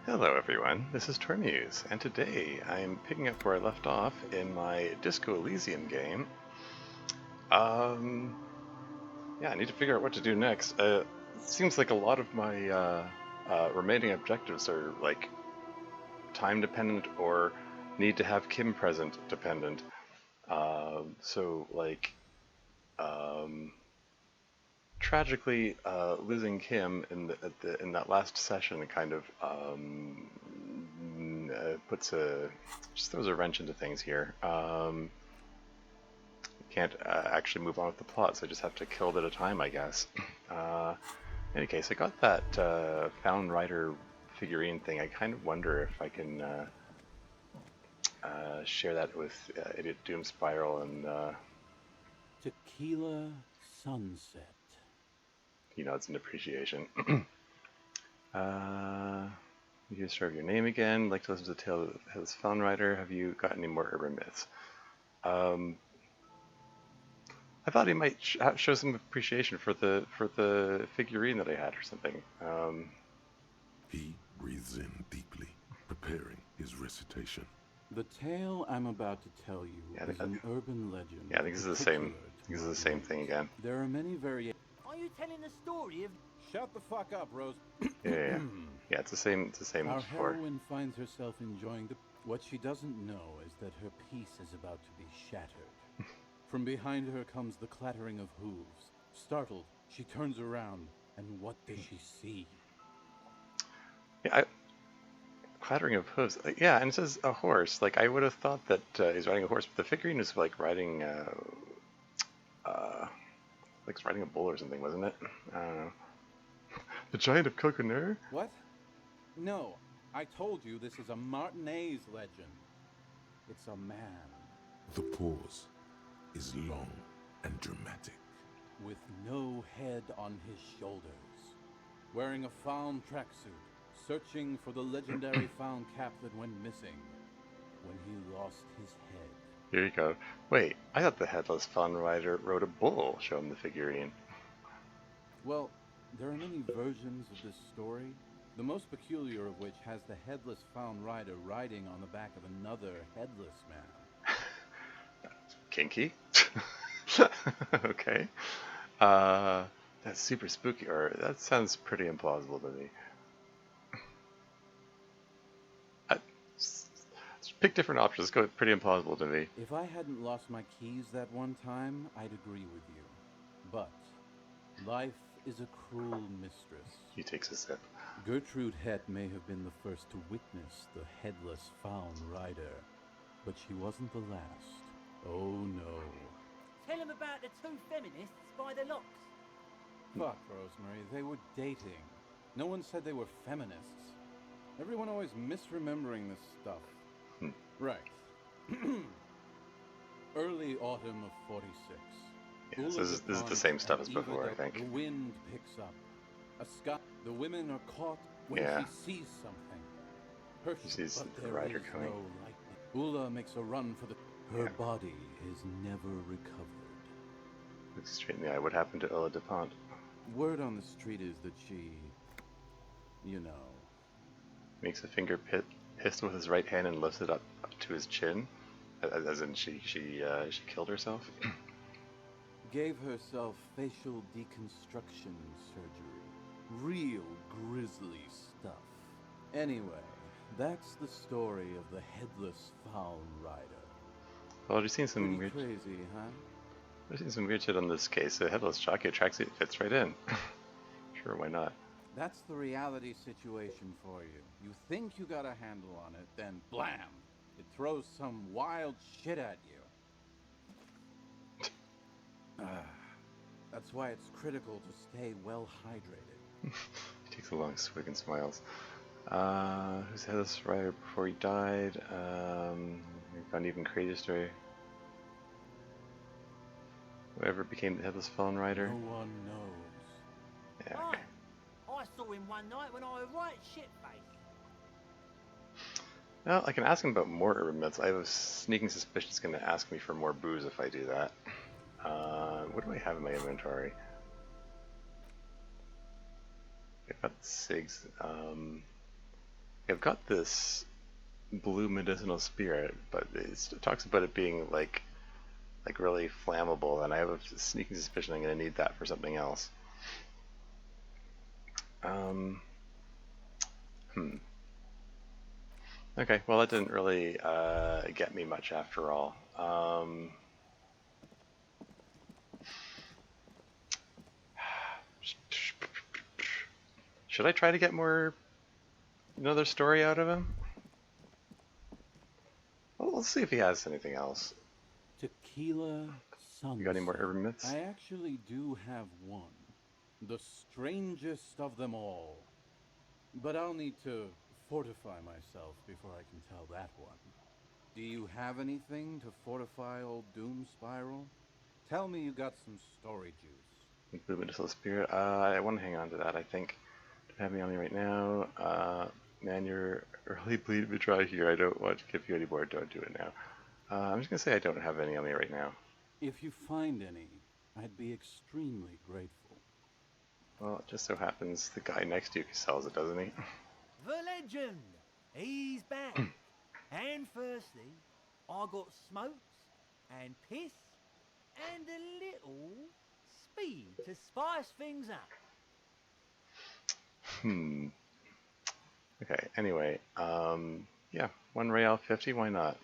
Hello everyone, this is Tormuse, and today I am picking up where I left off in my Disco Elysium game. Yeah, I need to figure out what to do next. It seems like a lot of my remaining objectives are like time dependent or need to have Kim present dependent. Tragically, losing Kim in that last session kind of just throws a wrench into things here. Can't actually move on with the plot, so I just have to kill it at a time, I guess. In any case, I got that Found Rider figurine thing. I kind of wonder if I can share that with Idiot Doom Spiral and Tequila Sunset. He nods in appreciation. You just serve your name again. Like to listen to the tale of this Found Rider. Have you got any more urban myths? I thought he might show some appreciation for the figurine that I had or something. He breathes in deeply, preparing his recitation. The tale I'm about to tell you is an urban legend. Yeah, I think this is the same. This is the same thing again. There are many variations. Are you telling the story of... Shut the fuck up, Rose. Yeah, it's the same. It's the same Our as before. heroine finds herself enjoying the... What she doesn't know is that her peace is about to be shattered. From behind her comes the clattering of hooves. Startled, she turns around, and what does she see? Yeah, clattering of hooves. Yeah, and it says a horse. Like I would have thought that he's riding a horse, but the figurine is like riding, like it's riding a bull or something, wasn't it? I don't know. The Giant of Coconut? What? No, I told you this is a Martinez legend. It's a man. The pause is long and dramatic. With no head on his shoulders. Wearing a found tracksuit. Searching for the legendary found cap that went missing. When he lost his head. Here you go. Wait, I thought the Headless Found Rider rode a bull. Show him the figurine. Well, there are many versions of this story. The most peculiar of which has the Headless Found Rider riding on the back of another headless man. Kinky? Okay. That's super spooky, or that sounds pretty implausible to me. Pick different options. Let's go with pretty implausible to me. If I hadn't lost my keys that one time, I'd agree with you. But life is a cruel mistress. He takes a sip. Gertrude Het may have been the first to witness the Headless Found Rider, but she wasn't the last. Oh no. Tell him about the two feminists by the locks. Fuck, Rosemary, they were dating. No one said they were feminists. Everyone always misremembering this stuff. Right. Early autumn of 46. Yeah, this is the same stuff as before, I think. The wind picks up. The women are caught when she sees something. She sees the rider coming. No Ula makes a run for her body is never recovered. Looks straight in the eye. What happened to Ella DuPont? Word on the street is that she, you know, makes a finger pistol with his right hand and lifts it up to his chin, as in she killed herself. Gave herself facial deconstruction surgery. Real grisly stuff. Anyway, that's the story of the Headless Found Rider. Well, I've seen some weird. Crazy, huh? I've seen some weird shit on this case. The headless jockey tracksuit fits right in. Sure, why not? That's the reality situation for you. You think you got a handle on it, then blam! It throws some wild shit at you. That's why it's critical to stay well hydrated. He takes a long swig and smiles. Who's the headless rider before he died? Found even crazier story. Whoever became the headless Found Rider? No one knows. Yeah. Right. I saw him one night when I was right shit-faced. Well, I can ask him about more urban myths. I have a sneaking suspicion he's going to ask me for more booze if I do that. What do I have in my inventory? I've got cigs. I've got this blue medicinal spirit, but it talks about it being like really flammable, and I have a sneaking suspicion I'm going to need that for something else. Um, Okay, well that didn't really get me much after all. Should I try to get another story out of him? Well, let's see if he has anything else. Tequila You got any more sunset. urban myths? I actually do have one. The strangest of them all. But I'll need to fortify myself before I can tell that one. Do you have anything to fortify old Doom Spiral? Tell me you got some story juice. Blue medicinal spirit. I want to hang on to that. I think. Don't have me on me right now. Man, you're early bleeding me dry here. I don't want to give you any more. Don't do it now. I'm just gonna say I don't have any on me right now. If you find any, I'd be extremely grateful. Well, it just so happens the guy next to you sells it, doesn't he? The legend! He's back. And firstly, I got smokes and piss and a little speed to spice things up. Okay, anyway, yeah, 1 Real 50, why not?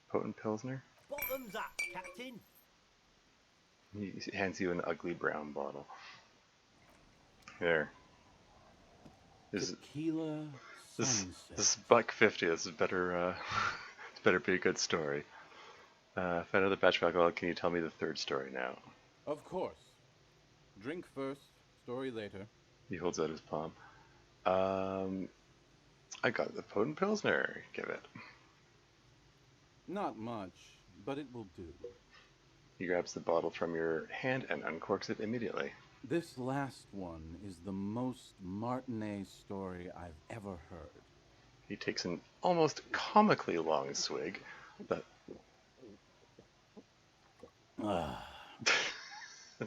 Potent Pilsner? Bottoms up, Captain. He hands you an ugly brown bottle. There. Tequila sunset. This is $1.50. This is better. It's better be a good story. If another batch of alcohol, can you tell me the third story now? Of course. Drink first, story later. He holds out his palm. I got the potent pilsner. Give it. Not much, but it will do. He grabs the bottle from your hand and uncorks it immediately. This last one is the most Martinet story I've ever heard. He takes an almost comically long swig. That.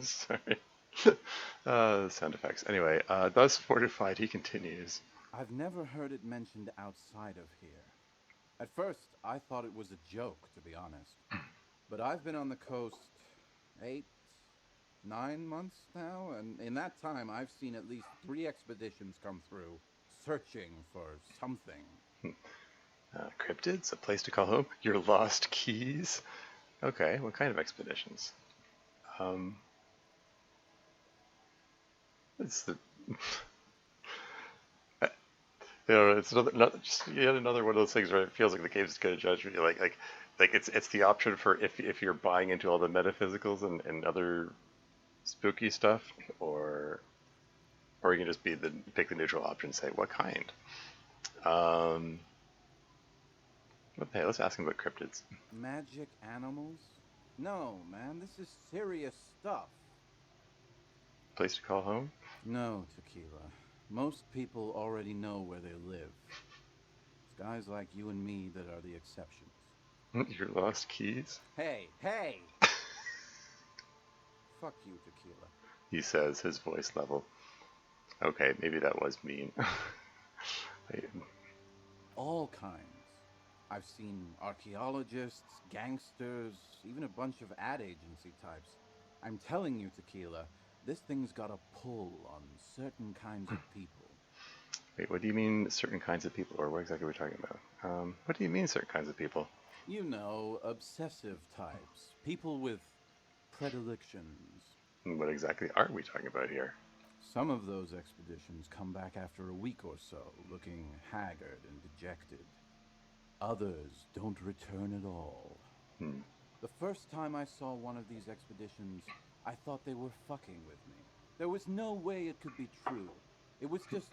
Sorry. Sound effects. Anyway, thus fortified, he continues. I've never heard it mentioned outside of here. At first, I thought it was a joke, to be honest. But I've been on the coast 8, 9 months now, and in that time, I've seen at least 3 expeditions come through, searching for something. Cryptids? A place to call home? Your lost keys? Okay, what kind of expeditions? It's the... it's just yet another one of those things where it feels like the game's going to judge me. Like it's the option for if you're buying into all the metaphysicals and other spooky stuff, or you can just pick the neutral option and say what kind. Hey, let's ask him about cryptids. Magic animals? No, man, this is serious stuff. Place to call home? No, Tequila. Most people already know where they live. It's guys like you and me that are the exceptions. Your lost keys? Hey! Fuck you, Tequila. He says, his voice level. Okay, maybe that was mean. All kinds. I've seen archaeologists, gangsters, even a bunch of ad agency types. I'm telling you, Tequila, this thing's got a pull on certain kinds of people. Wait, what do you mean certain kinds of people, or what exactly are we talking about? What do you mean certain kinds of people? You know, obsessive types. People with predilections. What exactly are we talking about here? Some of those expeditions come back after a week or so, looking haggard and dejected. Others don't return at all. The first time I saw one of these expeditions, I thought they were fucking with me. There was no way it could be true. It was just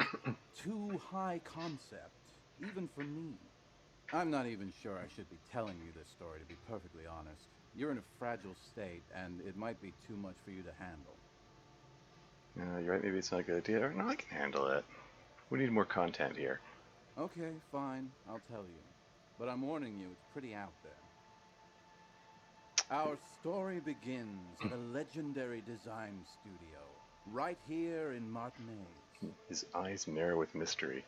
too high concept, even for me. I'm not even sure I should be telling you this story, to be perfectly honest. You're in a fragile state, and it might be too much for you to handle. You're right, maybe it's not a good idea. No, I can handle it. We need more content here. Okay, fine, I'll tell you. But I'm warning you, it's pretty out there. Our story begins at a legendary design studio, right here in Martinez. His eyes narrow with mystery.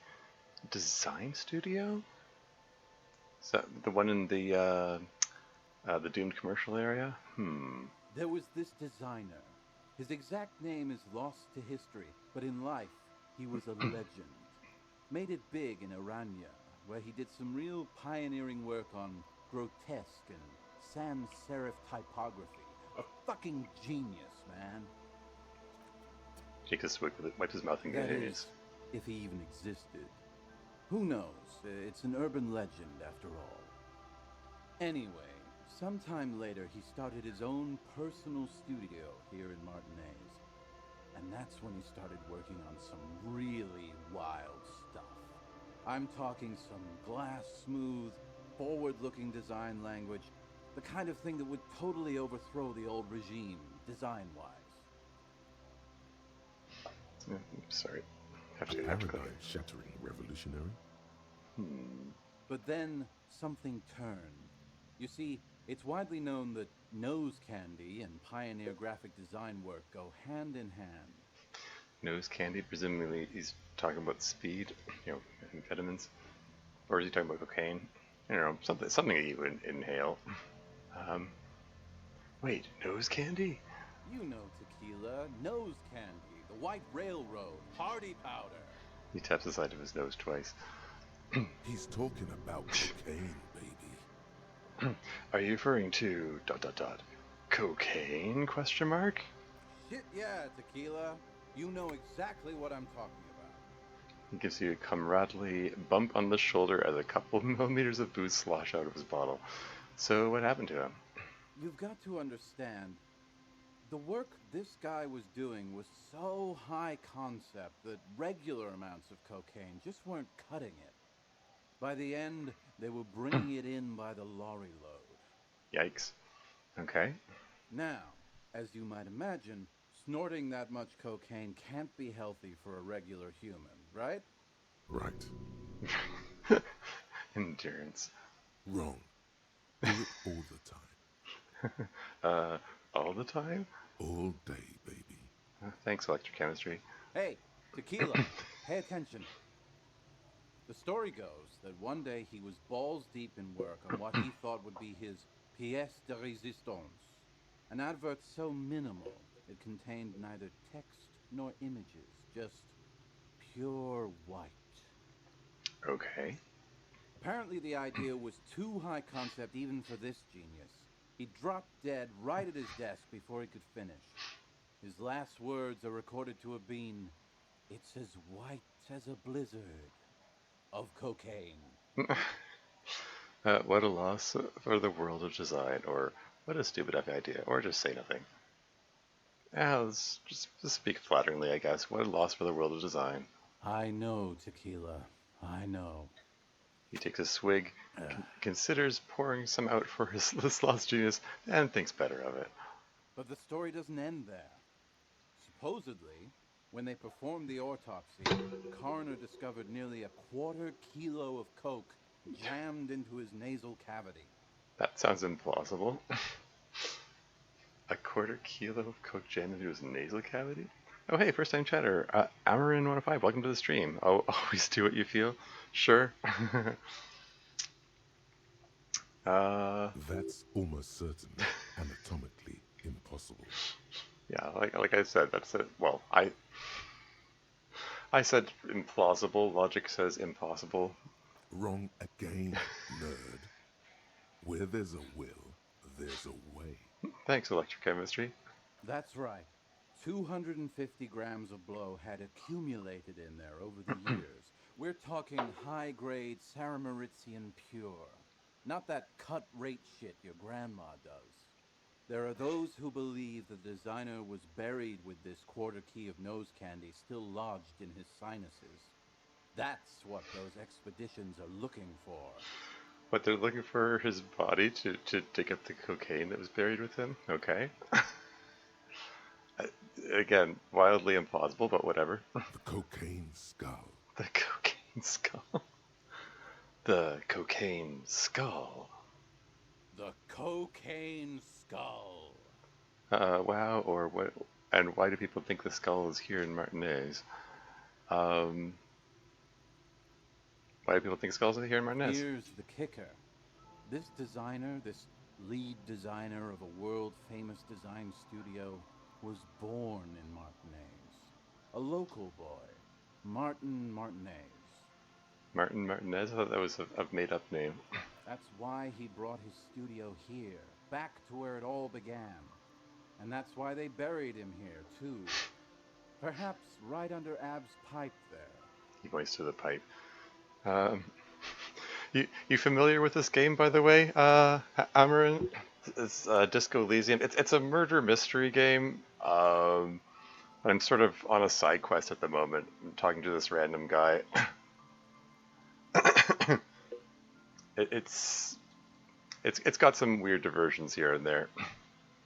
Design studio? Is that the one in the doomed commercial area? There was this designer. His exact name is lost to history, but in life, he was a legend. Made it big in Aranya, where he did some real pioneering work on grotesque and sans serif typography. A fucking genius, man. Jake just wiped his mouth and That gaze. is, if he even existed. Who knows? It's an urban legend, after all. Anyway, sometime later, he started his own personal studio here in Martinez. And that's when he started working on some really wild stuff. I'm talking some glass-smooth, forward-looking design language, the kind of thing that would totally overthrow the old regime, design-wise. Sorry. Have to click it. Paradigm-shattering revolutionary. But then something turned. You see, it's widely known that nose candy and pioneer graphic design work go hand in hand. Nose candy, presumably he's talking about speed, amphetamines. Or is he talking about cocaine? I don't know, something that you inhale. Wait, nose candy? You know tequila, nose candy, the white railroad, party powder. He taps the side of his nose twice. He's talking about cocaine, baby. Are you referring to ... cocaine? Question mark? Shit, yeah, tequila. You know exactly what I'm talking about. He gives you a camaraderie bump on the shoulder as a couple millimeters of booze slosh out of his bottle. So what happened to him? You've got to understand, the work this guy was doing was so high concept that regular amounts of cocaine just weren't cutting it. By the end, they were bringing it in by the lorry load. Yikes. Okay. Now, as you might imagine, snorting that much cocaine can't be healthy for a regular human, right? Right. Endurance. Wrong. Do it all the time. All the time? All day, baby. Thanks, electrochemistry. Hey, tequila, pay attention. The story goes that one day he was balls deep in work on what he thought would be his pièce de résistance, an advert so minimal it contained neither text nor images, just pure white. Okay. Apparently the idea was too high concept even for this genius. He dropped dead right at his desk before he could finish. His last words are recorded to have been, "It's as white as a blizzard of cocaine." What a loss for the world of design, or what a stupid idea, or just say nothing. Let's just speak flatteringly, I guess. What a loss for the world of design. I know, tequila. I know. He takes a swig, considers pouring some out for this lost genius, and thinks better of it. But the story doesn't end there. Supposedly, when they performed the autopsy, the coroner discovered nearly a quarter kilo of coke jammed into his nasal cavity. That sounds implausible. A quarter kilo of coke jammed into his nasal cavity? Oh hey, first time chatter. Amarin105, welcome to the stream. Oh, always do what you feel? Sure. That's almost certainly anatomically impossible. Yeah, like I said, that's it. Well, I said implausible. Logic says impossible. Wrong again, nerd. Where there's a will, there's a way. Thanks, electrochemistry. That's right. 250 grams of blow had accumulated in there over the years. We're talking high-grade Saramaritsian pure. Not that cut-rate shit your grandma does. There are those who believe the designer was buried with this quarter key of nose candy still lodged in his sinuses. That's what those expeditions are looking for. What, they're looking for his body to dig up the cocaine that was buried with him? Okay. Again, wildly implausible, but whatever. The cocaine skull. The cocaine skull. The cocaine skull. The cocaine skull. Wow, or what? And why do people think the skull is here in Martinez? Why do people think skulls are here in Martinez? Here's the kicker. This designer, this lead designer of a world-famous design studio, was born in Martinez. A local boy, Martin Martinez. Martin Martinez? I thought that was a made-up name. That's why he brought his studio here, back to where it all began. And that's why they buried him here, too. Perhaps right under Ab's pipe there. He points to the pipe. You familiar with this game, by the way, Amarin? It's Disco Elysium. It's a murder mystery game. I'm sort of on a side quest at the moment. I'm talking to this random guy. It's got some weird diversions here and there.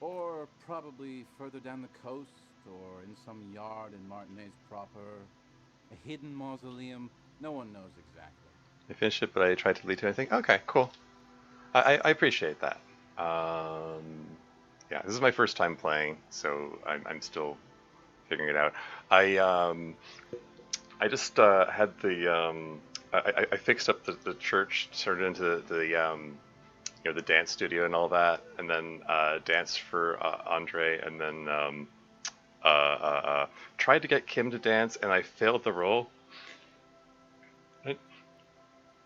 Or probably further down the coast, or in some yard in Martinez proper. A hidden mausoleum. No one knows exactly. I finished it, but I tried to lead to anything. Okay, cool. I appreciate that. Yeah, this is my first time playing, so I'm still figuring it out. I just had the I fixed up the church, turned it into the dance studio and all that, and then danced for Andre, and then tried to get Kim to dance, and I failed the role.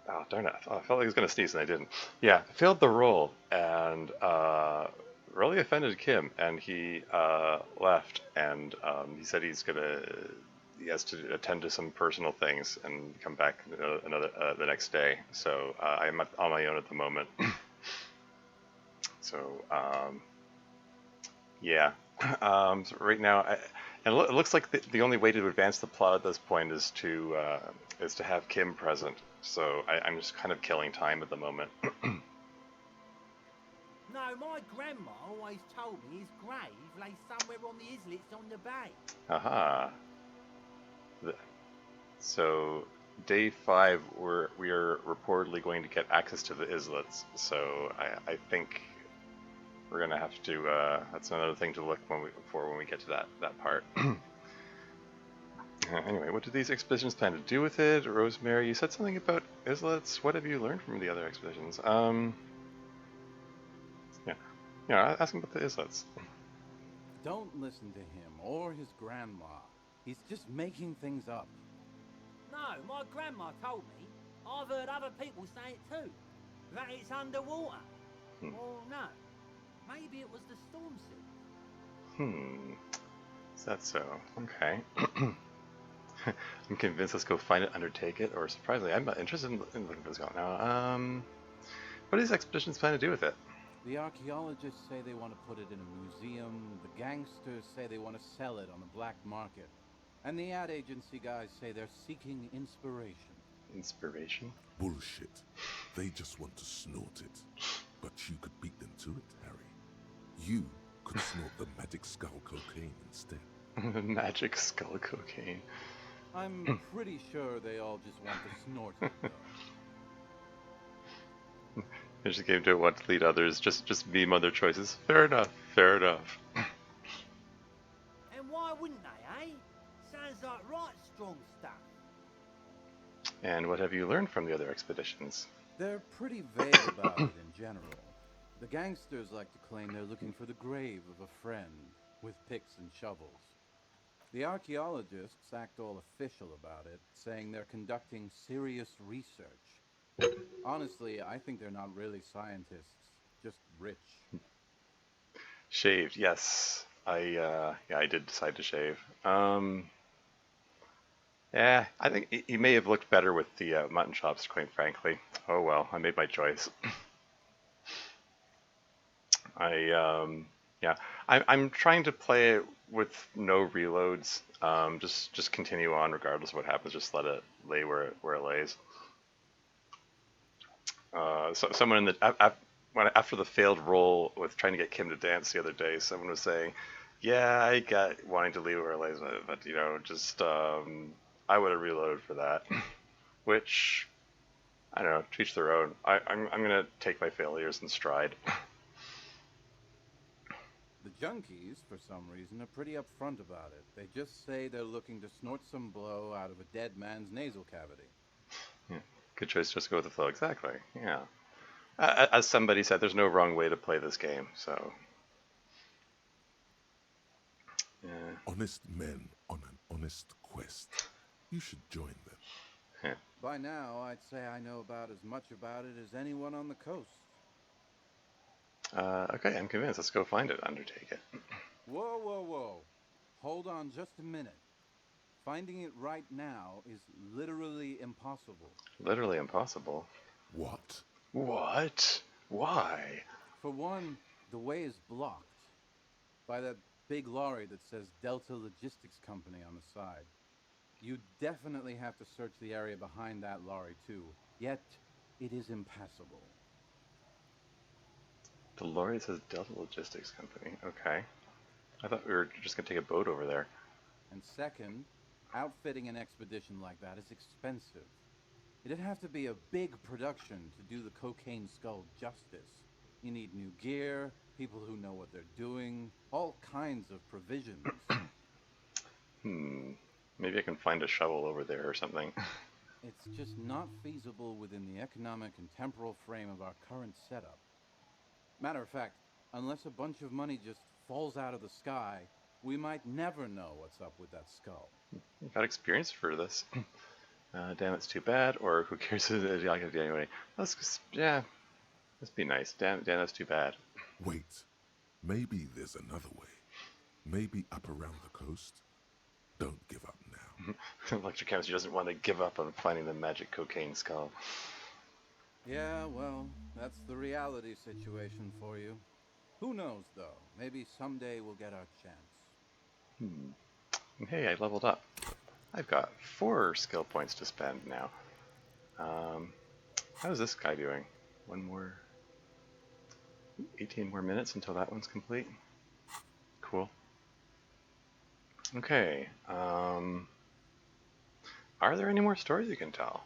Oh, darn it. I felt like I was going to sneeze and I didn't. Yeah, failed the role and really offended Kim, and he left, and he said he has to attend to some personal things and come back the next day. So I'm on my own at the moment. So yeah. So right now, and it looks like the only way to advance the plot at this point is to have Kim present. So I'm just kind of killing time at the moment. No, my grandma always told me his grave lay somewhere on the islets on the bay. Aha. So day 5, we are reportedly going to get access to the islets. So I think we're gonna have to. That's another thing to look for when we get to that part. Anyway, what do these expeditions plan to do with it? Rosemary, you said something about islets. What have you learned from the other expeditions? Yeah, ask him about the islets. Don't listen to him or his grandma. He's just making things up. No, my grandma told me. I've heard other people say it too. That it's underwater. Or no, maybe it was the storm sea. Is that so? Okay. I'm convinced. Let's go find it, undertake it, or surprisingly, I'm not interested in looking for this going now. What do these expeditions plan to do with it? The archaeologists say they want to put it in a museum. The gangsters say they want to sell it on the black market. And the ad agency guys say they're seeking inspiration. Inspiration? Bullshit. They just want to snort it. But you could beat them to it, Harry. You could snort the magic skull cocaine instead. Magic skull cocaine. I'm pretty sure they all just want to snort it, though. Finish the game, don't want to lead others, just meme other choices. Fair enough, fair enough. And why wouldn't they, eh? Sounds like right strong stuff. And what have you learned from the other expeditions? They're pretty vague about it in general. The gangsters like to claim they're looking for the grave of a friend, with picks and shovels. The archaeologists act all official about it, saying they're conducting serious research. Honestly, I think they're not really scientists, just rich. Shaved, yes. I did decide to shave. Yeah, I think he may have looked better with the mutton chops, quite frankly. Oh well, I made my choice. I'm trying to play it with no reloads. Just continue on regardless of what happens. Just let it lay where it lays. So someone in the after the failed roll with trying to get Kim to dance the other day, someone was saying, "Yeah, I got wanting to leave where it lays, but just I would have reloaded for that." Which I don't know, to each their own. I'm gonna take my failures in stride. The junkies, for some reason, are pretty upfront about it. They just say they're looking to snort some blow out of a dead man's nasal cavity. Good choice, just go with the flow. Exactly. Yeah. As somebody said, there's no wrong way to play this game. So. Yeah. Honest men on an honest quest. You should join them. Yeah. By now, I'd say I know about as much about it as anyone on the coast. Okay, I'm convinced. Let's go find it. Undertake it. Whoa, whoa, whoa. Hold on just a minute. Finding it right now is literally impossible. Literally impossible. What? What? Why? For one, the way is blocked by that big lorry that says Delta Logistics Company on the side. You definitely have to search the area behind that lorry too, yet it is impassable. The lorry says Delta Logistics Company. Okay. I thought we were just gonna take a boat over there. And second, outfitting an expedition like that is expensive. It'd have to be a big production to do the Cocaine Skull justice. You need new gear, people who know what they're doing, all kinds of provisions. Maybe I can find a shovel over there or something. It's just not feasible within the economic and temporal frame of our current setup. Matter of fact, unless a bunch of money just falls out of the sky, we might never know what's up with that skull. I've got experience for this. Damn, it's too bad. Or who cares? Anyway, let's just, yeah, let's be nice. Damn, that's too bad. Wait. Maybe there's another way. Maybe up around the coast. Don't give up now. Electrochemistry doesn't want to give up on finding the magic cocaine skull. Yeah, well, that's the reality situation for you. Who knows, though? Maybe someday we'll get our chance. Hey, I leveled up. I've got 4 skill points to spend now. How's this guy doing? 18 more minutes until that one's complete. Cool. Okay. Are there any more stories you can tell?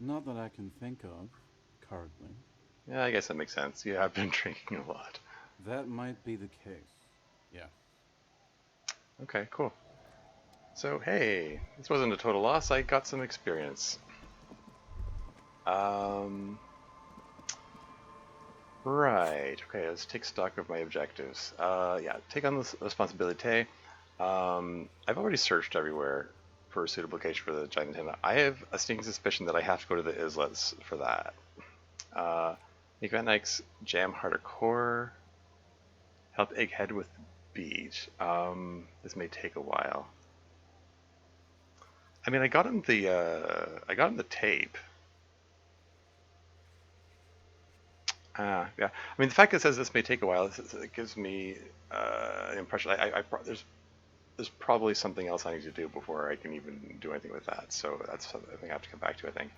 Not that I can think of, currently. Yeah, I guess that makes sense. You have been drinking a lot. That might be the case. Yeah. Okay, cool. So, hey, this wasn't a total loss. I got some experience. Right. Okay, let's take stock of my objectives. Yeah, take on this responsibility. I've already searched everywhere for a suitable location for the giant antenna. I have a sneaking suspicion that I have to go to the islets for that. Make Van Dyke's jam harder core. Help Egghead with the beach. This may take a while. I mean, I got him the tape. Yeah. I mean, the fact that it says this may take a while, it gives me an impression. There's probably something else I need to do before I can even do anything with that. So that's something I think I have to come back to. I think.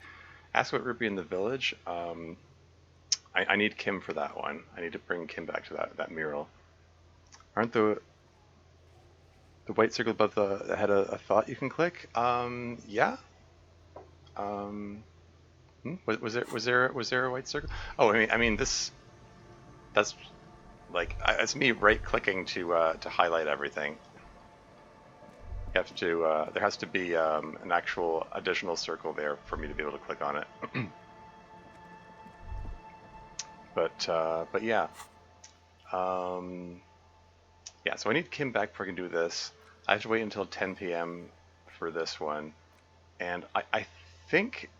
Ask about Ruby in the village. I need Kim for that one. I need to bring Kim back to that mural. Aren't the white circle above the head a thought you can click? Yeah. Was there a white circle? Oh, I mean that's like it's me right clicking to highlight everything. You have to there has to be an actual additional circle there for me to be able to click on it. But yeah. Yeah, so I need Kim back before I can do this. I have to wait until 10 p.m. for this one, and I think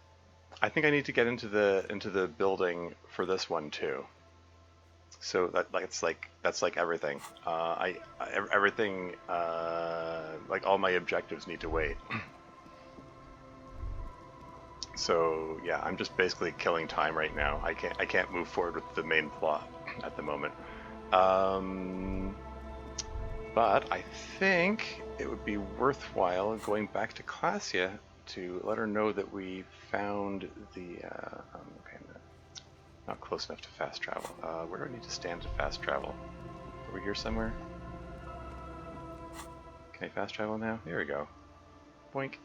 I need to get into the building for this one too. So that's like everything. Everything like all my objectives need to wait. So yeah, I'm just basically killing time right now. I can't move forward with the main plot at the moment. But I think it would be worthwhile going back to Classia to let her know that we found the. Okay, not close enough to fast travel. Where do I need to stand to fast travel? Over here somewhere? Can I fast travel now? Here we go. Boink.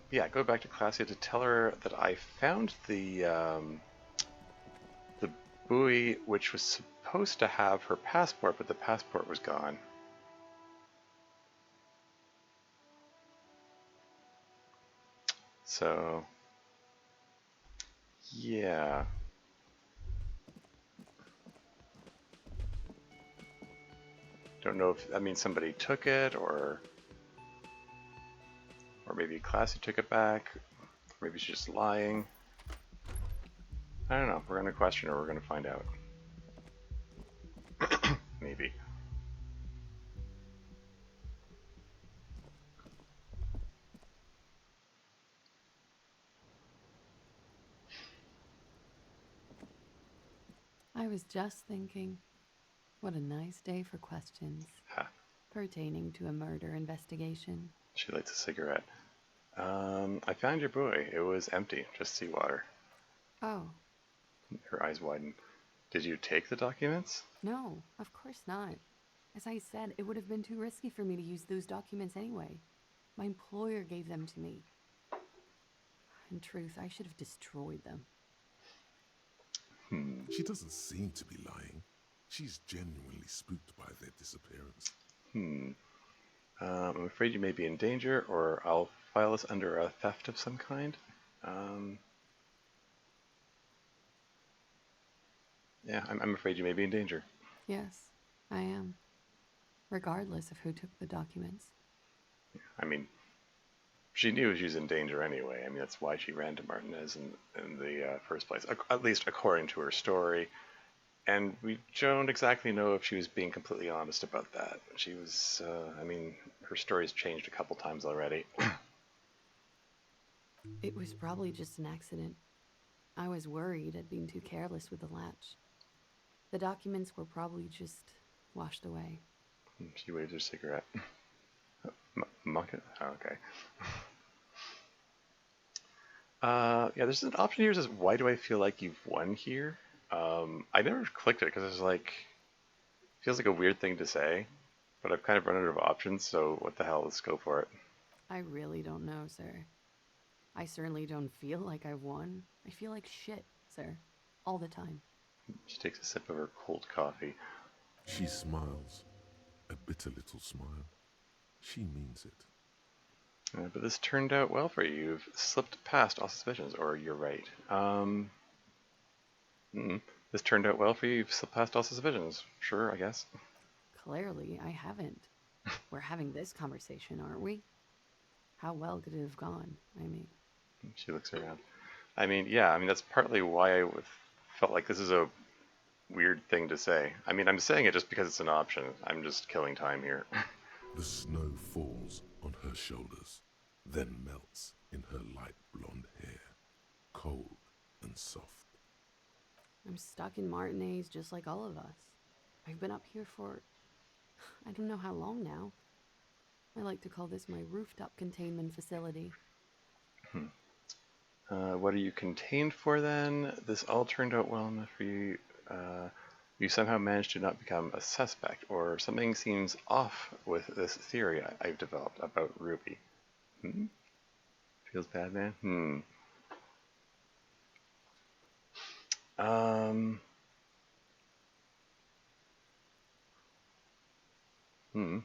Yeah, go back to Classia to tell her that I found the buoy, which was supposed to have her passport, but the passport was gone. So, yeah. Don't know if that means somebody took it, or maybe Classy took it back. Maybe she's just lying. I don't know. We're gonna question her. We're gonna find out. Maybe. I was just thinking, what a nice day for questions Ha. pertaining to a murder investigation. She lights a cigarette. I found your buoy. It was empty, just seawater. Oh, Her eyes widen. Did you take the documents? no, of course not. As I said, it would have been too risky for me to use those documents anyway. My employer gave them to me. In truth, I should have destroyed them. She doesn't seem to be lying. She's genuinely spooked by their disappearance. I'm afraid you may be in danger, or I'll file this under a theft of some kind. Yeah, I'm afraid you may be in danger. Yes, I am. Regardless of who took the documents. I mean, she knew she was in danger anyway. I mean, that's why she ran to Martinez in the first place, at least according to her story. And we don't exactly know if she was being completely honest about that. She was, I mean, her story's changed a couple times already. It was probably just an accident. I was worried I'd been too careless with the latch. The documents were probably just washed away. She waves her cigarette. Muck it? Oh, okay. Yeah, there's an option here that says, why do I feel like you've won here? I never clicked it because it's like, feels like a weird thing to say, but I've kind of run out of options, so what the hell, let's go for it. I really don't know, sir. I certainly don't feel like I've won. I feel like shit, sir. All the time. She takes a sip of her cold coffee. She smiles. A bitter little smile. She means it. But this turned out well for you. You've slipped past all suspicions, or you're right. This turned out well for you. You've slipped past all suspicions. Sure, I guess. Clearly, I haven't. We're having this conversation, aren't we? How well could it have gone? I mean... She looks around. I mean, yeah, I mean, that's partly why I felt like this is a weird thing to say. I mean, I'm saying it just because it's an option. I'm just killing time here. The snow falls on her shoulders, then melts in her light blonde hair, cold and soft. I'm stuck in Martinez just like all of us. I've been up here for... I don't know how long now. I like to call this my rooftop containment facility. What are you contained for then? This all turned out well enough for you. You somehow managed to not become a suspect, or something seems off with this theory I've developed about Ruby. Feels bad, man?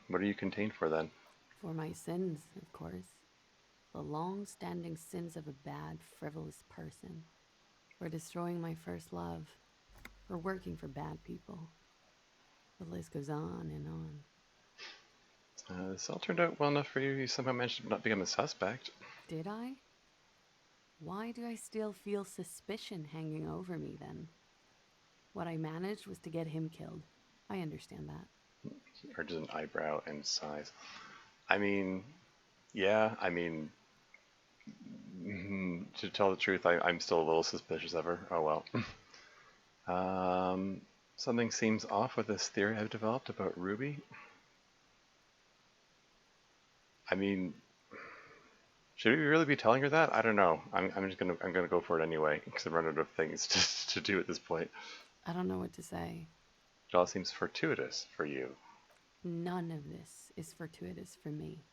What are you contained for then? For my sins, of course. The long-standing sins of a bad, frivolous person. For destroying my first love. For working for bad people. The list goes on and on. This all turned out well enough for you. You somehow managed to not become a suspect. Did I? Why do I still feel suspicion hanging over me then? What I managed was to get him killed. I understand that. Or just an eyebrow and sighs. I mean, yeah, I mean, to tell the truth, I'm still a little suspicious of her. Oh well. Something seems off with this theory I've developed about Ruby. I mean, should we really be telling her that? I don't know. I'm gonna go for it anyway because I've run out of things to do at this point. I don't know what to say. It all seems fortuitous for you. None of this is fortuitous for me.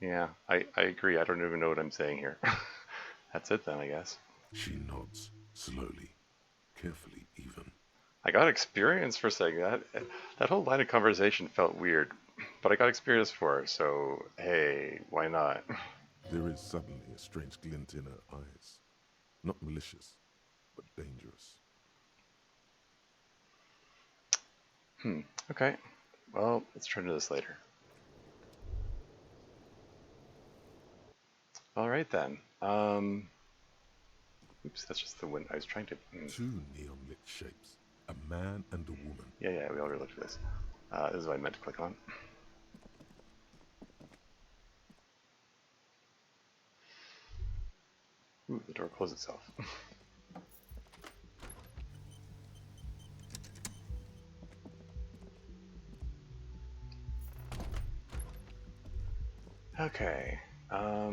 Yeah, I agree. I don't even know what I'm saying here. That's it then, I guess. She nods, slowly, carefully even. I got experience for saying that. That whole line of conversation felt weird, but I got experience for it, so hey, why not? There is suddenly a strange glint in her eyes. Not malicious, but dangerous. Okay. Well, let's try to do this later. All right then. Oops, that's just the wind. I was trying to. Two neon-lit shapes, a man and a woman. Yeah, we already looked at this. This is what I meant to click on. Ooh, the door closed itself. Okay. All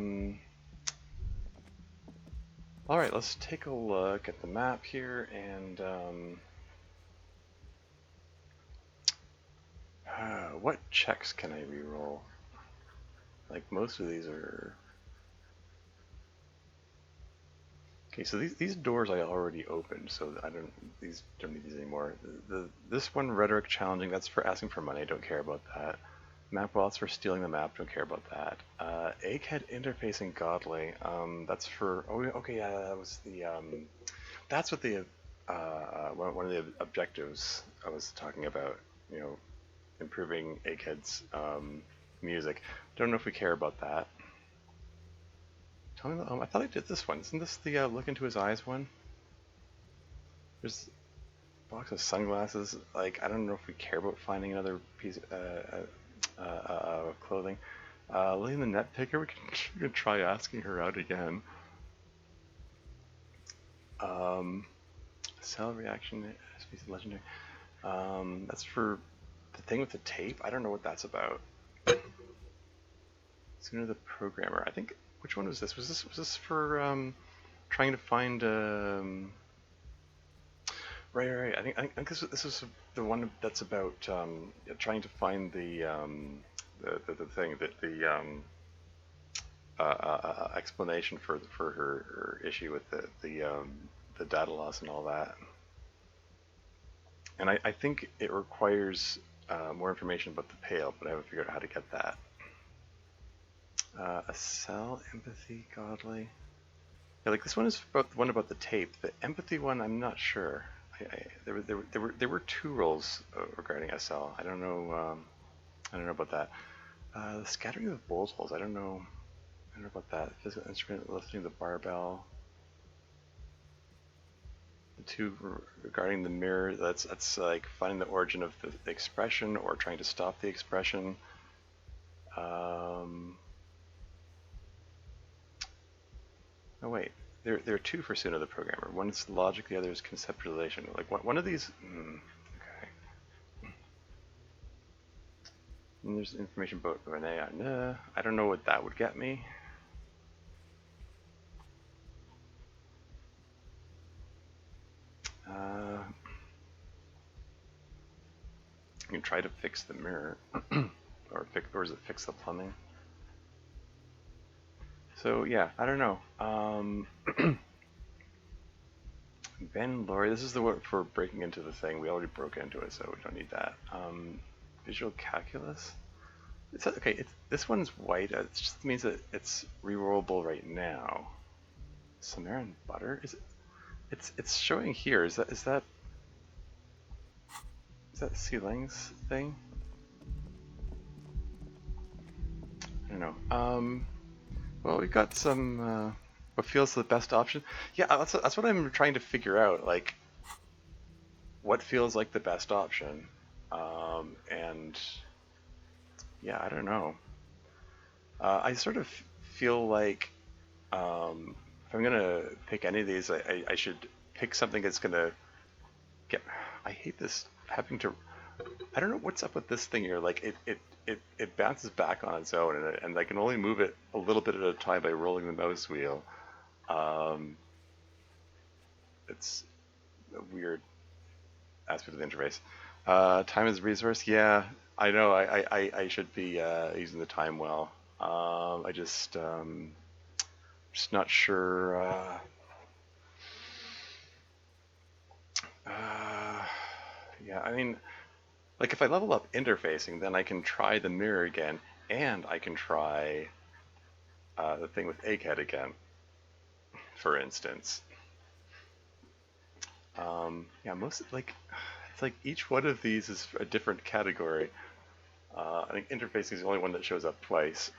right, let's take a look at the map here, and what checks can I reroll? Like most of these are. Okay, so these doors I already opened, so I don't need these anymore. This one, rhetoric challenging, that's for asking for money. I don't care about that. Map wealth's for stealing the map. Don't care about that. Egghead interfacing godly. That's for. Oh, okay, yeah, that was the. That's what the one of the objectives I was talking about. You know, improving Egghead's music. Don't know if we care about that. Tell me, I thought I did this one. Isn't this the look into his eyes one? There's a box of sunglasses. Like, I don't know if we care about finding another piece of clothing. Lady the net picker, we can try asking her out again. Cell reaction, species legendary. That's for the thing with the tape. I don't know what that's about. Sooner the programmer. I think. Which one was this? Was this for trying to find? Right. I think this is the one that's about trying to find the thing that the explanation for her issue with the data loss and all that. And I think it requires more information about the pail, but I haven't figured out how to get that. A cell, empathy, godly. Yeah, like this one is about the one about the tape. The empathy one, I'm not sure. There were two roles regarding SL. I don't know about that. The scattering of bolt holes. I don't know about that. Physical instrument lifting the barbell. The two regarding the mirror. That's like finding the origin of the expression or trying to stop the expression. Oh wait, there are two for Suna the programmer. One is logic, the other is conceptualization. Like one of these. Okay. And there's information about Renee. I don't know what that would get me. You can try to fix the mirror, or is it fix the plumbing? So yeah, I don't know. Ben Laurie, this is the one for breaking into the thing. We already broke into it, so we don't need that. Visual calculus. Okay. This one's white. It just means that it's rerollable right now. Samaran butter. Is it? It's showing here. Is that Sealing's thing? I don't know. Well, we got some. What feels the best option? Yeah, that's what I'm trying to figure out. Like, what feels like the best option? And yeah, I don't know. I sort of feel like if I'm gonna pick any of these, I should pick something that's gonna get. I hate this having to. I don't know what's up with this thing here. Like it bounces back on its own, and I can only move it a little bit at a time by rolling the mouse wheel. It's a weird aspect of the interface. Time is a resource. Yeah, I know. I should be using the time well. I just not sure. Yeah, I mean, like if I level up interfacing, then I can try the mirror again, and I can try the thing with Egghead again, for instance. Yeah, most like it's like each one of these is a different category. I think interfacing is the only one that shows up twice.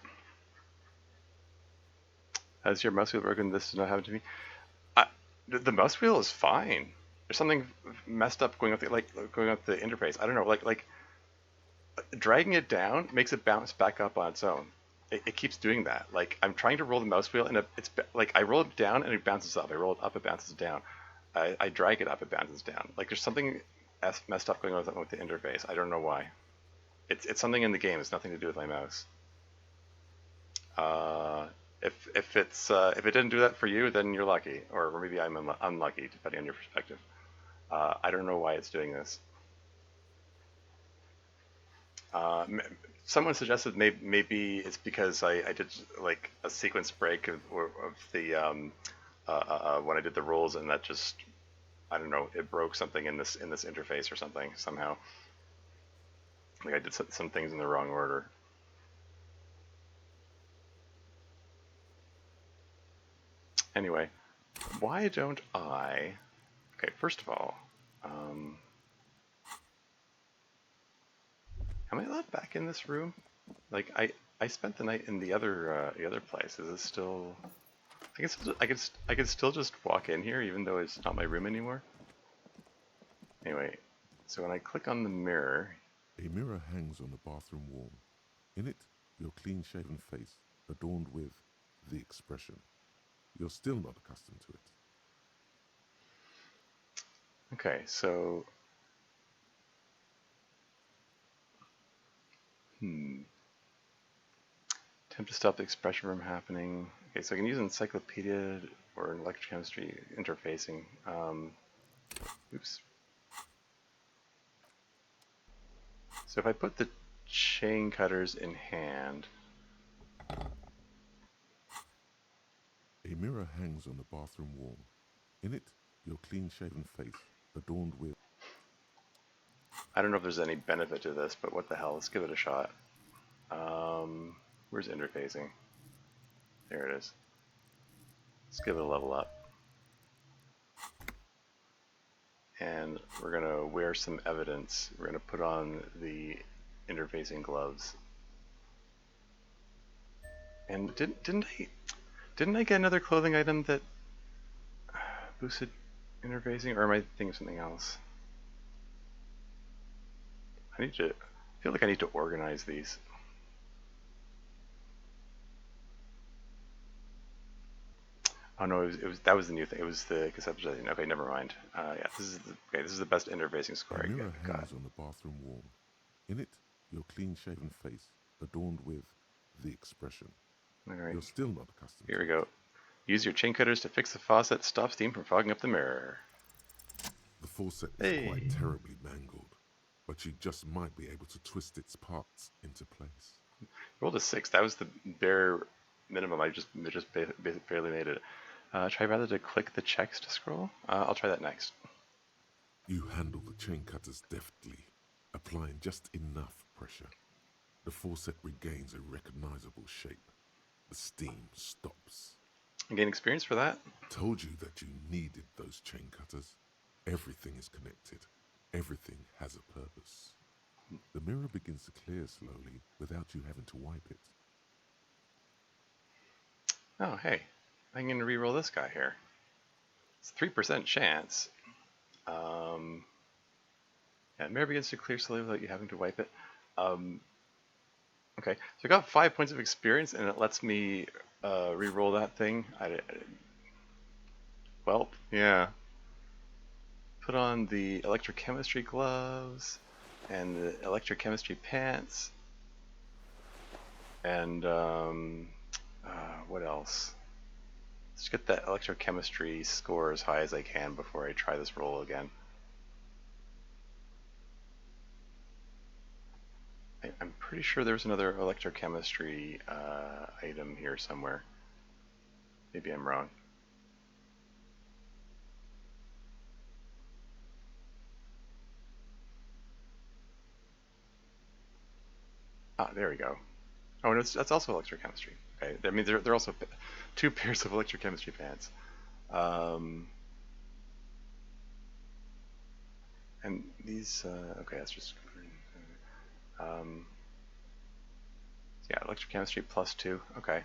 Has your mouse wheel broken? This does not happen to me. The mouse wheel is fine. There's something messed up going up the interface. I don't know, like dragging it down makes it bounce back up on its own. It keeps doing that. Like I'm trying to roll the mouse wheel and it's like I roll it down and it bounces up. I roll it up, it bounces down. I drag it up, it bounces down. Like there's something messed up going on with the interface. I don't know why. It's something in the game. It's nothing to do with my mouse. If it didn't do that for you, then you're lucky, or maybe I'm unlucky, depending on your perspective. I don't know why it's doing this. Someone suggested maybe it's because I did like a sequence break of the when I did the rolls, and that just, I don't know, it broke something in this interface or something somehow. Like I did some things in the wrong order. Anyway, why don't I? Okay, first of all, am I allowed back in this room? Like I spent the night in the other place. Is this still? I could still just walk in here even though it's not my room anymore. Anyway, so when I click on the mirror, A mirror hangs on the bathroom wall. In it, your clean-shaven face, adorned with the expression. You're still not accustomed to it. okay, so attempt to stop the expression from happening. Okay, so I can use encyclopedia or electrochemistry interfacing. Oops. So if I put the chain cutters in hand, A mirror hangs on the bathroom wall. In it, your clean-shaven face, adorned with... I don't know if there's any benefit to this, but what the hell, let's give it a shot. Where's interfacing? There it is. Let's give it a level up. And we're gonna wear some evidence. We're gonna put on the interfacing gloves. And didn't I get another clothing item that boosted interfacing, or am I thinking of something else? I feel like I need to organize these. Oh no, that was the new thing. It was the conceptual thing. Okay, never mind. Yeah, this is the best interfacing score A I mirror got. hangs on the bathroom wall. In it, your clean-shaven face, adorned with the expression. All right, You're still not accustomed here to we go. Use your chain cutters to fix the faucet. Stop steam from fogging up the mirror. The faucet is Hey. quite terribly mangled, but you just might be able to twist its parts into place. Rolled a 6. That was the bare minimum. I just barely made it. Try rather to click the checks to scroll. I'll try that next. You handle the chain cutters deftly, applying just enough pressure. The faucet regains a recognizable shape. The steam stops. Gain experience for that. Told you that you needed those chain cutters. Everything is connected. Everything has a purpose. The mirror begins to clear slowly without you having to wipe it. Oh, hey. I'm going to re-roll this guy here. It's 3% chance. Yeah, mirror begins to clear slowly without you having to wipe it. Okay, so I got 5 points of experience, and it lets me re-roll that thing. Well, yeah. Put on the electrochemistry gloves and the electrochemistry pants. And what else? Let's get that electrochemistry score as high as I can before I try this roll again. I'm pretty sure there's another electrochemistry item here somewhere. Maybe I'm wrong. Ah, there we go. Oh, and that's also electrochemistry. Okay, I mean they're also two pairs of electrochemistry pants. Um, and these, okay, that's just. Um, yeah, electrochemistry +2. Okay.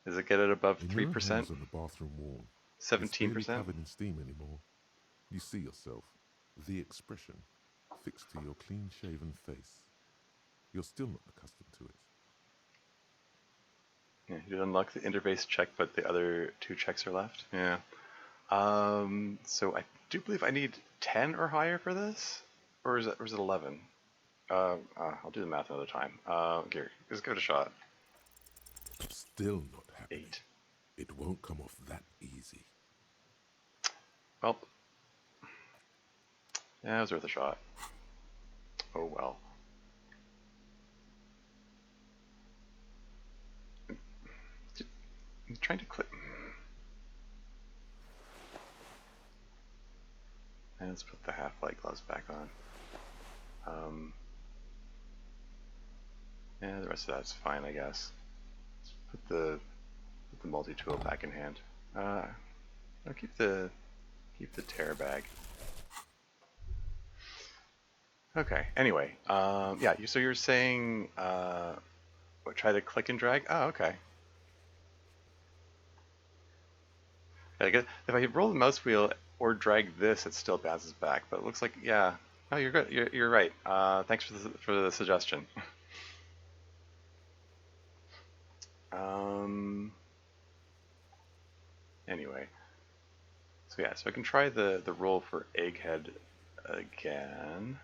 Does it get it above A mirror 3%? hangs on the bathroom wall. It's barely 17%? covered in steam anymore. You see yourself, the expression, fixed to your clean-shaven face. You're still not accustomed to it. Yeah, you unlock the interface check, but the other two checks are left. Yeah. So I do believe I need 10 or higher for this, or is it 11? I'll do the math another time. Here, let's give it a shot. Still not happening. 8. It won't come off that easy. Well, yeah, it was worth a shot. Oh well. I'm trying to click. And let's put the half-light gloves back on. Yeah, the rest of that's fine, I guess. Let's put the multi-tool back in hand. I'll keep the tear bag. Okay. Anyway, yeah. So you're saying, what, try to click and drag? Oh, okay. I guess if I roll the mouse wheel or drag this, it still bounces back. But it looks like, yeah. Oh, you're good. You're right. Thanks for the suggestion. Anyway, so yeah, so I can try the roll for egghead again.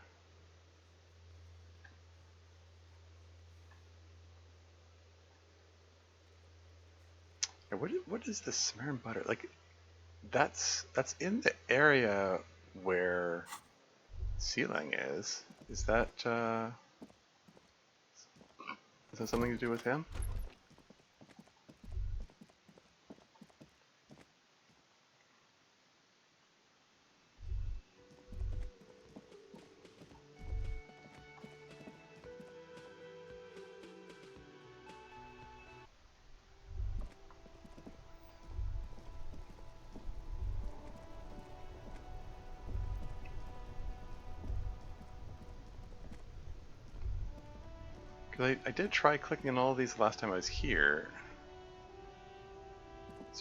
What is the Samaritan butter? Like, that's in the area where Sealang is. Is that something to do with him? Because I did try clicking on all of these last time I was here.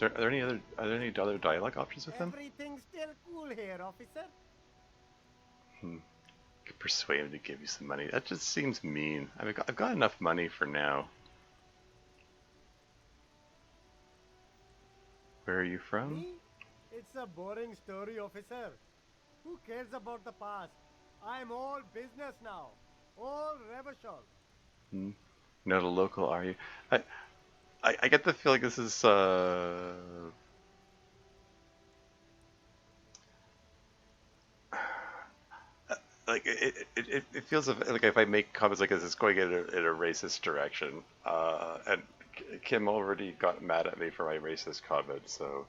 Are there any other dialogue options with them? Everything's still cool here, officer. Could persuade him to give you some money. That just seems mean. I've got enough money for now. Where are you from? Me? It's a boring story, officer. Who cares about the past? I'm all business now. All Revachol. Not a local, are you? I get the feeling this is like it feels like if I make comments like this, it's going in a racist direction. And Kim already got mad at me for my racist comment, so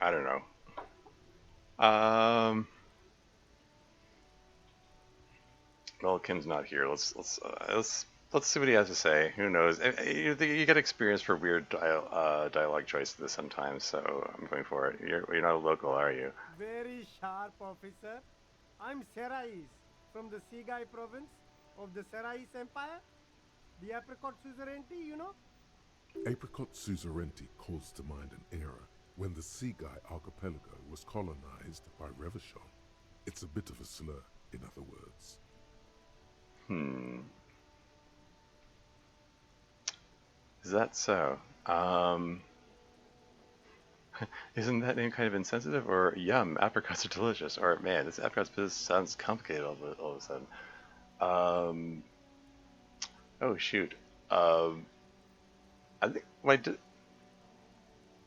I don't know. Well, Kim's not here. Let's see what he has to say. Who knows? You get experience for weird dialogue choices sometimes, so I'm going for it. You're not a local, are you? Very sharp, officer. I'm Serais from the Sigai province of the Serais Empire. The apricot suzerainty, you know? Apricot suzerainty calls to mind an era when the Sigai archipelago was colonized by Revachol. It's a bit of a slur, in other words. Is that so? Isn't that name kind of insensitive? Or yum, apricots are delicious. Or man, this apricots business sounds complicated all of a sudden. Oh shoot. I think I did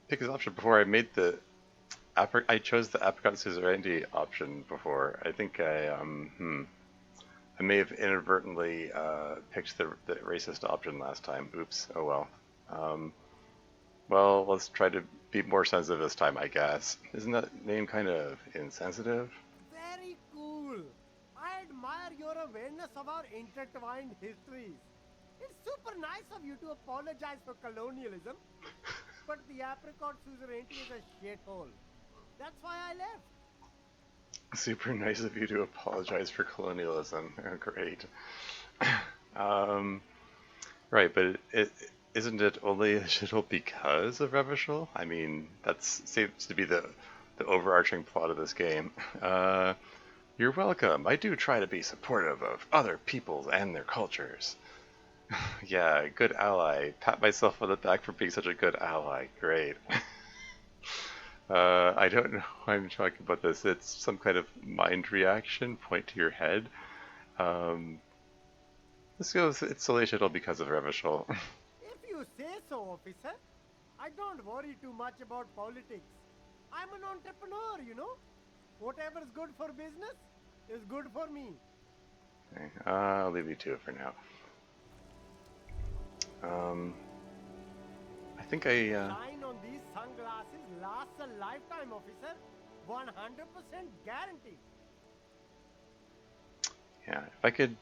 pick this option before. I made the I chose the apricot suzerainty option before. I think I may have inadvertently picked the racist option last time. Oops. Oh well. Well, let's try to be more sensitive this time, I guess. Isn't that name kind of insensitive? Very cool. I admire your awareness of our intertwined histories. It's super nice of you to apologize for colonialism, but the apricot suzerainty is a shithole. That's why I left. Super nice of you to apologize for colonialism. Oh, great. um, right, but isn't it only a shithole because of Revachol? I mean, that seems to be the overarching plot of this game. You're welcome. I do try to be supportive of other peoples and their cultures. Yeah, good ally. Pat myself on the back for being such a good ally. Great. I don't know why I'm talking about this. It's some kind of mind reaction. Point to your head. Let's go with it's Salacial because of Revachol. If you say so, officer. I don't worry too much about politics. I'm an entrepreneur, you know. Whatever's good for business is good for me. Okay, I'll leave you to it for now. I think I. Shine on these sunglasses lasts a lifetime, officer. 100% guarantee. Yeah, if I could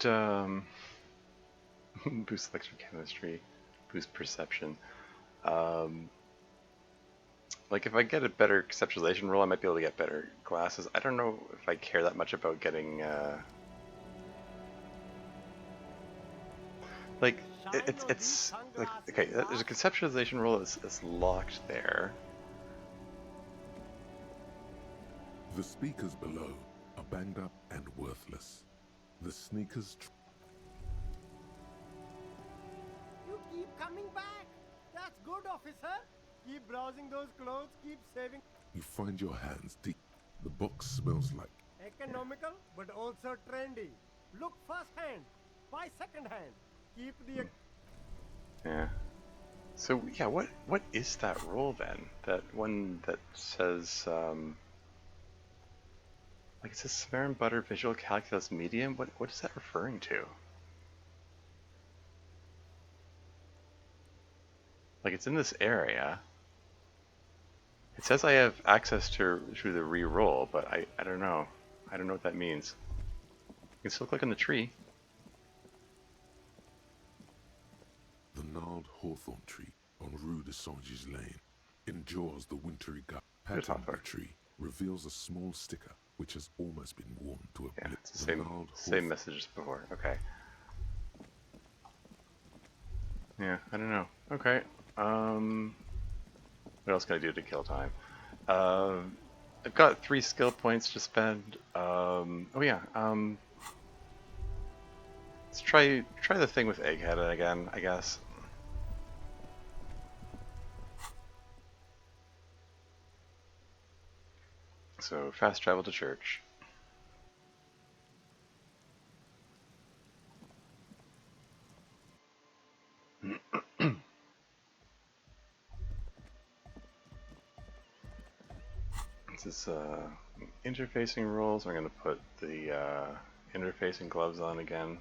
boost electrochemistry, boost perception. Like if I get a better conceptualization roll, I might be able to get better glasses. I don't know if I care that much about getting like it's like okay. There's a conceptualization roll that's locked there. The speakers below are banged up and worthless. The sneakers. You keep coming back. That's good, officer. Keep browsing those clothes. Keep saving. You find your hands deep. The box smells like. Economical, but also trendy. Look first hand. Buy second hand. Keep the. Yeah. So yeah, what is that roll then? That one that says like it says Samaritan Butter Visual Calculus Medium. What is that referring to? Like it's in this area. It says I have access to the re-roll, but I don't know. I don't know what that means. You can still click on the tree. The gnarled hawthorn tree on Rue de Saint-Gilles Lane endures the wintry gut. Pattern of the tree reveals a small sticker which has almost been worn to a Yeah, blip. it's the same message as before. Okay. Yeah, I don't know. Okay. What else can I do to kill time? I've got 3 skill points to spend. Oh yeah. Let's try the thing with Egghead again, I guess. So fast travel to church. This is interfacing rules. I'm going to put the interfacing gloves on again.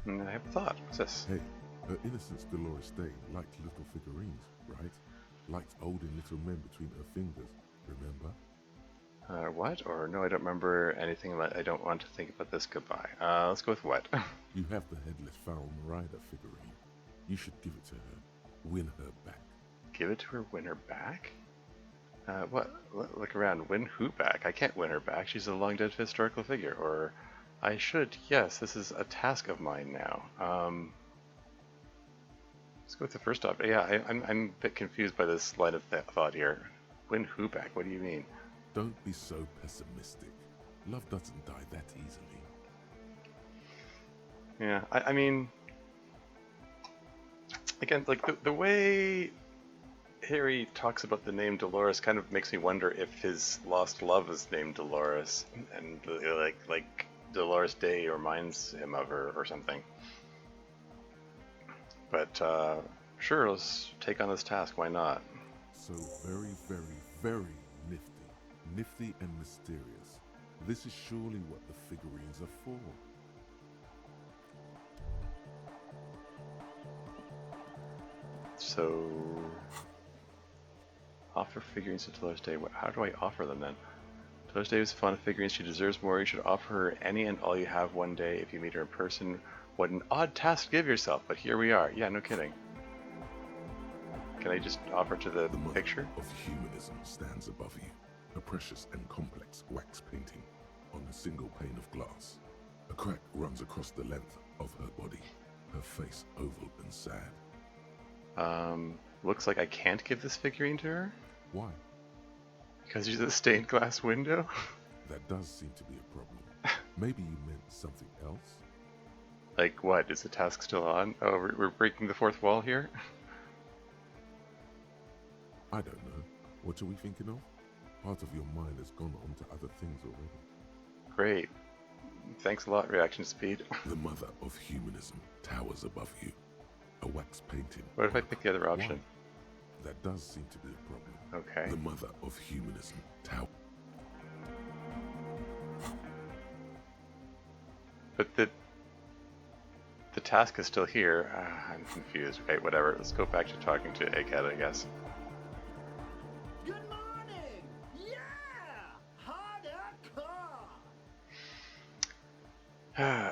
And I have a thought. What's this? Hey, her Innocence Dolores Day liked little figurines, right? Liked holding little men between her fingers, remember? What? Or no, I don't remember anything. I don't want to think about this. Goodbye. Let's go with what? You have the headless foul rider figurine. You should give it to her. Win her back. Give it to her, win her back? What? Look around. Win who back? I can't win her back. She's a long dead historical figure. Or I should. Yes, this is a task of mine now. Let's go with the first option. Yeah, I'm a bit confused by this line of thought here. Win who back? What do you mean? Don't be so pessimistic. Love doesn't die that easily. Yeah, I mean, again, like the way Harry talks about the name Dolores kind of makes me wonder if his lost love is named Dolores, and like Dolores Day reminds him of her or something. But sure, let's take on this task. Why not? So very, very, very nifty. Nifty and mysterious. This is surely what the figurines are for. So, offer figurines to Dolores Day. How do I offer them then? First day was fun of figurines. She deserves more. You should offer her any and all you have one day if you meet her in person. What an odd task to give yourself, but here we are. Yeah, no kidding. Can I just offer to the mother picture? of humanism stands above you, a precious and complex wax painting on a single pane of glass. A crack runs across the length of her body, her face oval and sad. Looks like I can't give this figurine to her? Why? Because she's a stained glass window? That does seem to be a problem. Maybe you meant something else? Like what? Is the task still on? Oh, we're breaking the fourth wall here? I don't know. What are we thinking of? Part of your mind has gone on to other things already. Great. Thanks a lot, reaction speed. The mother of humanism towers above you. A wax painting. What if I pick the other option? Why? That does seem to be a problem. Okay. The mother of humanism towers. But the task is still here. I'm confused. Okay, whatever. Let's go back to talking to Egghead, I guess. Good morning! Yeah! Hard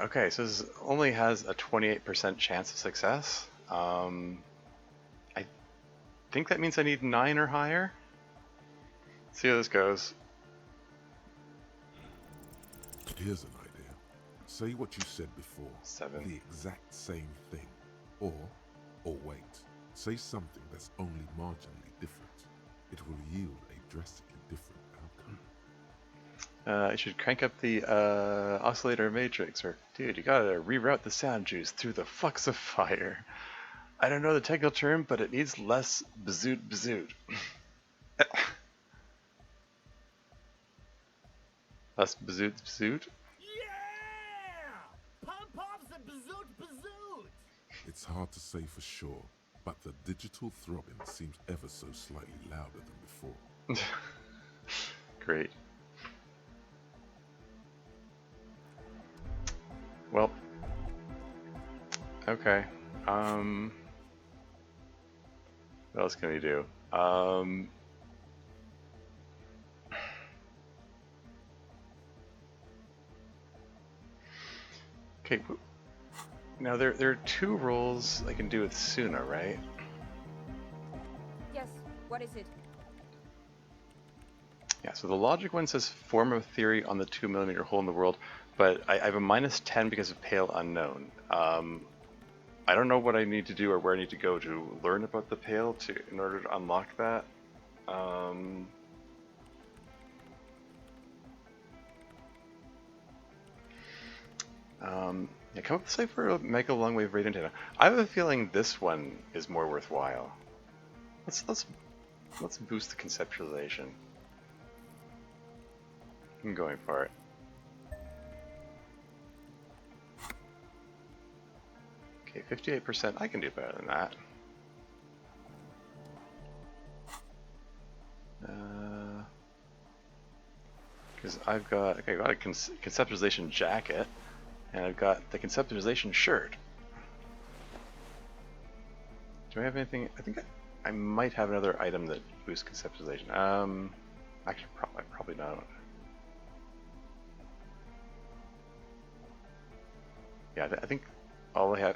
Okay, so this only has a 28% chance of success. I think that means I need 9 or higher. Let's see how this goes. Here's an idea. Say what you said before. 7. The exact same thing. Or wait. Say something that's only marginally different. It will yield a drastically different outcome. I should crank up the oscillator matrix, or dude, you gotta reroute the sound juice through the flux of fire. I don't know the technical term, but it needs less bazoot bazoot. Less bazoot bazoot? Yeah! Pump off the bazoot bazoot! It's hard to say for sure, but the digital throbbing seems ever so slightly louder than before. Great. Well, okay. What else can we do? Okay. Now there are 2 roles I can do with Suna, right? Yes, what is it? Yeah. So the logic one says form of theory on the 2mm hole in the world, but I have a -10 because of Pale Unknown. I don't know what I need to do or where I need to go to learn about the Pale in order to unlock that. Yeah, come up with a site for a mega long wave radio antenna. I have a feeling this one is more worthwhile. Let's boost the conceptualization. I'm going for it. Okay, 58%. I can do better than that. Because I've got a conceptualization jacket, and I've got the conceptualization shirt. Do I have anything? I think I might have another item that boosts conceptualization. Actually, probably not. Yeah, I think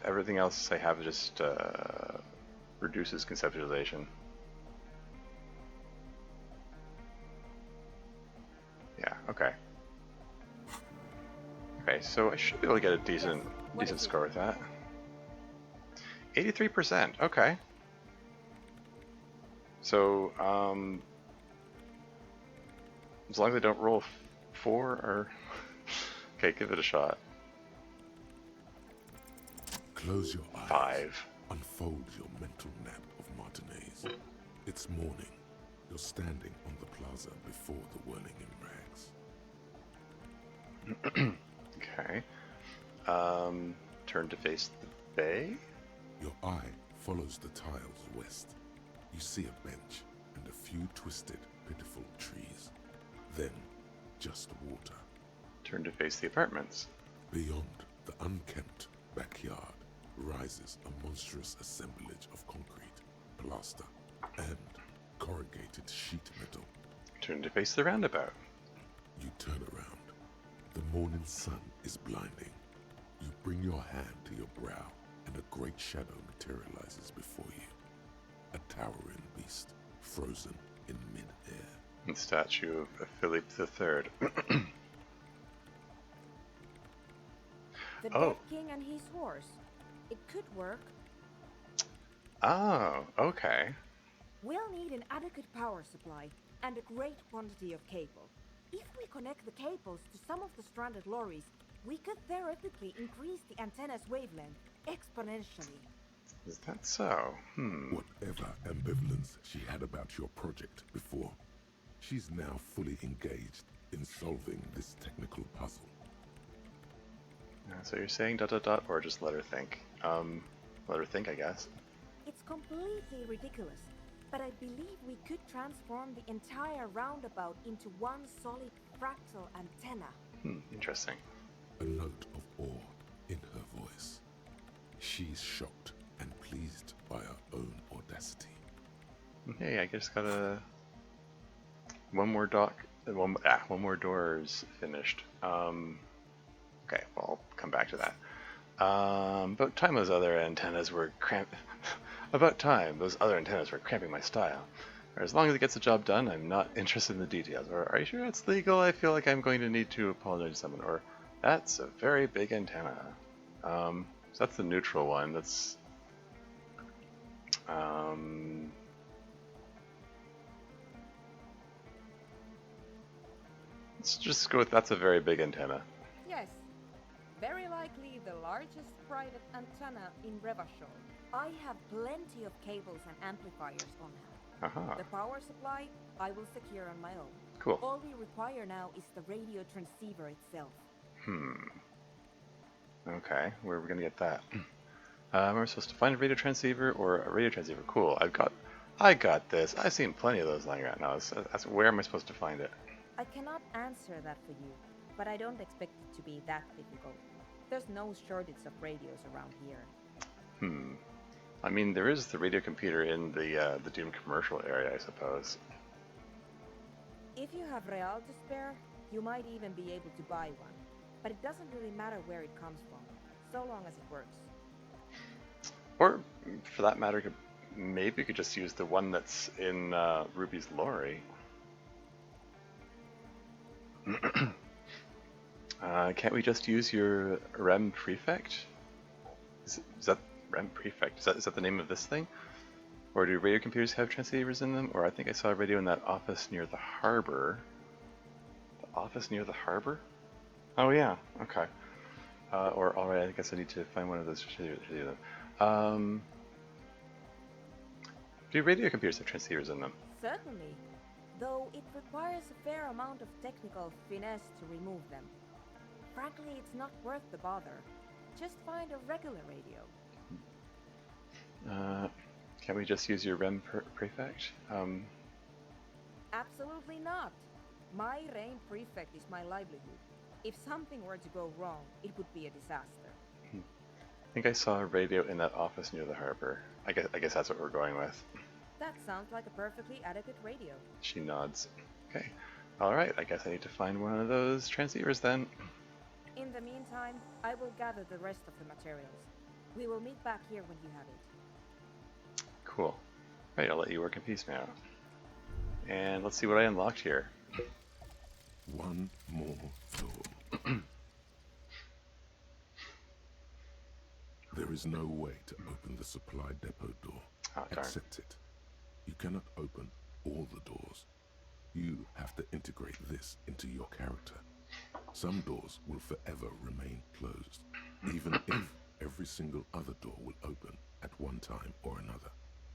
everything else I have just reduces conceptualization. Yeah. Okay. Okay, so I should be able to get a decent score with that. 83%. Okay. So as long as I don't roll 4 or okay, give it a shot. Close your eyes. 5. Unfold your mental nap of Martinez. It's morning. You're standing on the plaza before the whirling in rags. Okay. Turn to face the bay. Your eye follows the tiles west. You see a bench and a few twisted, pitiful trees. Then, just water. Turn to face the apartments. Beyond the unkempt backyard rises a monstrous assemblage of concrete, plaster, and corrugated sheet metal. Turn to face the roundabout. You turn around. The morning sun is blinding. You bring your hand to your brow, and a great shadow materializes before you. A towering beast, frozen in mid-air. The statue of Philip III. The Oh. dead king and his horse. It could work. Oh, okay. We'll need an adequate power supply and a great quantity of cable. If we connect the cables to some of the stranded lorries, we could theoretically increase the antenna's wavelength exponentially. Is that so? Whatever ambivalence she had about your project before, she's now fully engaged in solving this technical puzzle. So you're saying ... or just let her think? Let her think, I guess. It's completely ridiculous, but I believe we could transform the entire roundabout into one solid fractal antenna. Interesting. A note of awe in her voice. She's shocked and pleased by her own audacity. Hey, I just got a... One more door's finished. Okay, well, I'll come back to that. About time those other antennas were cramping my style. Or as long as it gets the job done, I'm not interested in the details. Or, are you sure it's legal? I feel like I'm going to need to apologize to someone. Or, that's a very big antenna. So that's the neutral one. That's... let's just go with that's a very big antenna. Yes, very likely the largest private antenna in Revachol. I have plenty of cables and amplifiers on hand. Aha. The power supply I will secure on my own. Cool. All we require now is the radio transceiver itself. Okay, where are we gonna get that? Am I supposed to find a radio transceiver or a radio transceiver? Cool. I got this. I've seen plenty of those lying around now. That's where am I supposed to find it? I cannot answer that for you, but I don't expect it to be that difficult. There's no shortage of radios around here. I mean, there is the radio computer in the doomed commercial area, I suppose. If you have real to spare, you might even be able to buy one. But it doesn't really matter where it comes from, so long as it works. Or, for that matter, maybe you could just use the one that's in Ruby's lorry. Can't we just use your REM prefect? Is that REM prefect? Is that the name of this thing? Or do radio computers have transceivers in them? Or I think I saw a radio in that office near the harbor. The office near the harbor? Oh yeah, okay. Or alright, I guess I need to find one of those transceivers. Do radio computers have transceivers in them? Certainly, though it requires a fair amount of technical finesse to remove them. Frankly, it's not worth the bother. Just find a regular radio. Can't we just use your REM prefect? Absolutely not. My REM prefect is my livelihood. If something were to go wrong, it would be a disaster. I think I saw a radio in that office near the harbor. I guess that's what we're going with. That sounds like a perfectly adequate radio. She nods. Okay. Alright, I guess I need to find one of those transceivers then. In the meantime, I will gather the rest of the materials. We will meet back here when you have it. Cool. Right, I'll let you work in peace now. And let's see what I unlocked here. One more door. There is no way to open the supply depot door. Oh, darn. Accept it. You cannot open all the doors. You have to integrate this into your character. Some doors will forever remain closed, even if every single other door will open at one time or another.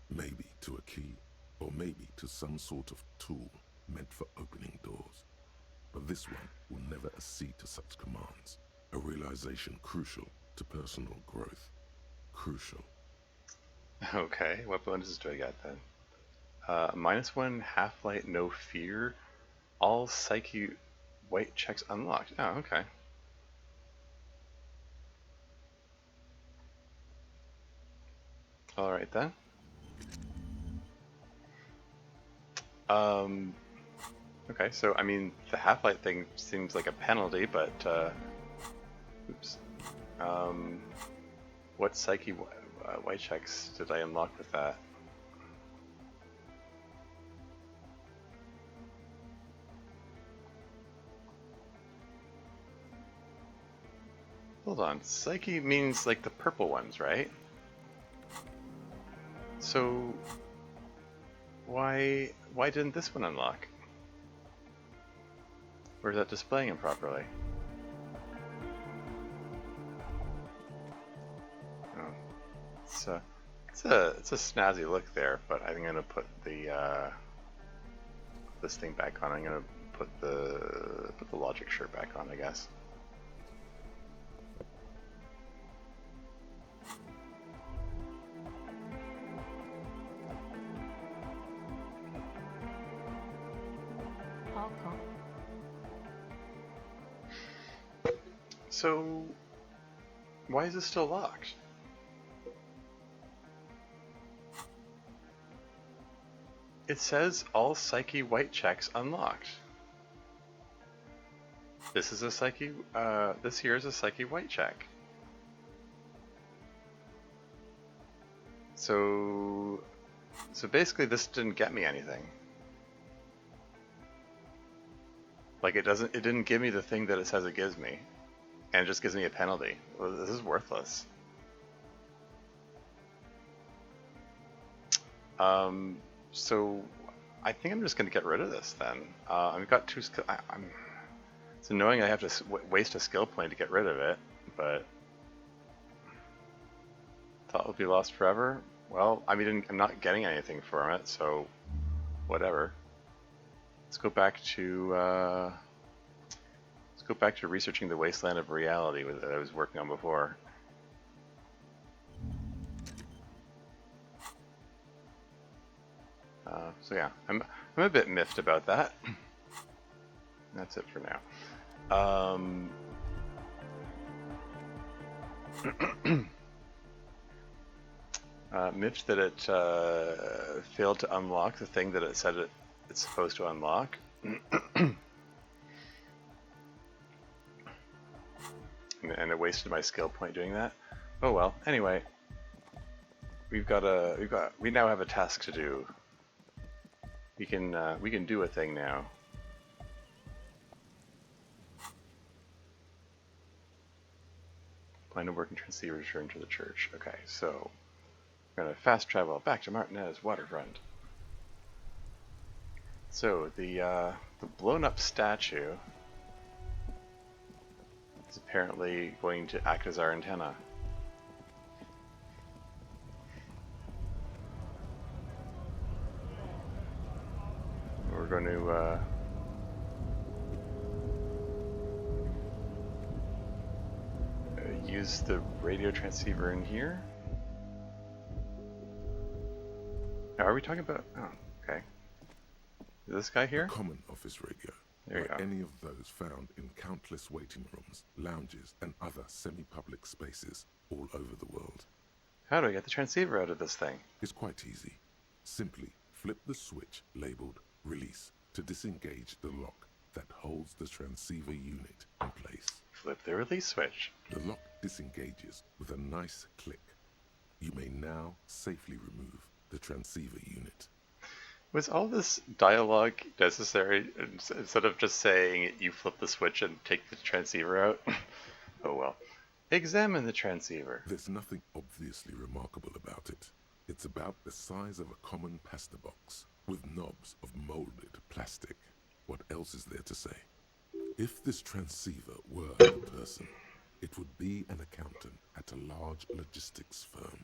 Maybe to a key, or maybe to some sort of tool meant for opening doors. But this one will never accede to such commands. A realization crucial to personal growth. Crucial. Okay, what bonuses do I get then? -1, half-light, no fear, all psyche white checks unlocked. Oh, okay. Alright then. Okay, so I mean, the half-light thing seems like a penalty, but oops. What psyche white checks did I unlock with that? Hold on, psyche means like the purple ones, right? So why didn't this one unlock? Or is that displaying improperly? Oh, it's a snazzy look there, but I'm gonna put the this thing back on. I'm gonna put the logic shirt back on, I guess. So why is this still locked? It says all psyche white checks unlocked. This is a psyche. This here is a psyche white check. So basically, this didn't get me anything. Like it didn't give me the thing that it says it gives me, and it just gives me a penalty. Well, this is worthless. So I think I'm just going to get rid of this then. I've got two skill. It's annoying I have to waste a skill point to get rid of it, but thought it would be lost forever. Well, I mean, I'm not getting anything from it, so whatever. Let's go back to researching the wasteland of reality that I was working on before. So yeah, I'm a bit miffed about that. That's it for now. Miffed that it failed to unlock the thing that it said it's supposed to unlock. And it wasted my skill point doing that. Oh well. Anyway, we now have a task to do. We can do a thing now. Plan to working transceiver return to the church. Okay, so we're gonna fast travel back to Martinez waterfront. So the blown up statue is apparently going to act as our antenna. We're going to use the radio transceiver in here. Now, are we talking about? Oh, okay. Is this guy here? A common office radio. There you like go. any of those found in countless waiting rooms, lounges, and other semi-public spaces all over the world. How do I get the transceiver out of this thing? It's quite easy. Simply flip the switch labeled Release to disengage the lock that holds the transceiver unit in place. Flip the release switch. The lock disengages with a nice click. You may now safely remove the transceiver unit. Was all this dialogue necessary instead of just saying you flip the switch and take the transceiver out? Oh well. Examine the transceiver. There's nothing obviously remarkable about it. It's about the size of a common pasta box, with knobs of molded plastic. What else is there to say? If this transceiver were a person, it would be an accountant at a large logistics firm.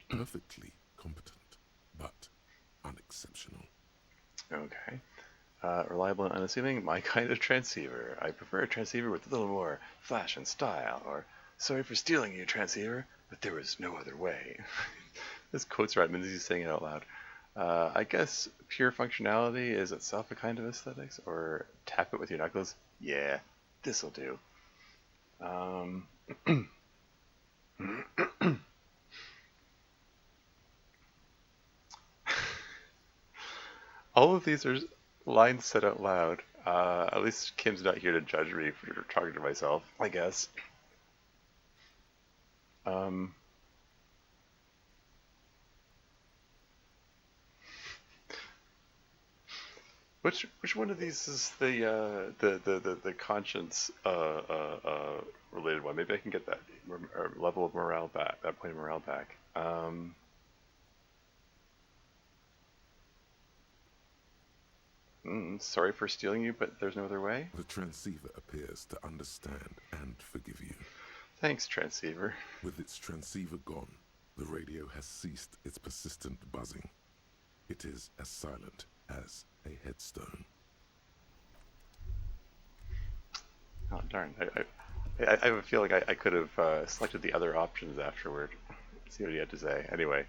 Perfectly competent, but unexceptional. Okay. Reliable and unassuming, my kind of transceiver. I prefer a transceiver with a little more flash and style. Or, sorry for stealing you, transceiver, but there was no other way. This quote's Redmond as he's saying it out loud. I guess pure functionality is itself a kind of aesthetics, or tap it with your knuckles. Yeah, this'll do. All of these are Lines said out loud. At least Kim's not here to judge me for talking to myself, I guess. Which one of these is the conscience related one? Maybe I can get that level of morale back, that point of morale back. Sorry for stealing you, but there's no other way. The transceiver appears to understand and forgive you. Thanks, transceiver. With its transceiver gone, the radio has ceased its persistent buzzing. It is as silent as a headstone. Oh darn! I have a feeling I could have selected the other options afterward. See what he had to say. Anyway,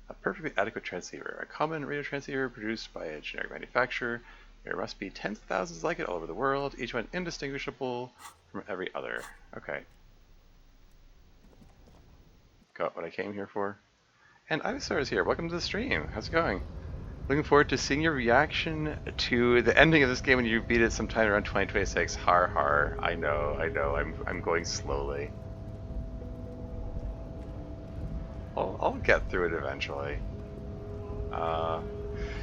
a perfectly adequate transceiver, a common radio transceiver produced by a generic manufacturer. There must be tens of thousands like it all over the world, each one indistinguishable from every other. Okay. Got what I came here for. And Ivysaur is here. Welcome to the stream. How's it going? Looking forward to seeing your reaction to the ending of this game when you beat it sometime around 2026. Har har. I know. I'm going slowly. I'll get through it eventually.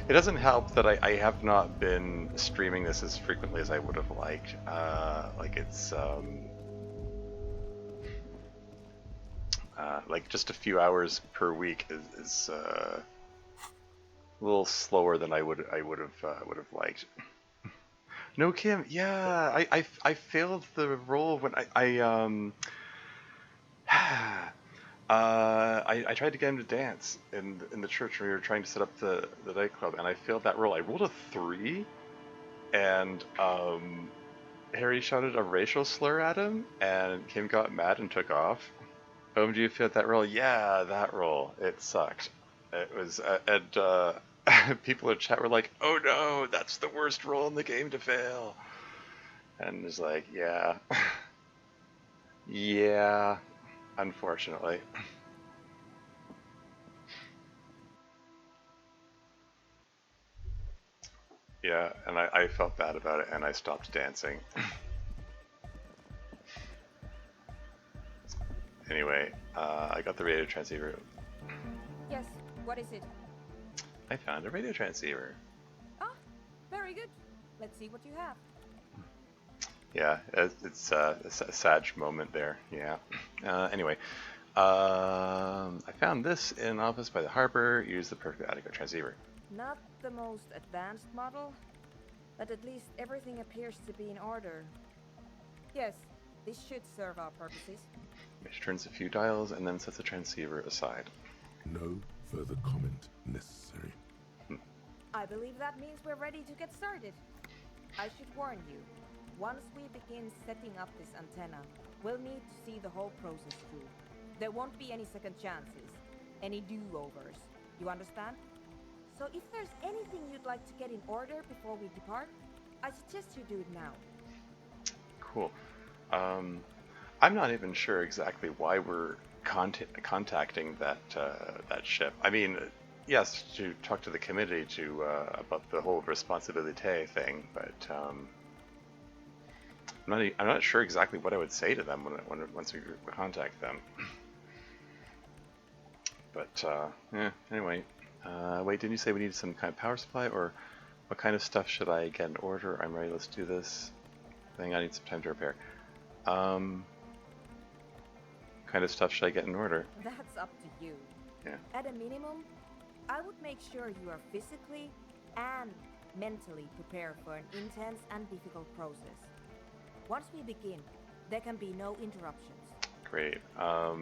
It doesn't help that I have not been streaming this as frequently as I would have liked. Like it's like just a few hours per week is a little slower than I would have liked. No, Kim. Yeah, I failed the role when I tried to get him to dance in the church when we were trying to set up the nightclub, and I failed that role. I rolled a 3, and Harry shouted a racial slur at him, and Kim got mad and took off. Do you feel that role? Yeah, that role. It sucked. It was, and people in chat were like, "Oh no, that's the worst role in the game to fail." And it's like, yeah, yeah, unfortunately. Yeah, and I felt bad about it, and I stopped dancing. Anyway, I got the radio transceiver. Yes, what is it? I found a radio transceiver. Ah, very good. Let's see what you have. Yeah, it's a sad moment there. Yeah. Anyway, I found this in an office by the harbor. Use the perfectly adequate transceiver. Not the most advanced model, but at least everything appears to be in order. Yes, this should serve our purposes. Which turns a few dials and then sets the transceiver aside. No further comment necessary. I believe that means we're ready to get started. I should warn you, once we begin setting up this antenna, we'll need to see the whole process through. There won't be any second chances, any do-overs. You understand? So if there's anything you'd like to get in order before we depart, I suggest you do it now. Cool. I'm not even sure exactly why we're contacting that ship. I mean, yes, to talk to the committee about the whole responsibility thing, but I'm not sure exactly what I would say to them once we contact them. But yeah. Anyway, wait, didn't you say we need some kind of power supply, or what kind of stuff should I get in order? I'm ready. Let's do this thing. I need some time to repair. Kind of stuff should I get in order? That's up to you. Yeah. At a minimum, I would make sure you are physically and mentally prepared for an intense and difficult process. Once we begin, there can be no interruptions. Great. I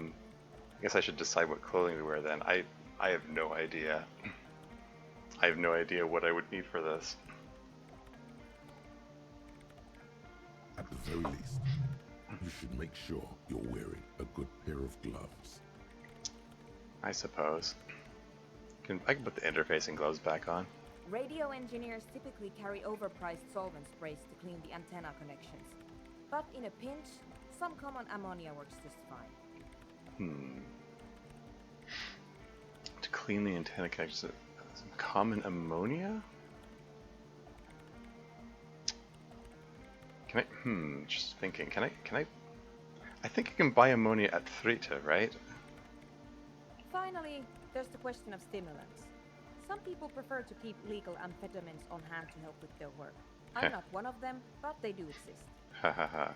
guess I should decide what clothing to wear then. I have no idea. I have no idea what I would need for this. At the very least, you should make sure you're wearing a good pair of gloves. I suppose. I can put the interfacing gloves back on. Radio engineers typically carry overpriced solvent sprays to clean the antenna connections. But in a pinch, some common ammonia works just fine. To clean the antenna connections, some common ammonia? Can I? Just thinking. Can I? I think I can buy ammonia at Thrita, right? Finally, there's the question of stimulants. Some people prefer to keep legal amphetamines on hand to help with their work. I'm not one of them, but they do exist. Ha ha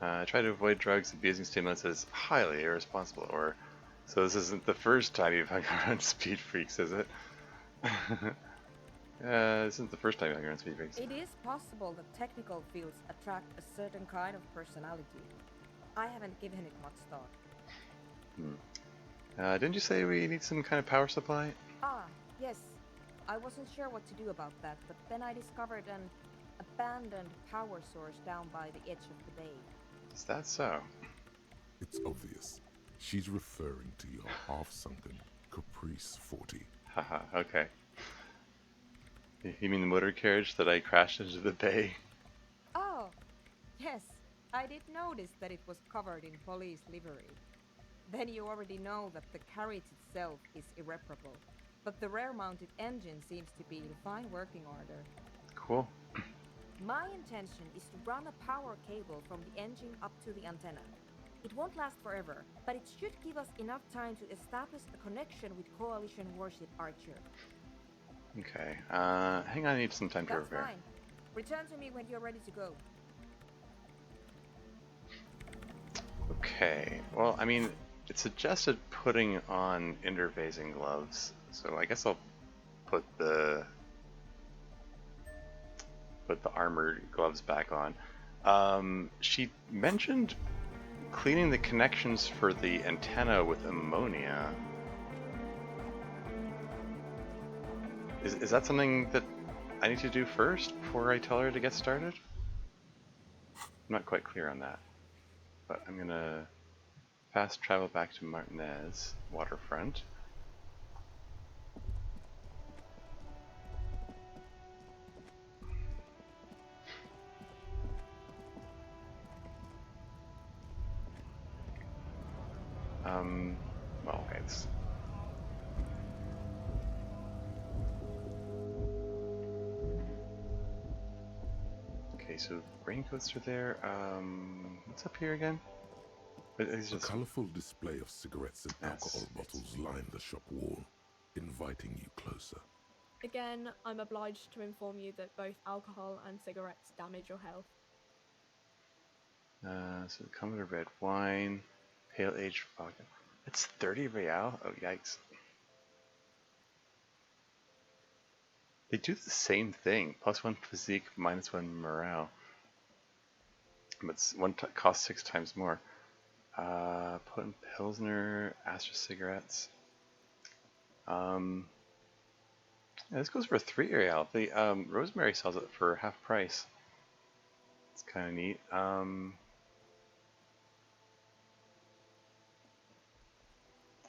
ha. Try to avoid drugs. Abusing stimulants is highly irresponsible. Or, so this isn't the first time you've hung around speed freaks, is it? This isn't the first time you've hung around speed freaks. It is possible that technical fields attract a certain kind of personality. I haven't given it much thought. Didn't you say we need some kind of power supply? Ah, yes. I wasn't sure what to do about that, but then I discovered an abandoned power source down by the edge of the bay. Is that so? It's obvious. She's referring to your half-sunken Caprice 40. Haha, okay. You mean the motor carriage that I crashed into the bay? Oh, yes. I did notice that it was covered in police livery. Then you already know that the carriage itself is irreparable, but the rear-mounted engine seems to be in fine working order. Cool. My intention is to run a power cable from the engine up to the antenna. It won't last forever, but it should give us enough time to establish a connection with Coalition warship Archer. Okay. Hang on, I need some time to That's repair. fine. Return to me when you're ready to go. Okay. Well, I mean, it suggested putting on interfacing gloves, so I guess I'll put the armored gloves back on. She mentioned cleaning the connections for the antenna with ammonia. Is that something that I need to do first before I tell her to get started? I'm not quite clear on that, but I'm gonna fast travel back to Martinez waterfront. Well, okay, okay, so raincoats are there. What's up here again? It's A just colourful display of cigarettes and Yes, alcohol bottles line the shop wall, inviting you closer. Again, I'm obliged to inform you that both alcohol and cigarettes damage your health. So Commodore red wine, pale aged vodka. It's 30 real. Oh yikes! They do the same thing. +1 physique, -1 morale. But one costs 6 times more. Potent Pilsner, Astra cigarettes. Yeah, this goes for 3 real. The Rosemary sells it for half price. It's kind of neat.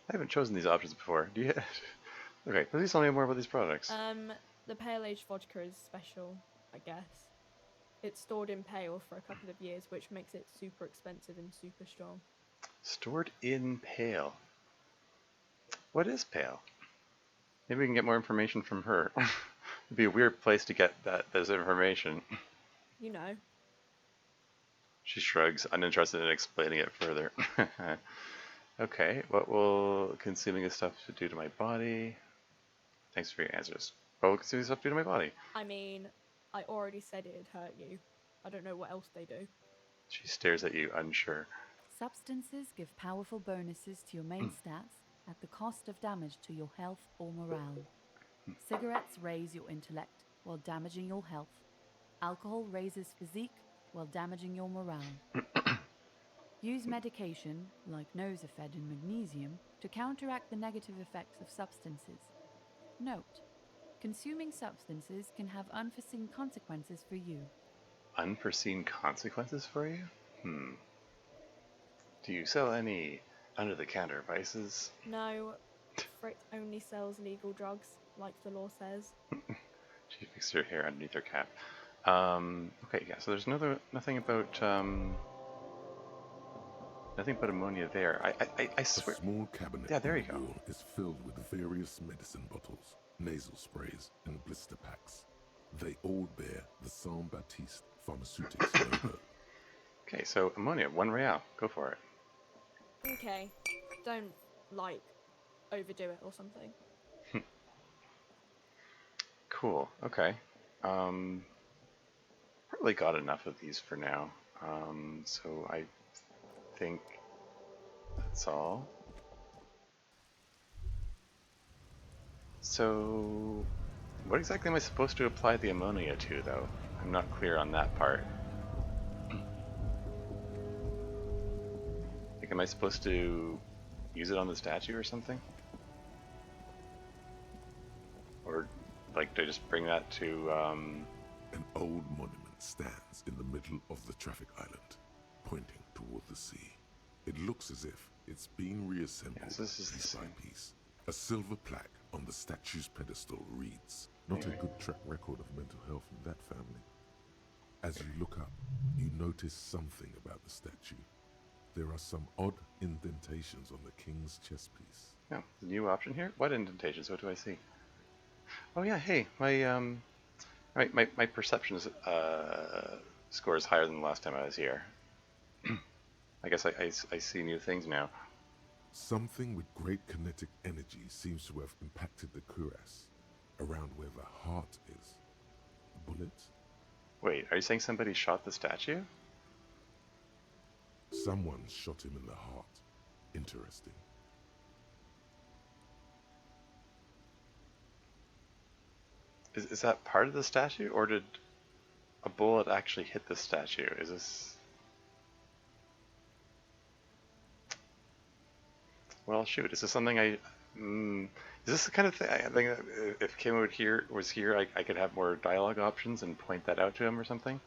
I haven't chosen these options before. Do you? Okay, please tell me more about these products. The pale aged vodka is special, I guess. It's stored in pale for a couple of years, which makes it super expensive and super strong. Stored in pale. What is pale? Maybe we can get more information from her. It'd be a weird place to get this information. You know. She shrugs, uninterested in explaining it further. Okay, what will consuming this stuff do to my body? Thanks for your answers. What will consuming this stuff do to my body? I mean, I already said it'd hurt you. I don't know what else they do. She stares at you, unsure. Substances give powerful bonuses to your main stats at the cost of damage to your health or morale. Cigarettes raise your intellect while damaging your health. Alcohol raises physique while damaging your morale. Use medication, like Nosafed and magnesium, to counteract the negative effects of substances. Note: consuming substances can have unforeseen consequences for you. Unforeseen consequences for you? Do you sell any under-the-counter vices? No, Frick only sells legal drugs, like the law says. She fixed her hair underneath her cap. Okay, yeah, so there's nothing about ammonia there. I swear. A small cabinet Yeah, there on you the go. wall is filled with various medicine bottles, nasal sprays, and blister packs. They all bear the Saint Baptiste Pharmaceutics logo. Okay, so ammonia, 1 real. Go for it. Okay. Don't, like, overdo it or something. Cool. Okay. Probably got enough of these for now. So I think that's all. So, what exactly am I supposed to apply the ammonia to, though? I'm not clear on that part. Like, am I supposed to use it on the statue or something? Or, like, do I just bring that to, An old monument stands in the middle of the traffic island, pointing toward the sea. It looks as if it's being reassembled Yes, this is the piece by same. piece. A silver plaque on the statue's pedestal reads, "Not a good track record of mental health in that family." As you look up, you notice something about the statue. There are some odd indentations on the king's chest piece. Yeah, the new option here? What indentations? What do I see? Oh yeah, hey, my perception score is higher than the last time I was here. I guess I see new things now. Something with great kinetic energy seems to have impacted the cuirass, around where the heart is. A bullet? Wait, are you saying somebody shot the statue? Someone shot him in the heart. Interesting. Is that part of the statue, or did a bullet actually hit the statue? Is this... Well, shoot, is this something is this the kind of thing, I think if Kim was here, I could have more dialogue options and point that out to him or something?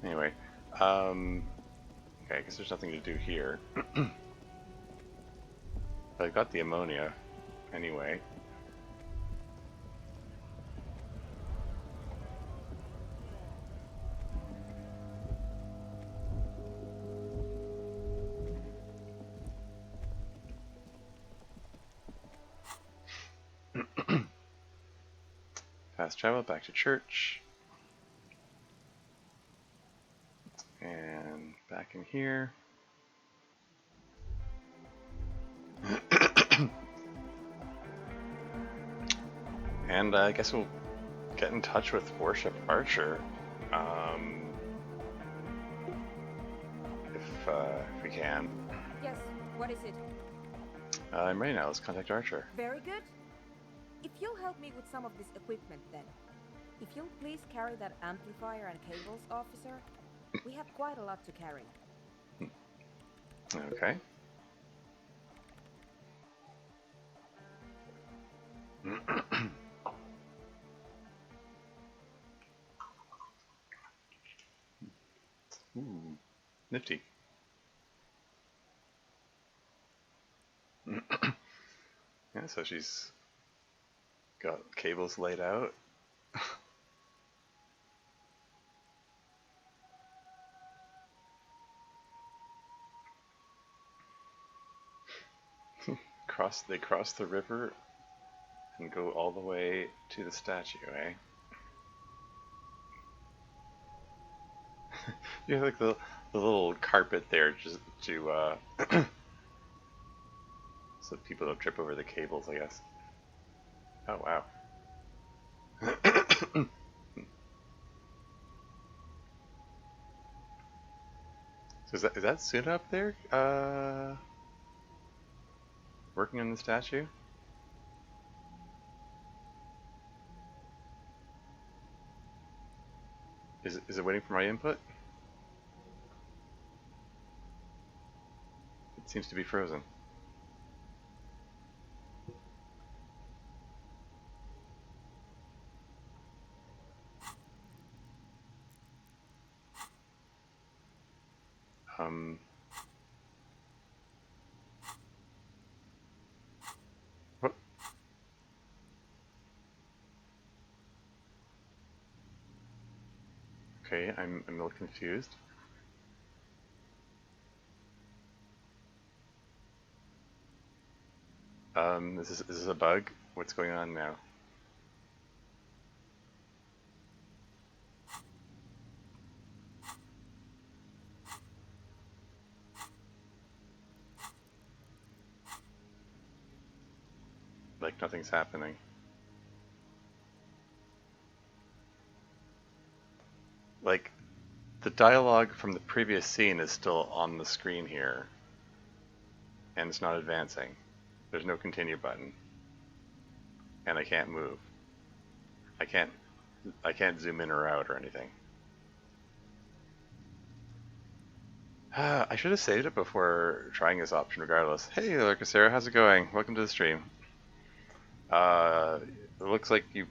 Anyway, okay, I guess there's nothing to do here. But I got the ammonia, anyway. Fast travel back to church. And back in here. And I guess we'll get in touch with Warship Archer. If we can. Yes, what is it? I'm ready now. Let's contact Archer. Very good. If you'll help me with some of this equipment then. If you'll please carry that amplifier and cables, officer. We have quite a lot to carry. Okay. Ooh, nifty. Yeah, so she's got cables laid out. They cross the river and go all the way to the statue, eh? You have like the little carpet there just to so people don't trip over the cables, I guess. Oh wow. So is that Suna up there? Working on the statue? Is it waiting for my input? It seems to be frozen. What? Okay, I'm a little confused. Is this a bug? What's going on now? Like nothing's happening. Like, the dialogue from the previous scene is still on the screen here, and it's not advancing. There's no continue button, and I can't move. I can't zoom in or out or anything. I should have saved it before trying this option regardless. Hey, Sarah, how's it going? Welcome to the stream. It looks like you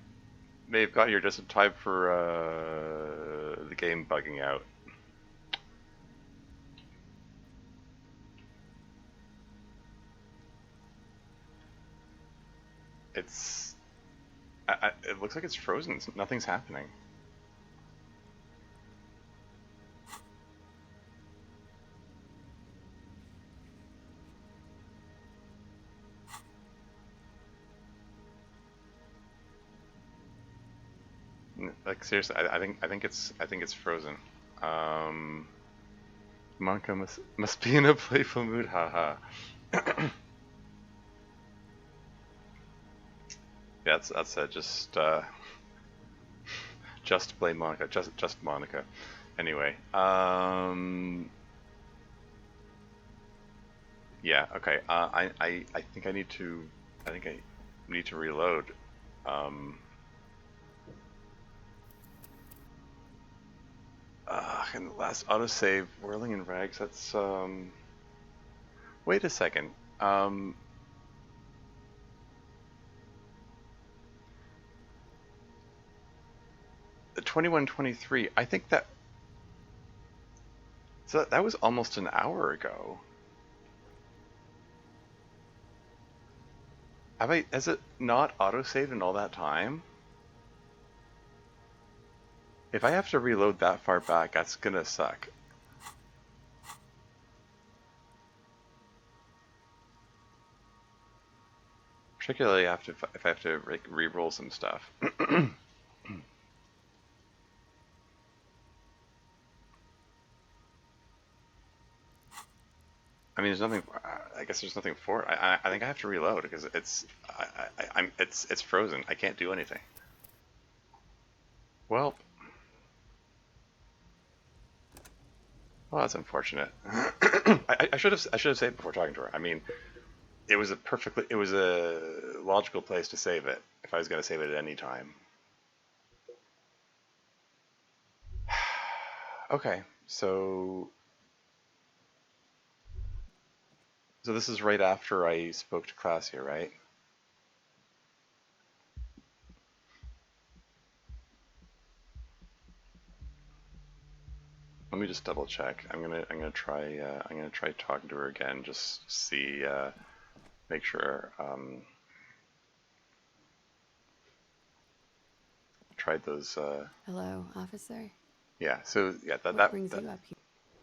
may have got here just in time for the game bugging out. It looks like it's frozen. Nothing's happening. Like seriously, I think it's frozen. Monica must be in a playful mood, haha. Yeah, that's it. Just blame Monica. Just Monica. Anyway, yeah. Okay. I think I need to reload. And the last autosave, whirling in rags. That's Wait a second. The 21:23. I think that. So that was almost an hour ago. Has it not autosaved in all that time? If I have to reload that far back, that's gonna suck. Particularly if I have to re-roll some stuff. I mean, there's nothing. I guess there's nothing for it. I think I have to reload because it's frozen. I can't do anything. Well, that's unfortunate. I should have saved before talking to her. I mean, it was a logical place to save it if I was going to save it at any time. Okay, so this is right after I spoke to class here, right? Let me just double check. I'm gonna try talking to her again, just see, make sure. Tried those. Hello, officer. Yeah. So yeah, What brings you up here?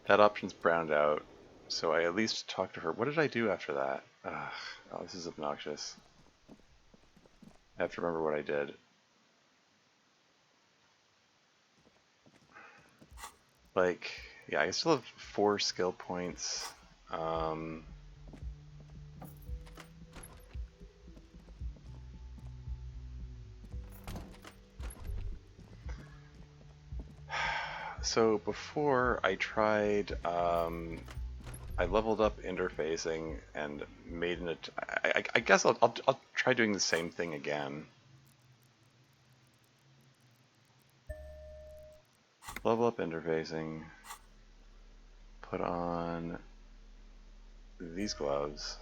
that option's browned out. So I at least talked to her. What did I do after that? Oh, this is obnoxious. I have to remember what I did. Like, yeah, I still have 4 skill points. So before I tried, I leveled up interfacing and made an. I guess I'll try doing the same thing again. Level up interfacing. Put on these gloves.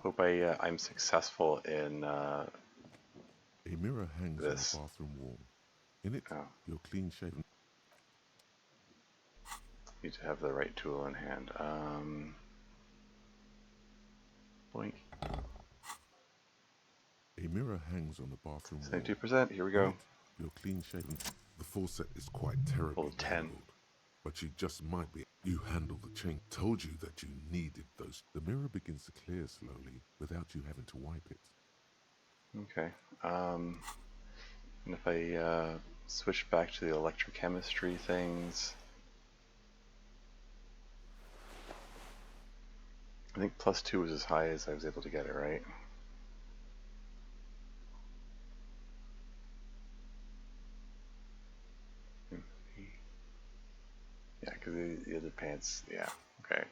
Hope I'm successful in. A mirror hangs this. on the bathroom wall. In it, you're clean shaven. Need to have the right tool in hand. Boink. A mirror hangs on the bathroom wall. 72%. Here we go. You're clean shaven. The full set is quite terrible. Full 10. but you just might be. You handle the chain. Told you that you needed those. The mirror begins to clear slowly without you having to wipe it. Okay. And if I switch back to the electrochemistry things, I think +2 was as high as I was able to get it, right? Yeah, because the other pants, yeah, okay.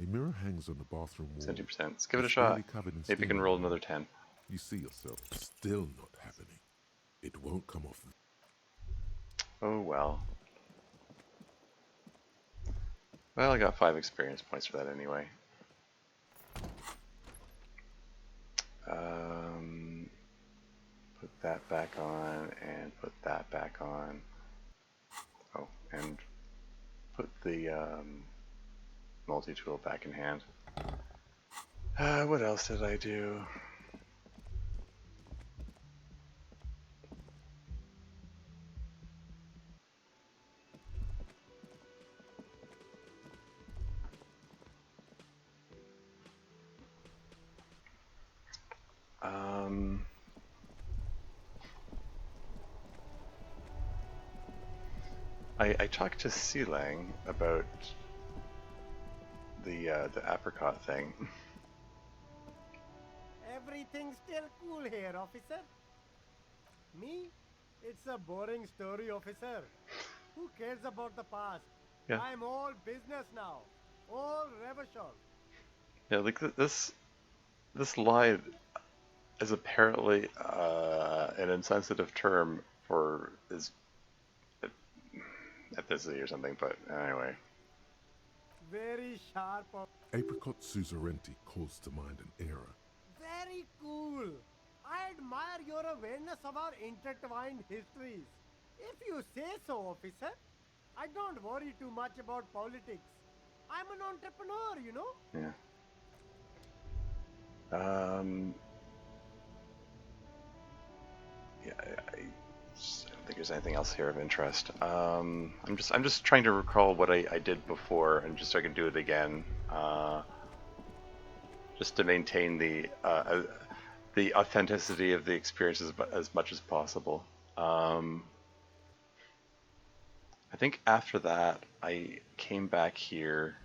A mirror hangs on the bathroom wall. 70%. Let's give it a It's shot. barely covered in Maybe I can steam. roll another 10. You see yourself still not happening. It won't come off. Oh well. Well, I got 5 experience points for that anyway. Put that back on, and put that back on. Oh, and put the multi-tool back in hand. What else did I do? I talked to Sealang about the apricot thing. Everything's still cool here, officer. Me? It's a boring story, officer. Who cares about the past? Yeah. I'm all business now. All revolution. Yeah, like this lie is apparently an insensitive term for is ethnicity or something, but anyway. Very sharp. Apricot Suzerainty calls to mind an era. Very cool. I admire your awareness of our intertwined histories. If you say so, officer. I don't worry too much about politics. I'm an entrepreneur, you know? Yeah. Yeah, I don't think there's anything else here of interest. I'm just trying to recall what I did before, and just so I can do it again, just to maintain the authenticity of the experience as much as possible. I think after that, I came back here,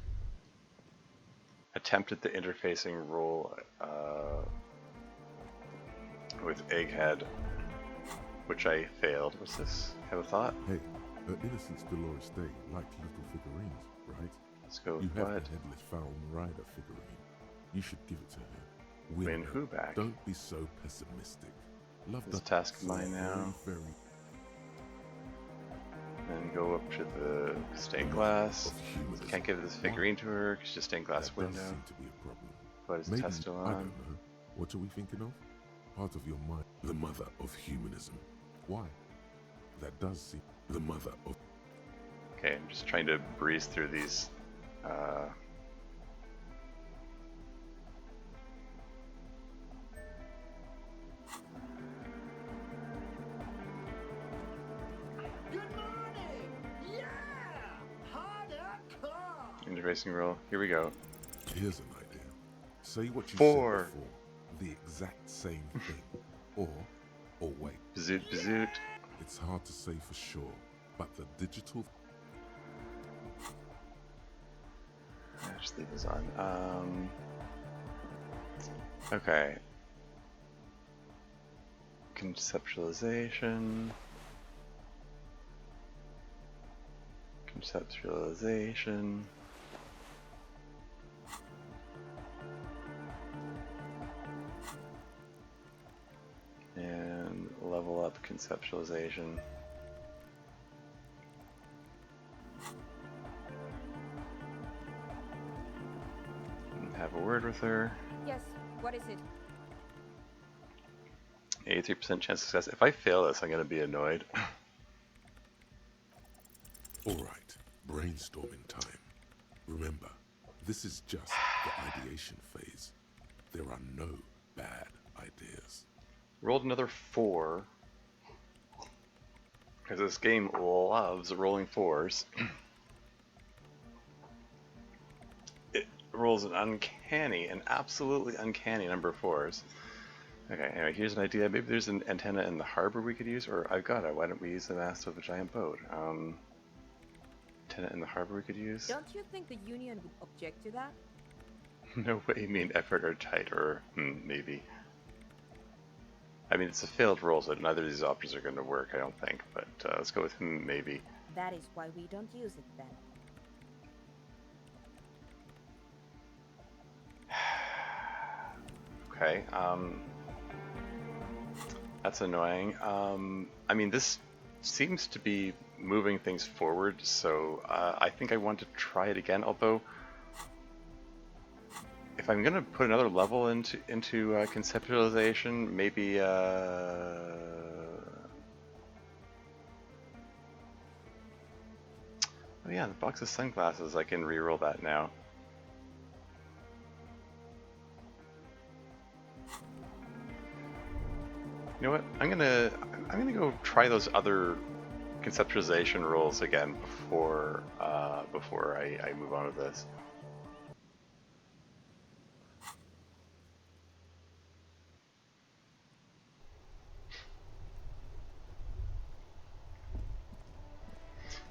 attempted the interfacing role with Egghead, which I failed. What's this? Have a thought? Hey, her Innocence Dolores Day liked little figurines, right? Let's go You with have what? the Headless Foul Rider figurine. You should give it to her. Win her. who back? Don't be so pessimistic. Love This that task of mine now. very Then go up to the stained glass. Can't give this figurine to her because she's stained glass that window. does seem to be a problem. But is the Maybe, test still I on? don't know. What are we thinking of? Part of your mind. The mother of humanism. Why? That does seem the mother of... Okay, I'm just trying to breeze through these. Good morning! Yeah! Hard Interfacing roll. Here we go. Here's an idea. Say what you 4. said before. The exact same thing. or wait. Bazoot, bazoot. It's hard to say for sure, but the digital... Just leave this on. Okay. Conceptualization. Conceptualization. And level up conceptualization. And have a word with her. Yes, what is it? 83% chance of success. If I fail this, I'm going to be annoyed. Alright, brainstorming time. Remember, this is just the ideation phase. There are no bad ideas. Rolled another 4. Because this game loves rolling 4s. rolls an absolutely uncanny number of 4s. Okay, anyway, here's an idea. Maybe there's an antenna in the harbor we could use, or I've got it. Why don't we use the mast of a giant boat? Antenna in the harbor we could use? Don't you think the Union would object to that? No way, mean effort or tight, or maybe. I mean, it's a failed roll, so neither of these options are going to work, I don't think. But let's go with maybe. That is why we don't use it then. Okay, that's annoying. I mean, this seems to be moving things forward, so I think I want to try it again, although if I'm going to put another level into conceptualization, maybe oh yeah, the box of sunglasses, I can reroll that now. You know what? I'm gonna go try those other conceptualization rolls again before I move on with this.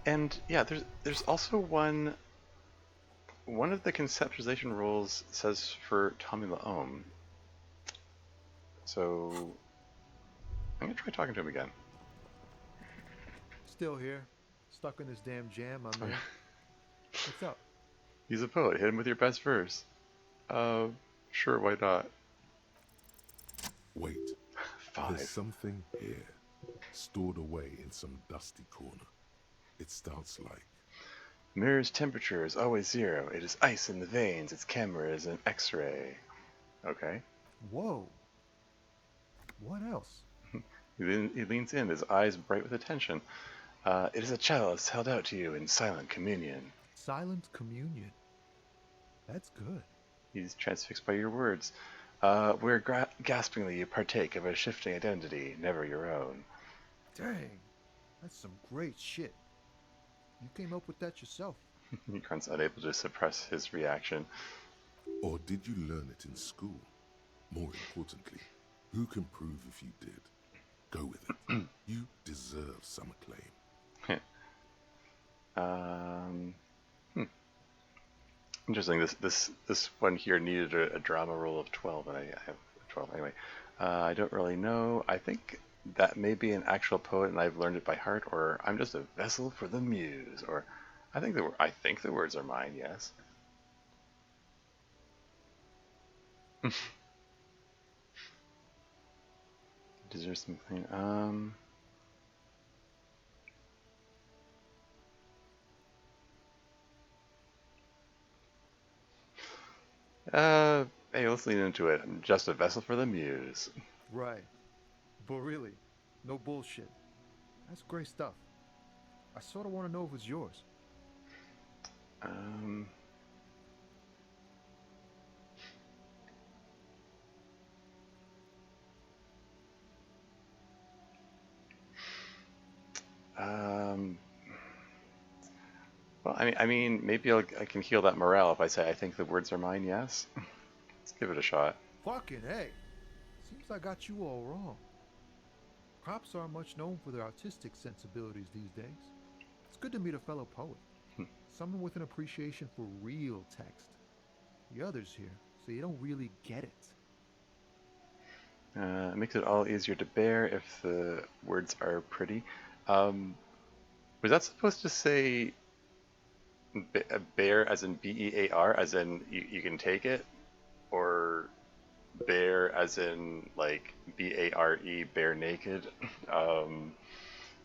And yeah, there's also one of the conceptualization rolls says for Tommy Laome. So I'm gonna try talking to him again. Still here, stuck in this damn jam I'm in. What's up? He's a poet. Hit him with your best verse. Sure, why not? Wait. 5. There's something here, stored away in some dusty corner. It starts like... Mirror's temperature is always 0. It is ice in the veins. Its camera is an X-ray. Okay. Whoa. What else? He leans in, his eyes bright with attention. It is a chalice held out to you in silent communion. Silent communion? That's good. He's transfixed by your words. Where gaspingly you partake of a shifting identity, never your own. Dang, that's some great shit. You came up with that yourself. Grunts unable to suppress his reaction. Or did you learn it in school? More importantly, who can prove if you did? Go with it. You deserve some acclaim. Interesting. This one here needed a drama roll of 12, and I have 12 anyway. I don't really know. I think that may be an actual poet, and I've learned it by heart, or I'm just a vessel for the muse, or I think the words are mine. Yes. Deserves something. Hey, let's lean into it. I'm just a vessel for the muse. Right. But really, no bullshit. That's great stuff. I sort of want to know if it's yours. Well, I mean, maybe I can heal that morale if I say I think the words are mine. Yes. Let's give it a shot. Fucking hey. Seems I got you all wrong. Cops aren't much known for their artistic sensibilities these days. It's good to meet a fellow poet. Someone with an appreciation for real text. The others here, so you don't really get it. It makes it all easier to bear if the words are pretty. Was that supposed to say bear as in B-E-A-R, as in you can take it? Or bear as in like B-A-R-E, bare naked?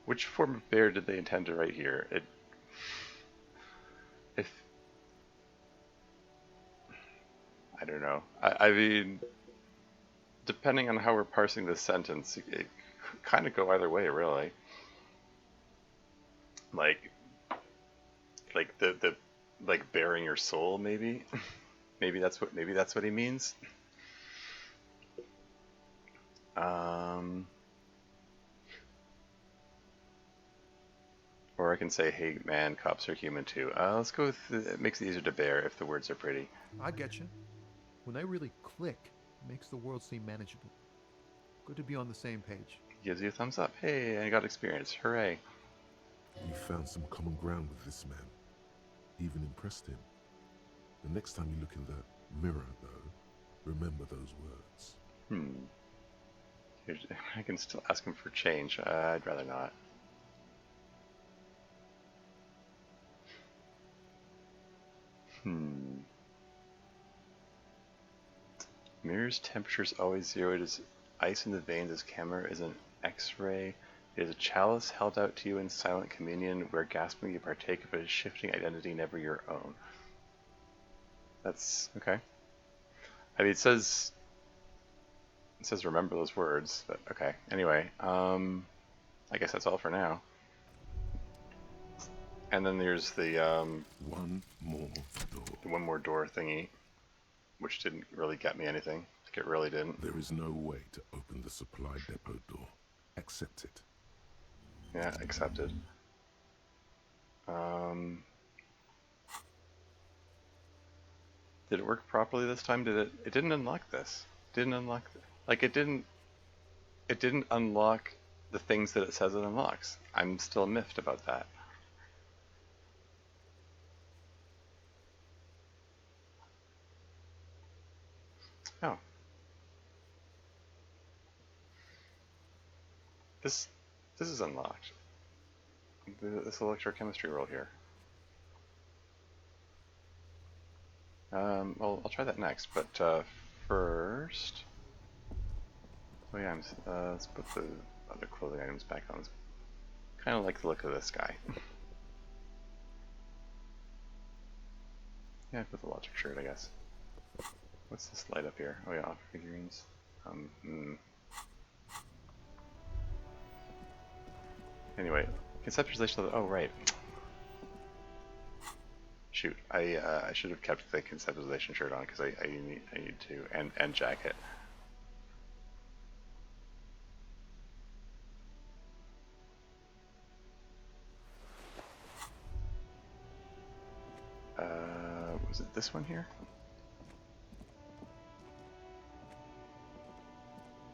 Which form of bear did they intend to write here? I don't know. I mean, depending on how we're parsing this sentence, it could kind of go either way, really. Like the like bearing your soul, maybe. maybe that's what he means. Or I can say, hey man, cops are human too. Let's go with, it makes it easier to bear if the words are pretty. I get you. When they really click, it makes the world seem manageable. Good to be on the same page. Gives you a thumbs up. Hey, I got experience. Hooray. You found some common ground with this man. Even impressed him. The next time you look in that mirror, though, remember those words. I can still ask him for change. I'd rather not. Mirror's temperature's always zero. It is ice in the veins. This camera is an X-ray. It is a chalice held out to you in silent communion, where gasping you partake of a shifting identity never your own. That's okay. I mean, it says remember those words, but okay. Anyway, I guess that's all for now. And then there's the one more door thingy, which didn't really get me anything. Like, it really didn't. There is no way to open the supply depot door. Accept it. Yeah, accepted. Did it work properly this time? Did it? It didn't unlock this. Didn't unlock. Like, it didn't. It didn't unlock the things that it says it unlocks. I'm still miffed about that. Oh. This is unlocked. This electrochemistry roll here. Well, I'll try that next, but first... Oh yeah, let's put the other clothing items back on. Kind of like the look of this guy. Yeah, put the logic shirt, I guess. What's this light up here? Oh yeah, figurines. Anyway, conceptualization of the... Oh, right. Shoot, I should have kept the conceptualization shirt on because I need to, and jacket. Was it this one here?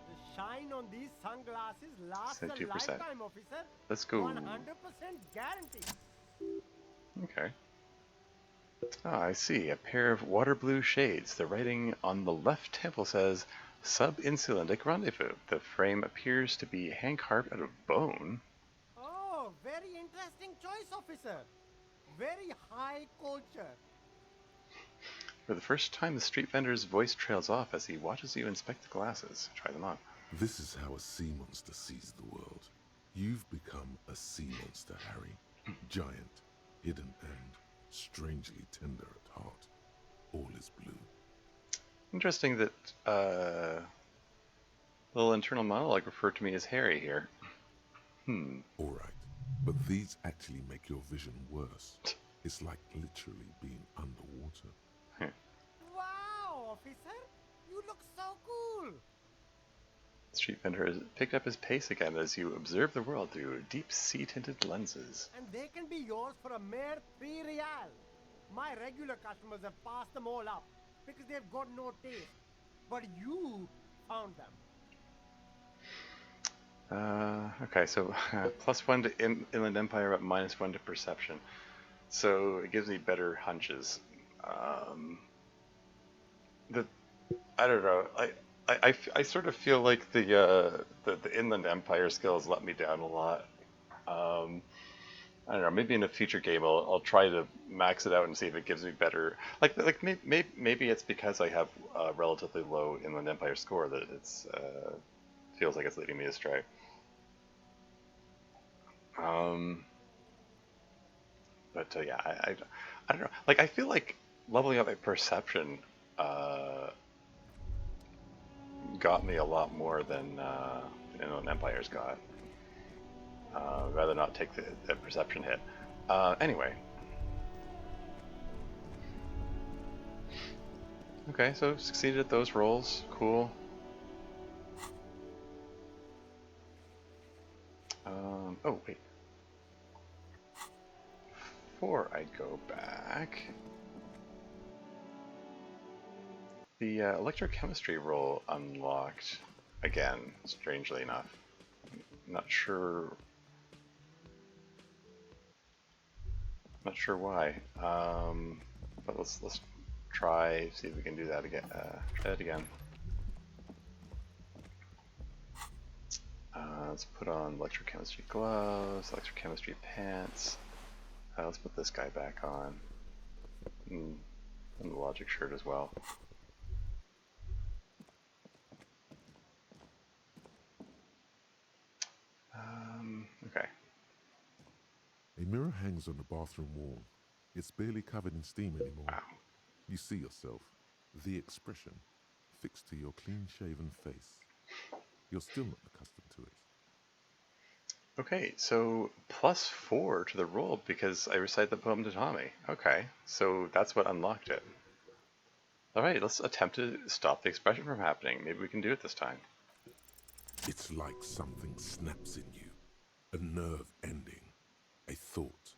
The shine on these sunglasses lasts Said a 2%. lifetime, officer. Let's go. 100% guarantee. Okay. Ah, I see. A pair of water blue shades. The writing on the left temple says, Sub-Insulindic Rendezvous. The frame appears to be hand-carved out of bone. Oh, very interesting choice, officer. Very high culture. For the first time, the street vendor's voice trails off as he watches you inspect the glasses. Try them on. This is how a sea monster sees the world. You've become a sea monster, Harry. Giant, hidden, and strangely tender at heart. All is blue. Interesting that little internal monologue referred to me as Harry here. Alright, but these actually make your vision worse. It's like literally being underwater. Wow, officer. You look so cool. The street vendor has picked up his pace again as you observe the world through deep sea-tinted lenses. And they can be yours for a mere 3 real. My regular customers have passed them all up because they've got no taste. But you found them. Okay, so +1 to Inland Empire, but -1 to Perception. So it gives me better hunches. I don't know. I sort of feel like the Inland Empire skills let me down a lot. I don't know. Maybe in a future game I'll try to max it out and see if it gives me better. Like maybe it's because I have a relatively low Inland Empire score that it's feels like it's leading me astray. But yeah, I don't know. Like, I feel like leveling up my perception got me a lot more than Inland Empire's got. Rather not take the perception hit. Anyway. Okay, so succeeded at those rolls. Cool. Oh, wait. before I go back, the electrochemistry role unlocked again, strangely enough. Not sure why. But let's try, see if we can do that again. Try it again. Let's put on electrochemistry gloves, electrochemistry pants. Let's put this guy back on. And the logic shirt as well. Okay. A mirror hangs on the bathroom wall. It's barely covered in steam anymore. Wow. You see yourself, the expression, fixed to your clean-shaven face. You're still not accustomed to it. Okay, so +4 to the roll because I recite the poem to Tommy. Okay, so that's what unlocked it. Alright, let's attempt to stop the expression from happening. Maybe we can do it this time. It's like something snaps in you. A nerve ending. A thought.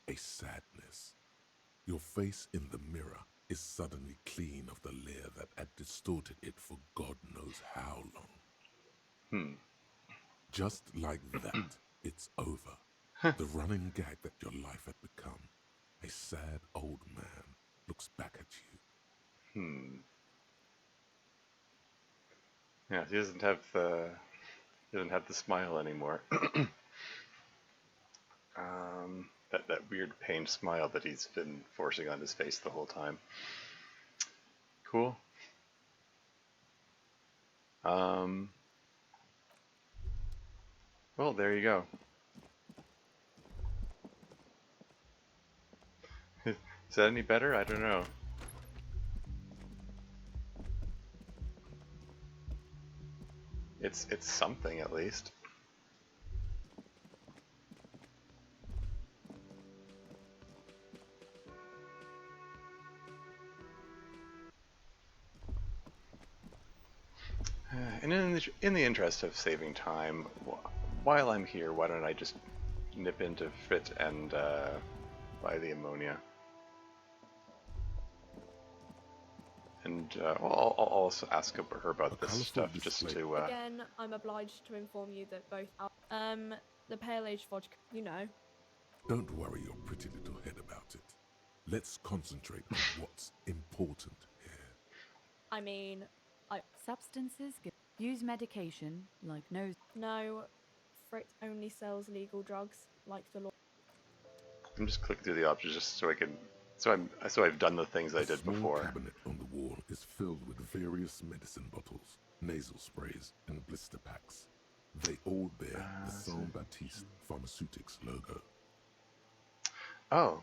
A sadness. Your face in the mirror is suddenly clean of the layer that had distorted it for God knows how long. Just like that, it's over. The running gag that your life had become. A sad old man looks back at you. Yeah, he doesn't have the smile anymore. That weird pained smile that he's been forcing on his face the whole time. Cool. Well, there you go. Is that any better? I don't know. It's something at least. And in the interest of saving time, while I'm here, why don't I just nip into Fit and buy the ammonia? And I'll also ask her about this stuff just to... Again, I'm obliged to inform you that both... the Pale Age vodka, you know. Don't worry your pretty little head about it. Let's concentrate on what's important here. I mean, Substances use medication like nose. No, Frick only sells legal drugs, like the law. I'm just clicking through the options just so I can... So I've done the things I did A small before. cabinet on the wall is filled with various medicine bottles, nasal sprays, and blister packs. They all bear the Saint Baptiste Pharmaceutics logo. Oh.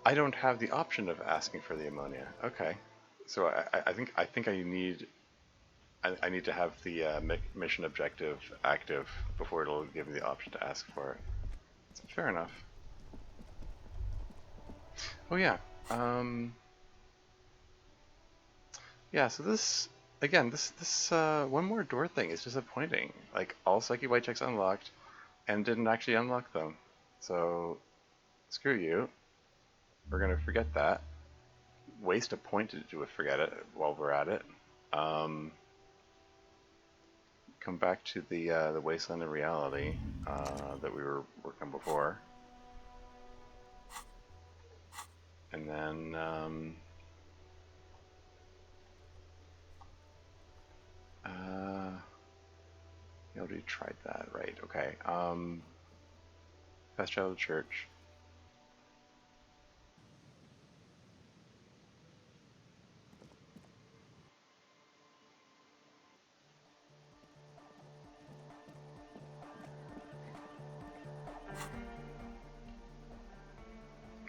I don't have the option of asking for the ammonia. Okay. So I think I need to have the mission objective active before it'll give me the option to ask for it. So fair enough. Oh yeah. Yeah, so this one more door thing is disappointing. Like, all Psyche White checks unlocked and didn't actually unlock them. So screw you. We're gonna forget that. Waste a point to forget it while we're at it. Come back to the Wasteland of Reality that we were working on before. And then you already tried that, right? Okay. Fast Travel to Church.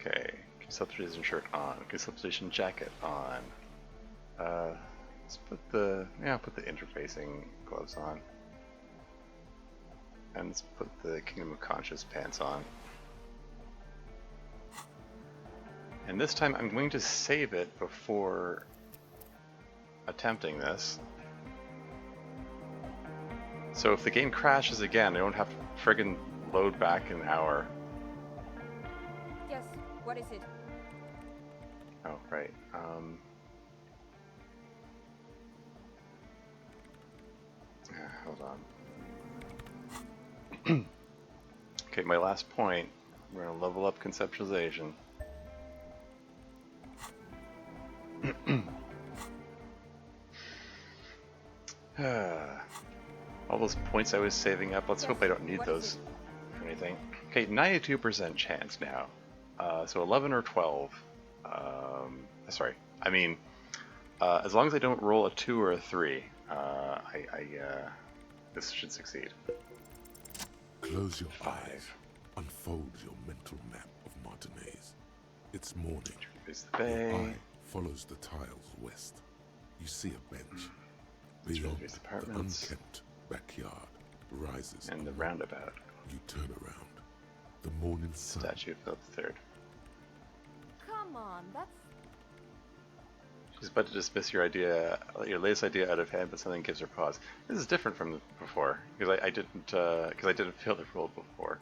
Okay, consumption shirt on, consumption jacket on. Let's put the interfacing gloves on, and let's put the Kingdom of Conscious pants on. And this time I'm going to save it before attempting this. So if the game crashes again, I don't have to friggin' load back an hour. Yes, what is it? Oh, right. Hold on. Okay, my last point. We're gonna level up conceptualization. All those points I was saving up, let's hope I don't need those for anything. Okay, 92% chance now. So 11 or 12. Sorry, I mean, as long as I don't roll a 2 or a 3, this should succeed. Close your eyes. Unfold your mental map of Martinez. It's morning. Face the bay. Your eye follows the tiles west. You see a bench. Beyond, the unkempt backyard rises and the roundabout. You turn around. The morning sun. Statue of Philip III. Come on, that's... She's about to dismiss your idea, your latest idea out of hand, but something gives her pause. This is different from before because I didn't feel the role before.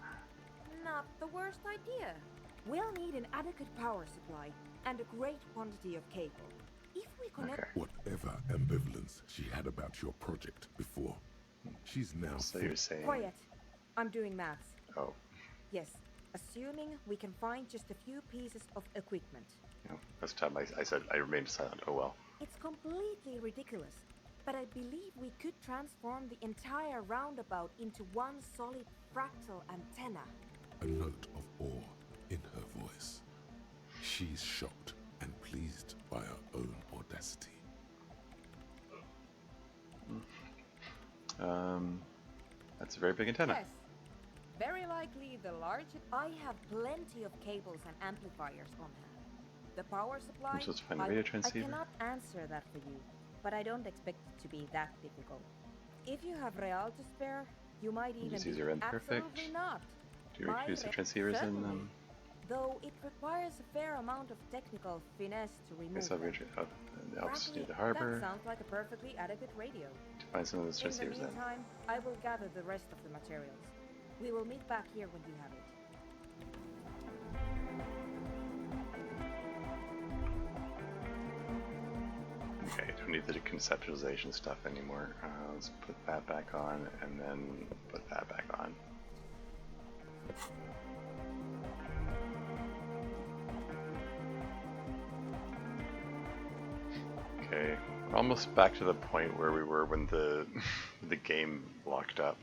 Not the worst idea. We'll need an adequate power supply and a great quantity of cable. If we connect... Okay. Whatever ambivalence she had about your project before, she's now... So you're saying... Quiet. I'm doing maths. Oh. Yes. Assuming we can find just a few pieces of equipment. You know, this time I said I remained silent. Oh well. It's completely ridiculous, but I believe we could transform the entire roundabout into one solid fractal antenna. A note of awe in her voice. She's shocked and pleased by her own audacity. That's a very big antenna. Yes. Very likely the largest. I have plenty of cables and amplifiers on hand. The power supply, I'm supposed to find a radio transceiver. I cannot answer that for you, but I don't expect it to be that difficult. If you have real to spare, you might even Just use be your imperfect. absolutely not. Do you reproduce the transceivers in them? Though it requires a fair amount of technical finesse to remove them. The opposite Frankly, to the harbor. that sounds like a perfectly adequate radio. To find some of those In the transceivers then. meantime, I will gather the rest of the materials. We will meet back here when you have it. Okay, don't need the conceptualization stuff anymore. Let's put that back on and then put that back on. Okay, we're almost back to the point where we were when the the game locked up.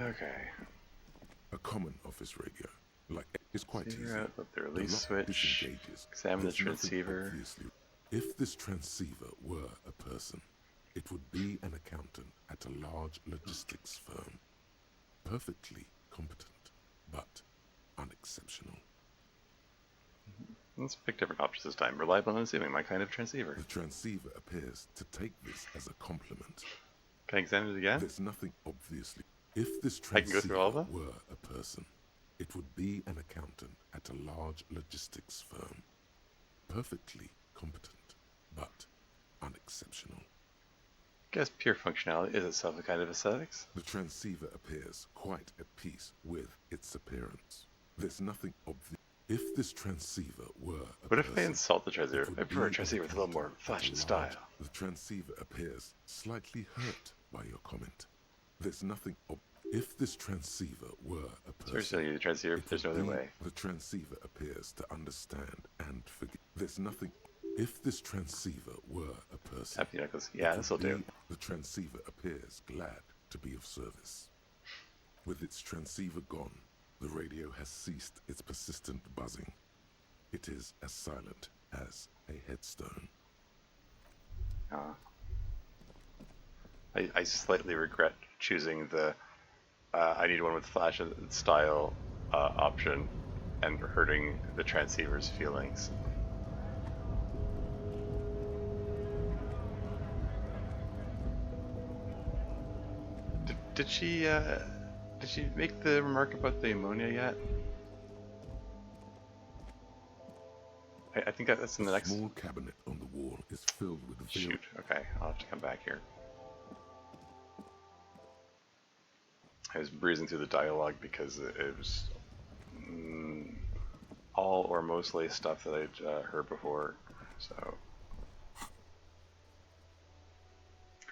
Okay. A common office radio, like, is quite easy. Let the release switch. Examine the transceiver. If this transceiver were a person, it would be an accountant at a large logistics firm. Perfectly competent, but unexceptional. Let's pick different options this time. Reliable and unassuming, my kind of transceiver. The transceiver appears to take this as a compliment. Can I examine it again? There's nothing obviously. If this I can go through all of transceiver them? were a person, it would be an accountant at a large logistics firm. Perfectly competent, but unexceptional. Guess pure functionality is itself a kind of aesthetics. The transceiver appears quite at peace with its appearance. There's nothing obvious. If this transceiver were a What if I person, insult the transceiver? it would I prefer a be transceiver with a little more accountant fashion at style. large. The transceiver appears slightly hurt by your comment. There's nothing if this transceiver were a person, Seriously, the transceiver, it there's no would other be- way. The transceiver appears to understand and forgive. There's nothing. If this transceiver were a person, Happy Knuckles. it Yeah, would this'll do. be- The transceiver appears glad to be of service. With its transceiver gone, the radio has ceased its persistent buzzing. It is as silent as a headstone. I slightly regret choosing the I need one with flash style option and hurting the transceiver's feelings. Did she make the remark about the ammonia yet? I think that's in the next. A small cabinet on the wall is filled with Shoot. Okay, I'll have to come back here. I was breezing through the dialogue because it was all or mostly stuff that I'd heard before. So,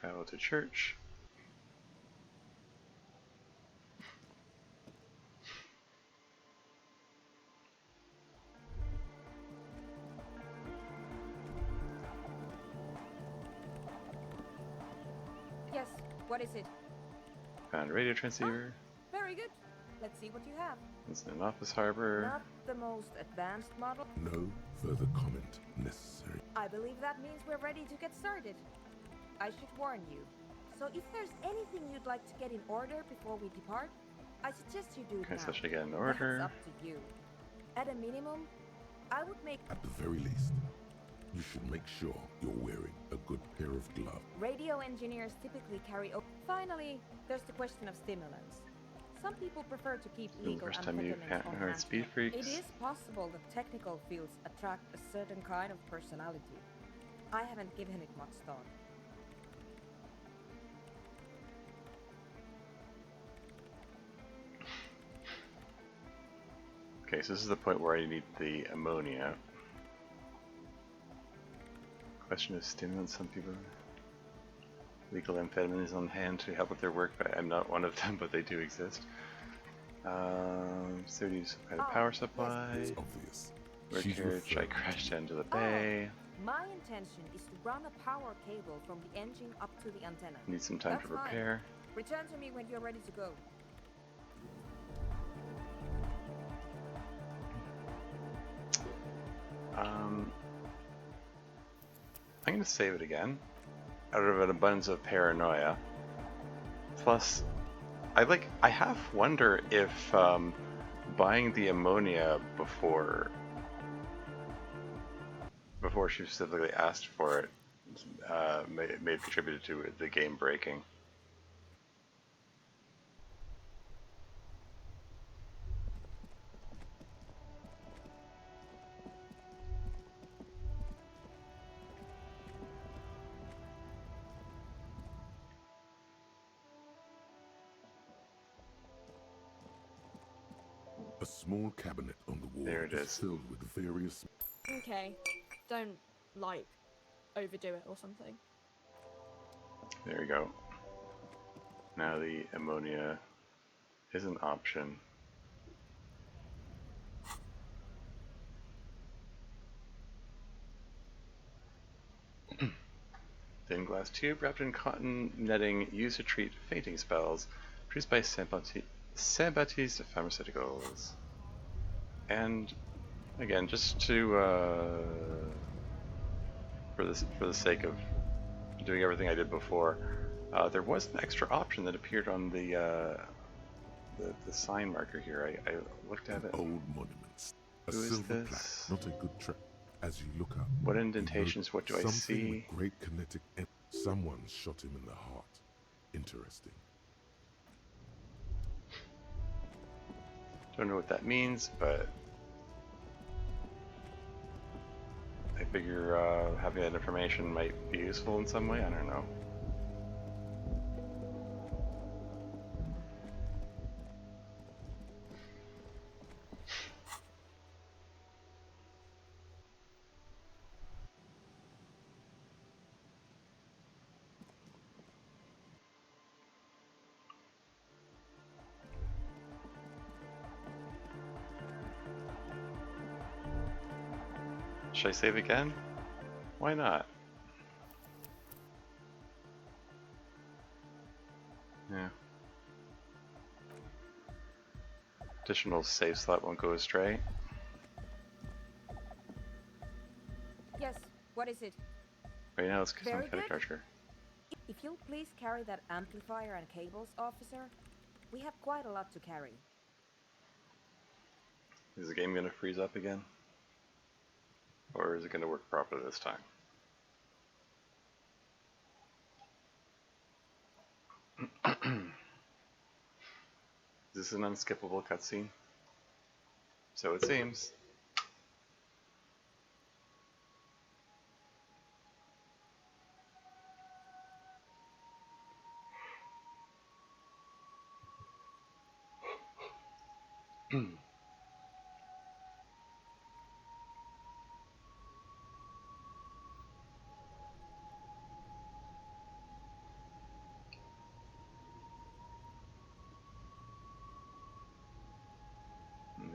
travel to church. Yes, what is it? Found a radio transceiver. Very good. Let's see what you have. It's in an office harbor. Not the most advanced model. no further comment necessary. I believe that means we're ready to get started. I should warn you. So if there's anything you'd like to get in order before we depart, I suggest you do it Okay, now. so I should get an order. That's up to you. At a minimum, I would make At the very least, you should make sure you're wearing a good pair of gloves. radio engineers typically carry. Finally, there's the question of stimulants. Some people prefer to keep the legal first time you amphetamines on heard hand. Speed Freaks. It is possible that technical fields attract a certain kind of personality. I haven't given it much thought. Okay, so this is the point where I need the ammonia. Question of stimulants. Some people legal amphetamines on hand to help with their work, but I'm not one of them, but they do exist. 30 supply the power supply. It's obvious. Work She's carriage. I referring crashed to into the bay. My intention is to run a power cable from the engine up to the antenna. Need some time That's to fine. repair. Return to me when you're ready to go. I'm gonna save it again, out of an abundance of paranoia. Plus, I half wonder if buying the ammonia before she specifically asked for it may have contributed to the game breaking. A small cabinet on the wall There it is. filled with various. Okay, don't like overdo it or something. There you go. Now the ammonia is an option. Thin glass tube wrapped in cotton netting used to treat fainting spells, produced by Saint-Baptiste Pharmaceuticals. And again, just to for the sake of doing everything I did before, there was an extra option that appeared on the sign marker here. I looked at it. Old monuments. A Who is silver this? plaque, not a good trick. As you look up, What you indentations? note What do I something see? with great kinetic. Someone shot him in the heart. Interesting. Don't know what that means, but I figure having that information might be useful in some way. I don't know. Should I save again? Why not? Yeah. Additional save slot won't go astray. Yes, what is it? Right now, let's get some Very kinetic good. archer. If you'll please carry that amplifier and cables, officer, we have quite a lot to carry. Is the game going to freeze up again? Or is it going to work properly this time? Is this an unskippable cutscene? So it seems. And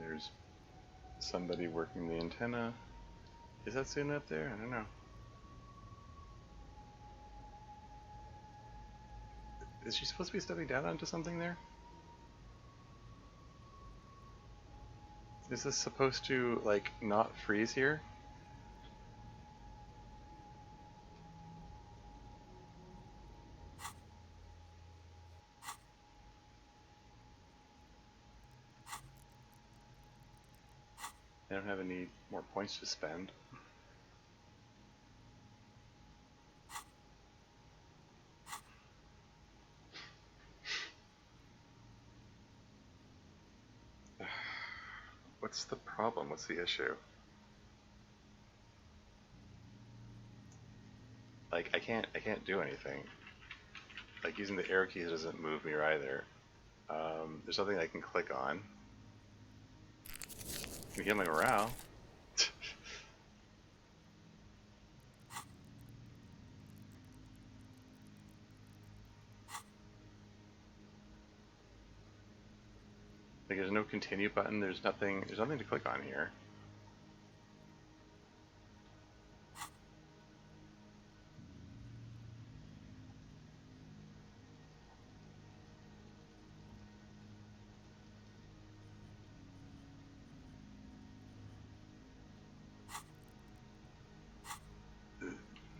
there's somebody working the antenna. Is that soon up there? I don't know. Is she supposed to be stepping down onto something there? Is this supposed to, like, not freeze here? I don't have any more points to spend. What's the problem? What's the issue? Like, I can't do anything. Like, using the arrow keys doesn't move me either. There's nothing I can click on. I can heal my morale. Like, there's no continue button. There's nothing to click on here.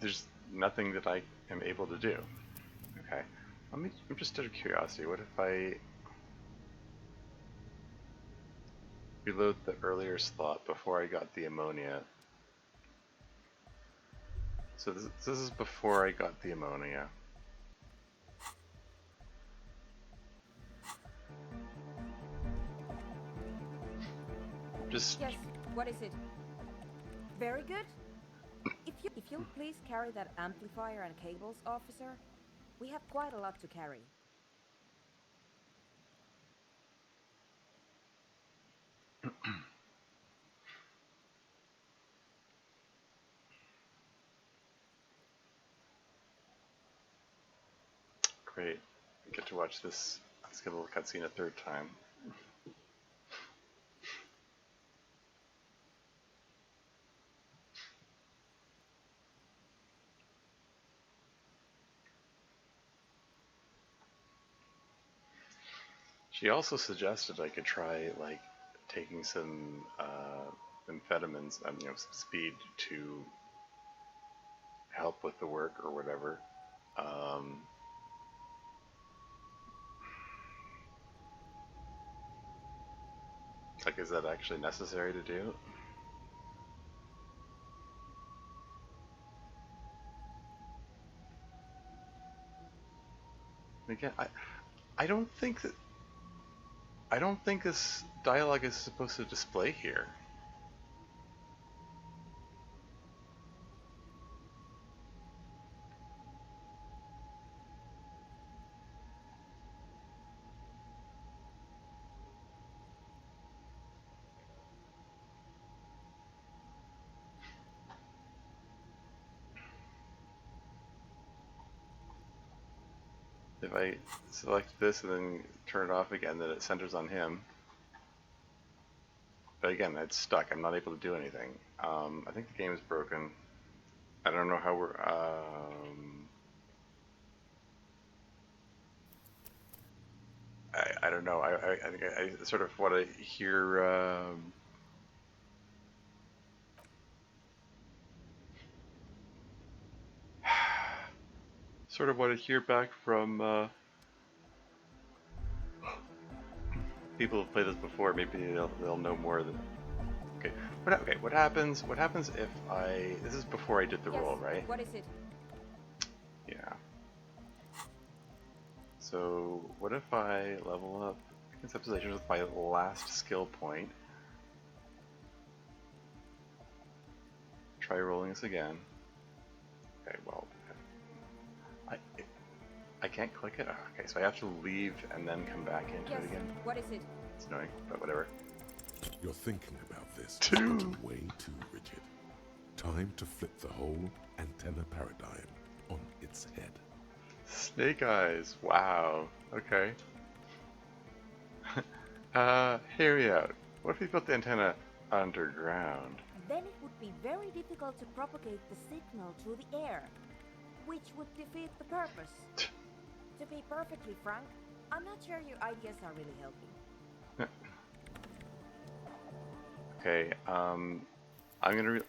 There's nothing that I am able to do. Okay. I'm just out of curiosity. What if I reload the earlier slot before I got the ammonia? So this is before I got the ammonia. Just Yes, what is it? Very good. If you'll please carry that amplifier and cables, officer, we have quite a lot to carry. great. I get to watch this unskippable cutscene a third time. She also suggested I could try, like, taking some amphetamines, you know, some speed to help with the work or whatever. Like, is that actually necessary to do? Again, I don't think this dialogue is supposed to display here. If I select this and then turn it off again, then it centers on him. But again, it's stuck. I'm not able to do anything. I think the game is broken. I don't know how we're... I don't know. I think I sort of want to hear... Sort of want to hear back from people who've played this before. Maybe they'll know more than. Okay. What happens? What happens if I? This is before I did the roll, right? What is it? Yeah. So what if I level up conceptualization with my last skill point? Try rolling this again. Okay. Well, I can't click it. Oh, okay, so I have to leave and then come back into it again. What is it? It's annoying, but whatever. You're thinking about this Two. way too rigid. Time to flip the whole antenna paradigm on its head. Snake eyes. Wow. Okay. Hear me out. What if we built the antenna underground? Then it would be very difficult to propagate the signal through the air, which would defeat the purpose. To be perfectly frank, I'm not sure your ideas are really helping. Okay. I'm gonna.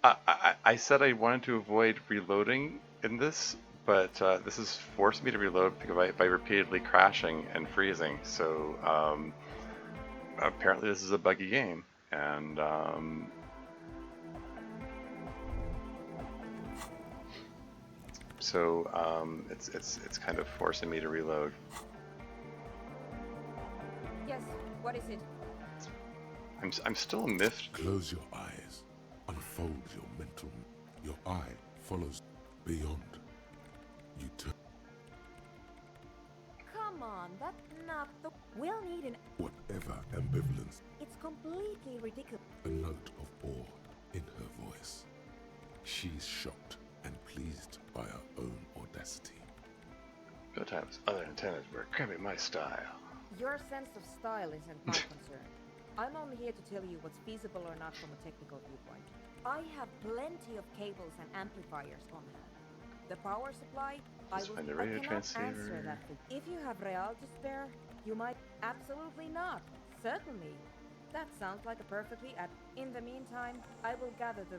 I said I wanted to avoid reloading in this, but this has forced me to reload by repeatedly crashing and freezing. So apparently this is a buggy game, and so it's kind of forcing me to reload. Yes, what is it? I'm still miffed. Close your eyes. Unfold your mental. Your eye follows beyond. You turn. Come on, that's not the... We'll need an... Whatever ambivalence, It's completely ridiculous. a note of awe in her voice. She's shocked and pleased by her own audacity. Sometimes other antennas were cramping my style. Your sense of style isn't my concern. I'm only here to tell you what's feasible or not from a technical viewpoint. I have plenty of cables and amplifiers on hand. The power supply, Let's find the radio cannot transceiver. answer that. If you have real to spare, you might... Absolutely not. Certainly. That sounds like a perfectly... In the meantime, I will gather the...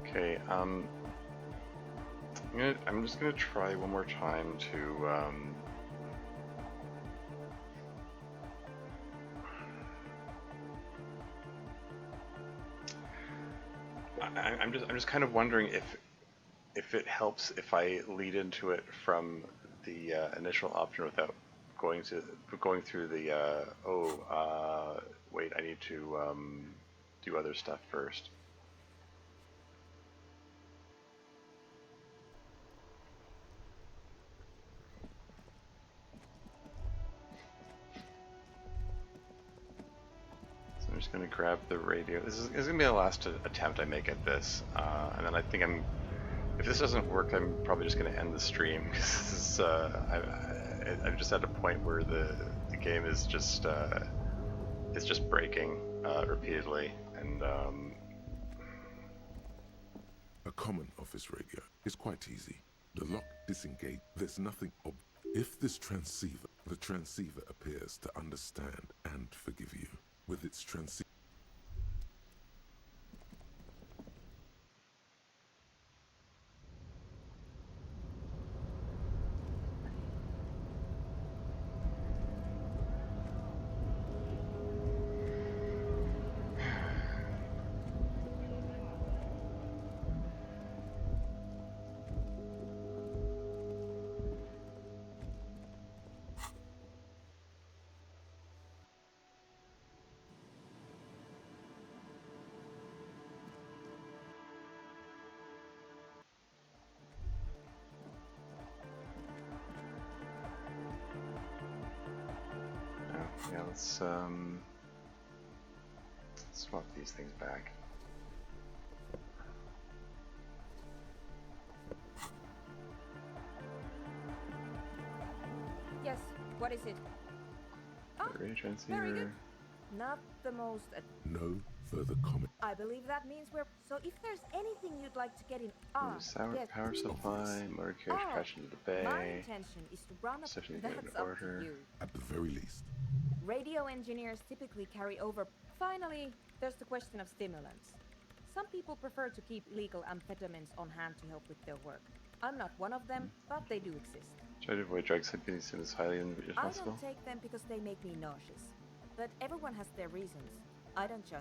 Okay, I'm just gonna try one more time to I'm just kind of wondering if it helps if I lead into it from the initial option without going through the wait, I need to do other stuff first. I'm just going to grab the radio. This is going to be the last attempt I make at this, and then I think if this doesn't work, I'm probably just going to end the stream, because this is, I'm just at a point where the game is just, it's just breaking repeatedly, and A common office radio is quite easy. The lock disengage. There's nothing if the transceiver appears to understand and forgive you with its transceiver. yeah, let's swap these things back. Yes, what is it? The radio Very transceiver. good. Not the most... No further comment. I believe that means we're... So if there's anything you'd like to get in... Sour yes, power please. supply, motor carriage crashed into the My bay. intention is to run up... Session is in That's up order. to you. At the very least, Radio engineers typically carry over. Finally, there's the question of stimulants. Some people prefer to keep legal amphetamines on hand to help with their work. I'm not one of them, but they do exist. Try to avoid drugs that can be seen as highly I irresponsible. don't take them because they make me nauseous. But everyone has their reasons. I don't judge.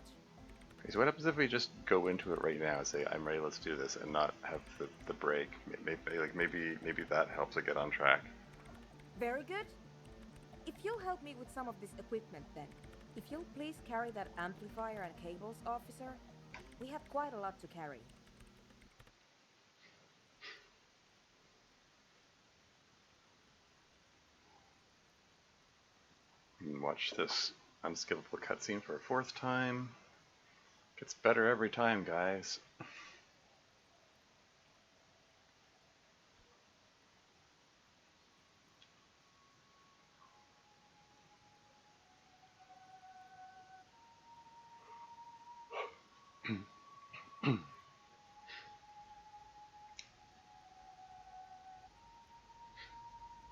Okay, so what happens if we just go into it right now and say, I'm ready, let's do this, and not have the break? Maybe that helps it get on track. Very good. If you'll help me with some of this equipment then. If you'll please carry that amplifier and cables, officer. We have quite a lot to carry. And watch this unskippable cutscene for a 4th time. Gets better every time, guys.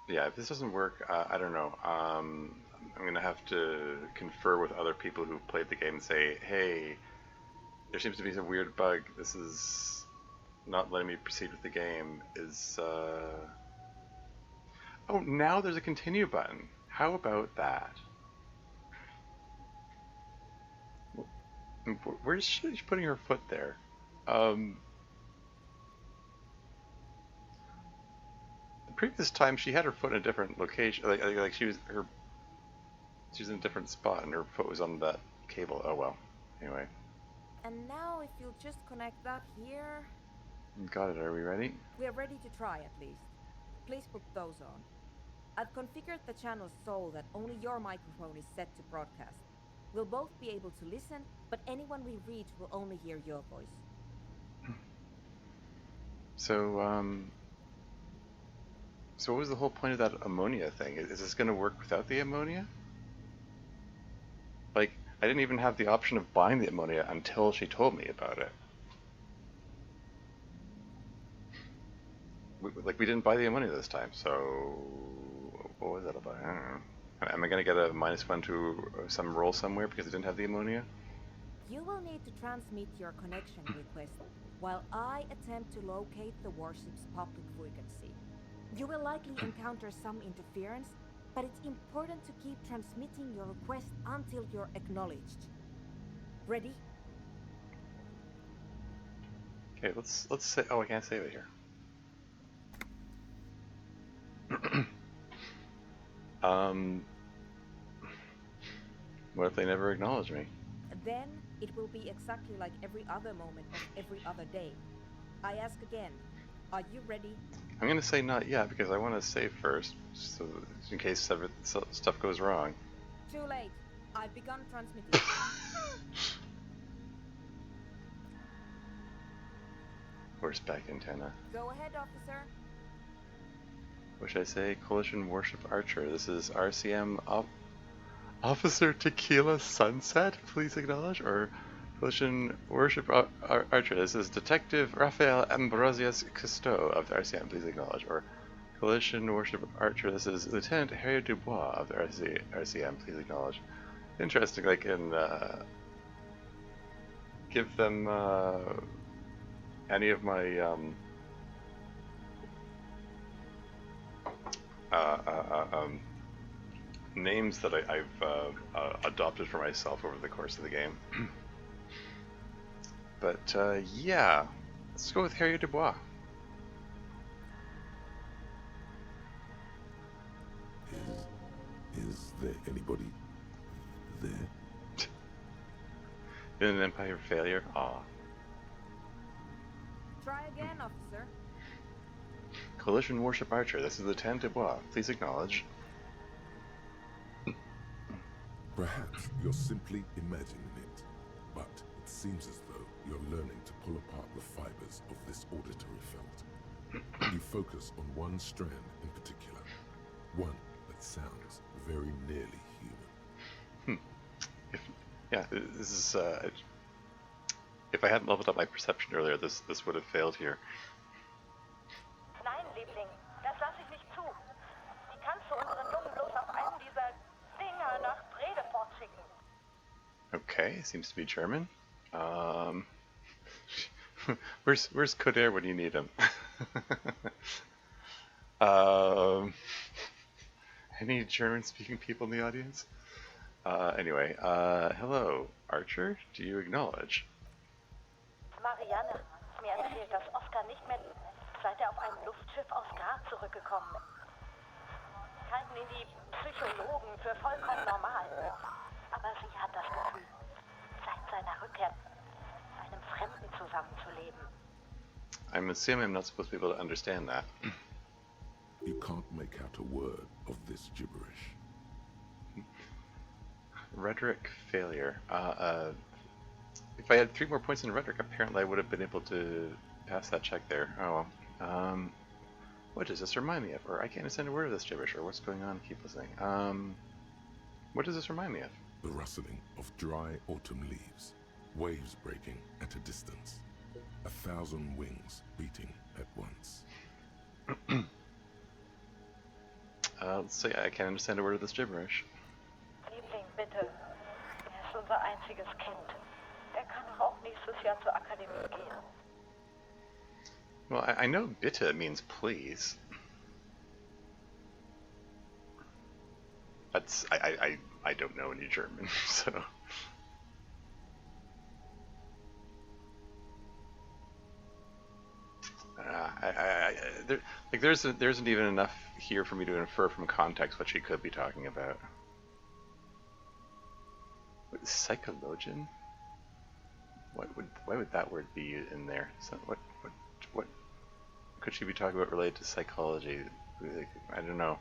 Yeah, if this doesn't work, I don't know. I'm gonna have to confer with other people who've played the game and say, hey, there seems to be some weird bug. This is not letting me proceed with the game. Oh, now there's a continue button. How about that? Where's she putting her foot there? The previous time she had her foot in a different location. Like she was in a different spot and her foot was on that cable. Oh well. Anyway. And now if you'll just connect that here. Got it. Are we ready? We're ready to try at least. Please put those on. I've configured the channel so that only your microphone is set to broadcast. We'll both be able to listen, but anyone we reach will only hear your voice. So, so what was the whole point of that ammonia thing? Is this going to work without the ammonia? Like, I didn't even have the option of buying the ammonia until she told me about it. We didn't buy the ammonia this time, so what was that about? I don't know. Am I going to get a -1 to some roll somewhere because I didn't have the ammonia? You will need to transmit your connection request while I attempt to locate the warship's public frequency. You will likely encounter some interference, but it's important to keep transmitting your request until you're acknowledged. Ready? Okay, let's say. Oh, I can't save it here. What if they never acknowledge me? Then it will be exactly like every other moment of every other day. I ask again, are you ready? I'm gonna say not yet because I want to save first, so in case stuff goes wrong. Too late. I've begun transmitting. Horseback antenna. Go ahead, officer. What should I say? Coalition Warship Archer. This is RCM Officer Tequila Sunset. Please acknowledge. Or Coalition Warship Archer. This is Detective Rafael Ambrosius Cousteau of the RCM. Please acknowledge. Or Coalition Warship Archer. This is Lieutenant Harry Dubois of the RCM. Please acknowledge. Interesting. I can give them any of my names that I've adopted for myself over the course of the game. But yeah, let's go with Harry Dubois. Is there anybody there? Been an Empire failure? Aw. Try again, officer. Coalition Warship Archer, this is Lieutenant Dubois. Please acknowledge. Perhaps you're simply imagining it, but it seems as though you're learning to pull apart the fibers of this auditory felt. You focus on one strand in particular, one that sounds very nearly human. This is if I hadn't leveled up my perception earlier, this would have failed here. Nein, Liebling, das lasse ich nicht zu. Wie kannst du unseren Jungen bloß auf einen dieser Dinger nach Bremen Okay, seems to be German. Um, where's Coder when you need him? um, any German-speaking people in the audience? Anyway, hello, Archer. Do you acknowledge? Marianne, mir erzählt, dass Oscar nicht mehr, seit auf einem Luftschiff aus Grad zurückgekommen ist. Halten ihn die Psychologen für vollkommen normal. Aber sie hat das Gefühl, seit seiner Rückkehr mit einem Fremden zusammenzuleben. I'm assuming I'm not supposed to be able to understand that. You can't make out a word of this gibberish. Rhetoric failure. If I had 3 more points in rhetoric, apparently I would have been able to pass that check there. Oh well. What does this remind me of? Or I can't understand a word of this gibberish, or what's going on? Keep listening. What does this remind me of? The rustling of dry autumn leaves, waves breaking at a distance, 1,000 wings beating at once. Let's see, I can't understand a word of this gibberish. Liebling, bitte. Er ist unser einziges Kind. Er kann doch auch nächstes Jahr zur Akademie gehen. Well, I know bitte means please. That's I don't know any German, so. There isn't even enough here for me to infer from context what she could be talking about. Psychologian? Why would that word be in there? So what could she be talking about related to psychology? Like, I don't know.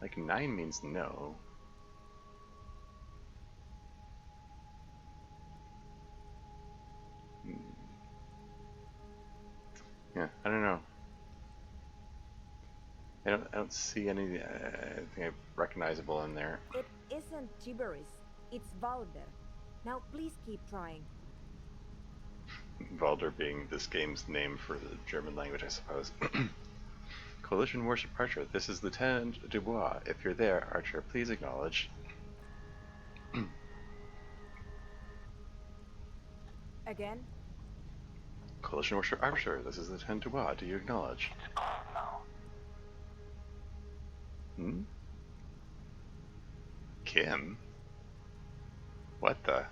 Like 9 means no. Yeah, I don't know. I don't see anything recognizable in there. It isn't gibberish, it's Valder. Now please keep trying. Valder being this game's name for the German language, I suppose. Coalition Warship Archer, this is Lieutenant Dubois. If you're there, Archer, please acknowledge. Again? Coalition Warship Archer, this is Lieutenant Dubois. Do you acknowledge? It's gone now. Hmm? Kim? What the?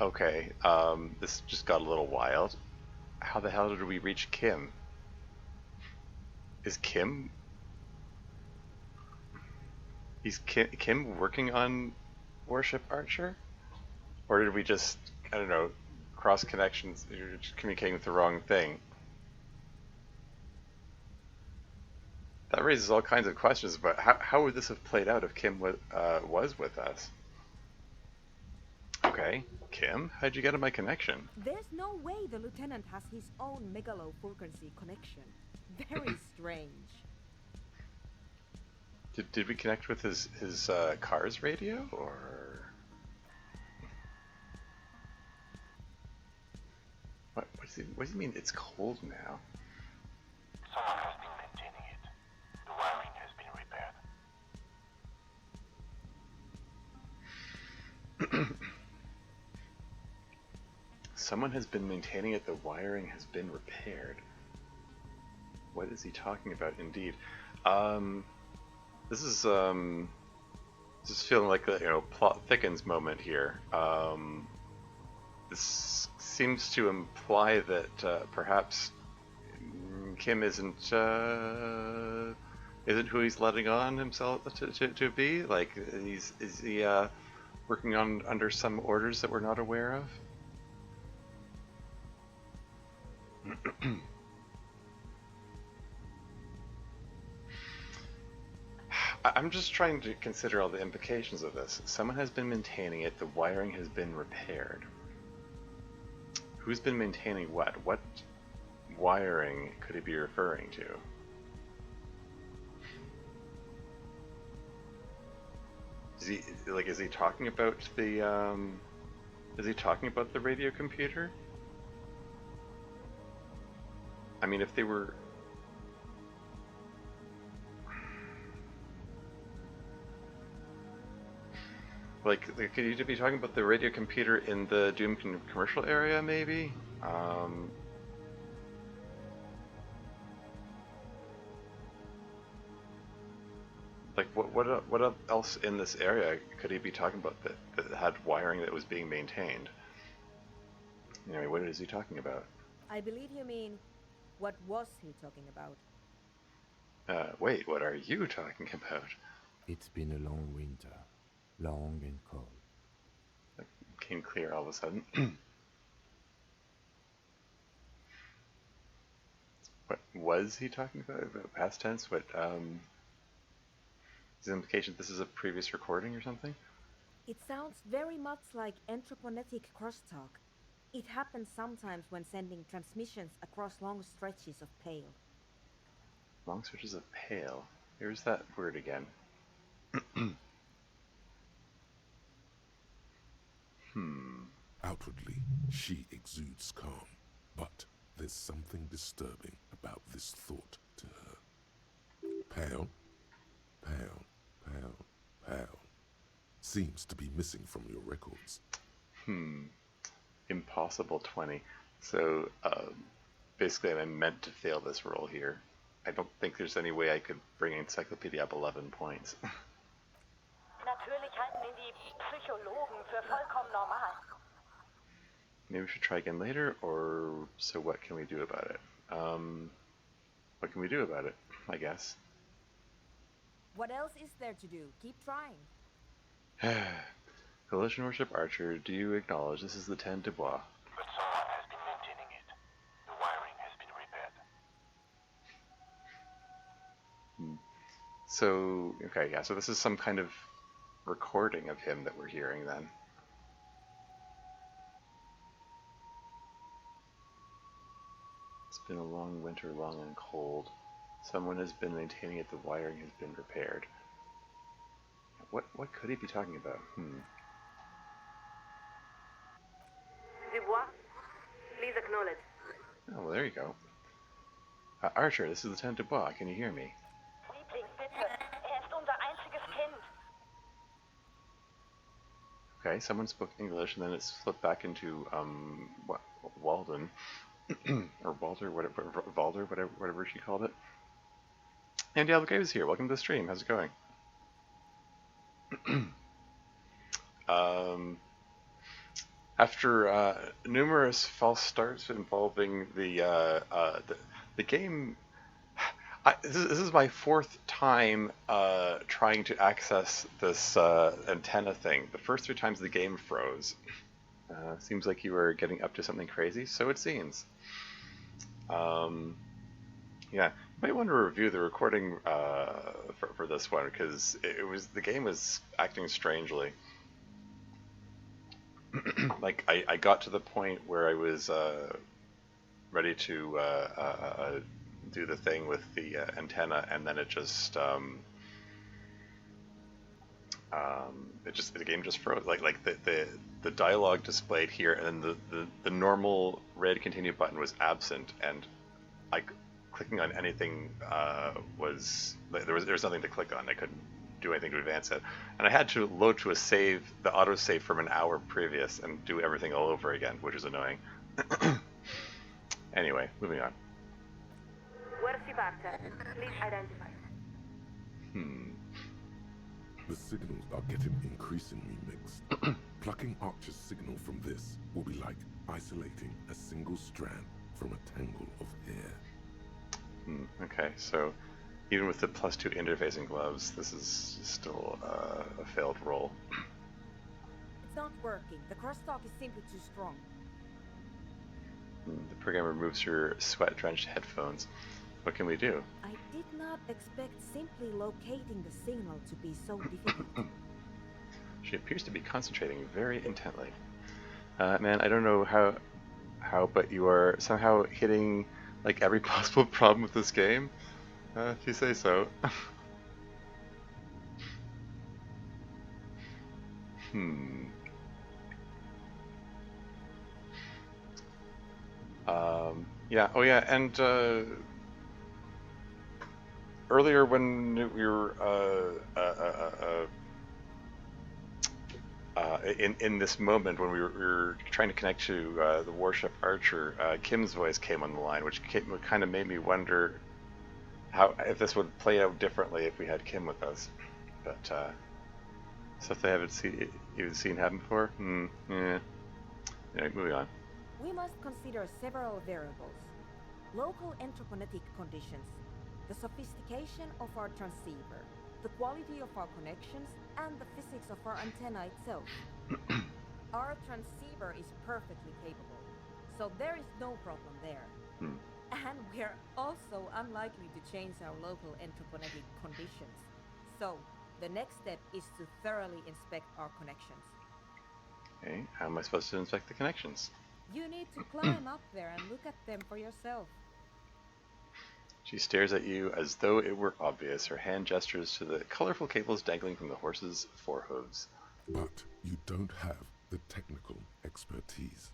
Okay, this just got a little wild. How the hell did we reach Kim? Is Kim... Is Kim working on Warship Archer? Or did we just, I don't know, cross connections, you're just communicating with the wrong thing? That raises all kinds of questions about how would this have played out if Kim was with us? Okay, Kim, how'd you get on my connection? There's no way the lieutenant has his own megalo-frequency connection. Very strange. Did we connect with his car's radio, or? What does he mean? It's cold now. Someone has been maintaining it. The wiring has been repaired. Someone has been maintaining it. The wiring has been repaired. What is he talking about? Indeed, this is feeling like a plot thickens moment here. This seems to imply that perhaps Kim isn't who he's letting on himself to be. Like, is he working on under some orders that we're not aware of? I'm just trying to consider all the implications of this. Someone has been maintaining it, the wiring has been repaired. Who's been maintaining what? What wiring could he be referring to? Is he talking about the radio computer? I mean, if they were... like, could you be talking about the radio computer in the Doom commercial area, maybe? Like, what else in this area could he be talking about that had wiring that was being maintained? Anyway, what is he talking about? I believe you mean, what was he talking about? Wait, what are you talking about? It's been a long winter, long and cold. That came clear all of a sudden. What was he talking about? Past tense? What, is the implication this is a previous recording or something? It sounds very much like anthroponetic crosstalk. It happens sometimes when sending transmissions across long stretches of pale. Long stretches of pale? Here's that word again. Outwardly, she exudes calm, but there's something disturbing about this thought to her. Pale, pale, pale, pale. Seems to be missing from your records. Impossible 20. So, basically I meant to fail this roll here. I don't think there's any way I could bring Encyclopedia up 11 points. Natürlich halten ihn die Psychologen für vollkommen normal. Maybe we should try again later, or so what can we do about it? What can we do about it, I guess? What else is there to do? Keep trying. Coalition Warship Archer, do you acknowledge this is the 10 de Bois? But someone has been maintaining it. The wiring has been repaired. So, okay, yeah, so this is some kind of recording of him that we're hearing then. It's been a long winter, long and cold. Someone has been maintaining it, the wiring has been repaired. What could he be talking about? Dubois, please acknowledge. Oh, well, there you go. Archer, this is Lieutenant Dubois. Can you hear me? Liebling, bitte. Ist unser einziges Kind. Okay, someone spoke English, and then it's flipped back into, Walden. Or Walter, whatever, Valder, whatever she called it. And yeah, is here. Welcome to the stream. How's it going? After numerous false starts involving the game, this is my fourth time trying to access this antenna thing. The first 3 times the game froze. Seems like you were getting up to something crazy, so it seems. Yeah, you might want to review the recording for this one, because the game was acting strangely. Like, I got to the point where I was ready to do the thing with the antenna, and then it just the game just froze. Like the dialogue displayed here, and the normal red continue button was absent, and clicking on anything was there was nothing to click on. I couldn't do anything to advance it, and I had to load to a save, the autosave from an hour previous, and do everything all over again, which is annoying. Anyway, moving on. Warship Archer, please identify. The signals are getting increasingly mixed. Plucking Archer's signal from this will be like isolating a single strand from a tangle of hair. Okay, so even with the +2 interfacing gloves, this is still a failed roll. It's not working. The crosstalk is simply too strong. The program removes her sweat-drenched headphones. What can we do? I did not expect simply locating the signal to be so difficult. She appears to be concentrating very intently. Man, I don't know how, but you are somehow hitting like every possible problem with this game, if you say so. Yeah. Oh, yeah. And earlier when we were in this moment when we were trying to connect to the warship Archer, Kim's voice came on the line, which kind of made me wonder how if this would play out differently if we had Kim with us. But stuff they haven't even seen happen before. Yeah. Anyway, moving on. We must consider several variables. Local entroponetic conditions, the sophistication of our transceiver, the quality of our connections, and the physics of our antenna itself. Our transceiver is perfectly capable, so there is no problem there. And we're also unlikely to change our local entroponetic conditions. So, the next step is to thoroughly inspect our connections. Okay, how am I supposed to inspect the connections? You need to climb up there and look at them for yourself. She stares at you as though it were obvious. Her hand gestures to the colorful cables dangling from the horse's forehooves. But you don't have the technical expertise.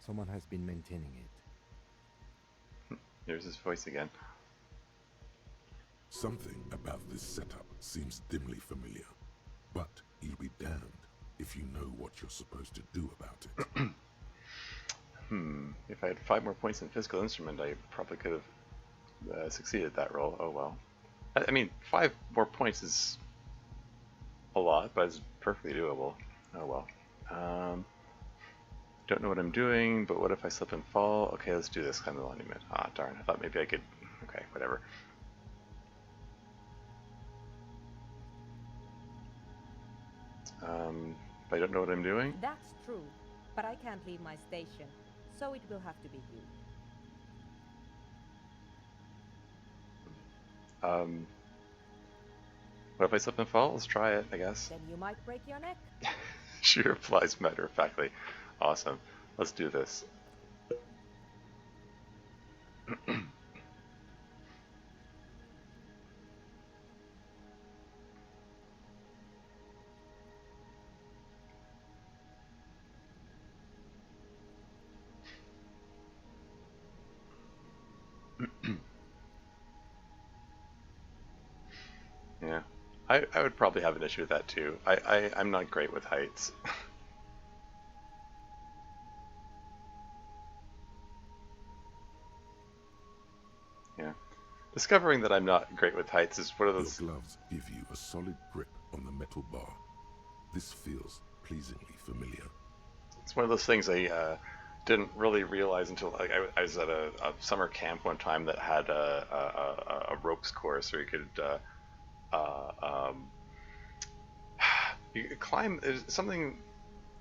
Someone has been maintaining it. There's his voice again. Something about this setup seems dimly familiar, but you'll be damned if you know what you're supposed to do about it. If I had 5 more points in physical instrument, I probably could have succeeded that roll. Oh well. I mean, 5 more points is a lot, but it's perfectly doable. Oh well. Don't know what I'm doing, but what if I slip and fall? Okay, let's do this kind of monument. Ah, darn, I thought maybe I could... Okay, whatever. But I don't know what I'm doing? That's true, but I can't leave my station, so it will have to be you. What if I slip and fall? Let's try it, I guess. Then you might break your neck. She replies matter-of-factly. Awesome. Let's do this. Yeah. I would probably have an issue with that too. I'm not great with heights. Yeah. Discovering that I'm not great with heights is one of those... Your gloves give you a solid grip on the metal bar. This feels pleasingly familiar. It's one of those things I didn't really realize until I was at a summer camp one time that had a ropes course where you could you could climb. There's something.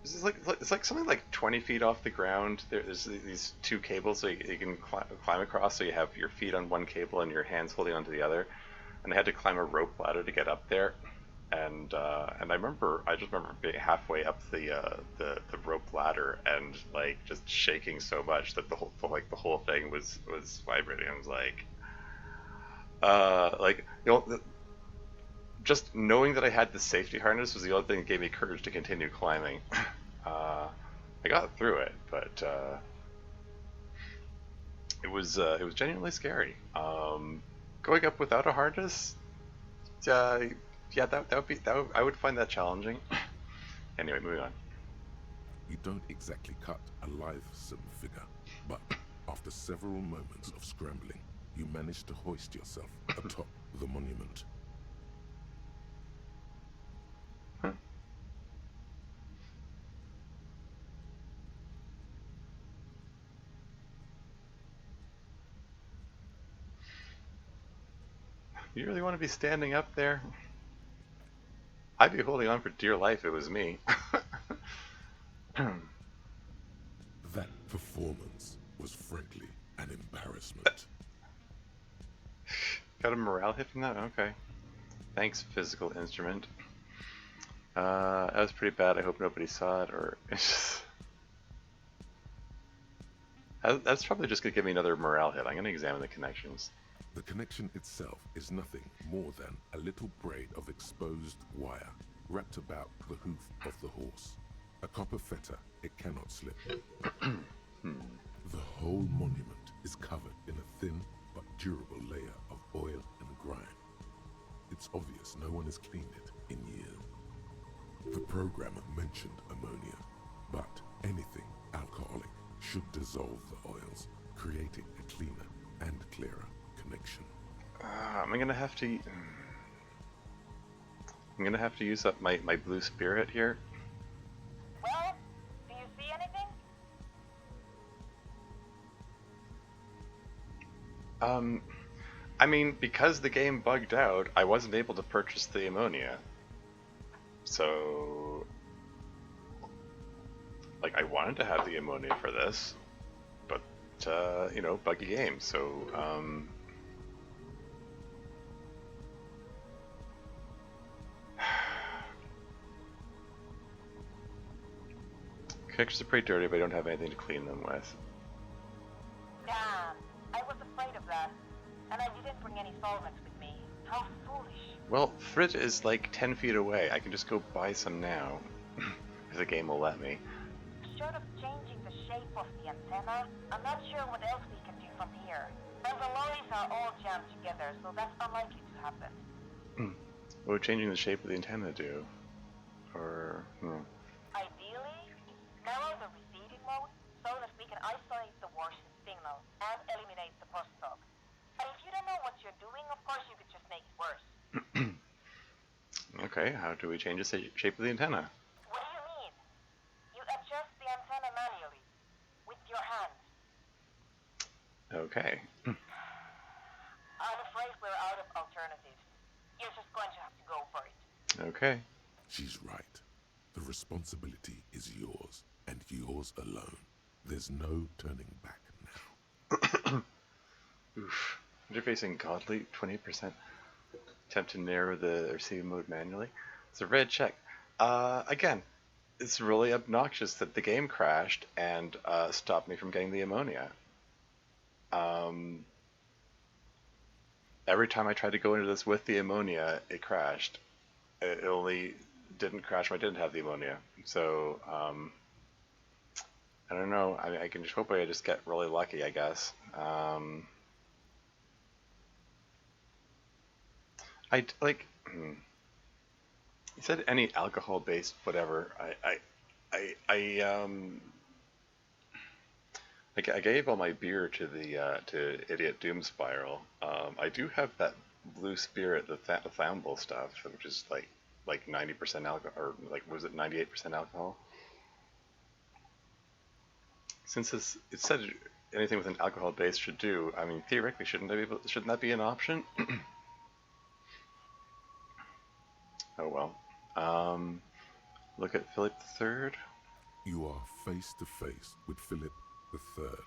It's like something like 20 feet off the ground. There's these 2 cables so you can climb across. So you have your feet on one cable and your hands holding onto the other. And they had to climb a rope ladder to get up there. And I just remember being halfway up the rope ladder and like just shaking so much that the whole thing was vibrating. I was like just knowing that I had the safety harness was the only thing that gave me courage to continue climbing. I got through it, but it was genuinely scary. Going up without a harness, yeah, I would find that challenging. Anyway, moving on. You don't exactly cut a lithesome figure, but after several moments of scrambling, you manage to hoist yourself atop the monument. You really want to be standing up there? I'd be holding on for dear life if it was me. That performance was frankly an embarrassment. Got a morale hit from that? Okay. Thanks, physical instrument. That was pretty bad. I hope nobody saw it, or it's just... That's probably just going to give me another morale hit. I'm going to examine the connections. The connection itself is nothing more than a little braid of exposed wire wrapped about the hoof of the horse. A copper fetter, it cannot slip. The whole monument is covered in a thin but durable layer of oil and grime. It's obvious no one has cleaned it in years. The programmer mentioned ammonia, but anything alcoholic should dissolve the oils, creating a cleaner and clearer connection. I'm gonna have to use up my blue spirit here. Well, do you see anything? I mean, because the game bugged out, I wasn't able to purchase the ammonia. So, like, I wanted to have the ammonia for this, but, you know, buggy game, so, Pictures are pretty dirty, but I don't have anything to clean them with. Damn, I was afraid of that. And I didn't bring any solvents with me. How foolish. Well, Frit is like 10 feet away. I can just go buy some now, if the game will let me. Short of changing the shape of the antenna, I'm not sure what else we can do from here. And the lorries are all jammed together, so that's unlikely to happen. What would changing the shape of the antenna do? Or, Ideally, narrow the receding mode so that we can isolate the warship signal and eliminate the crosstalk. And if you don't know what you're doing, of course you could just make it worse. Okay, how do we change the shape of the antenna? What do you mean? You adjust the antenna manually, with your hand. Okay. I'm afraid we're out of alternatives. You're just going to have to go for it. Okay. She's right. The responsibility is yours, and yours alone. There's no turning back now. Oof. Interfacing godly, 20%. Attempt to narrow the receive mode manually. It's a red check. Again, it's really obnoxious that the game crashed and stopped me from getting the ammonia. Every time I tried to go into this with the ammonia, it crashed. It only didn't crash when I didn't have the ammonia. So, I don't know. I mean, I can just hope I just get really lucky, I guess. You said any alcohol-based whatever. I gave all my beer to the to Idiot Doom Spiral. I do have that blue spirit, the Thamble stuff, which is like 90% alcohol, or like was it 98% alcohol? Since it said anything with an alcohol base should do, I mean theoretically shouldn't that be an option? Oh well. Look at Philip III. You are face to face with Philip III.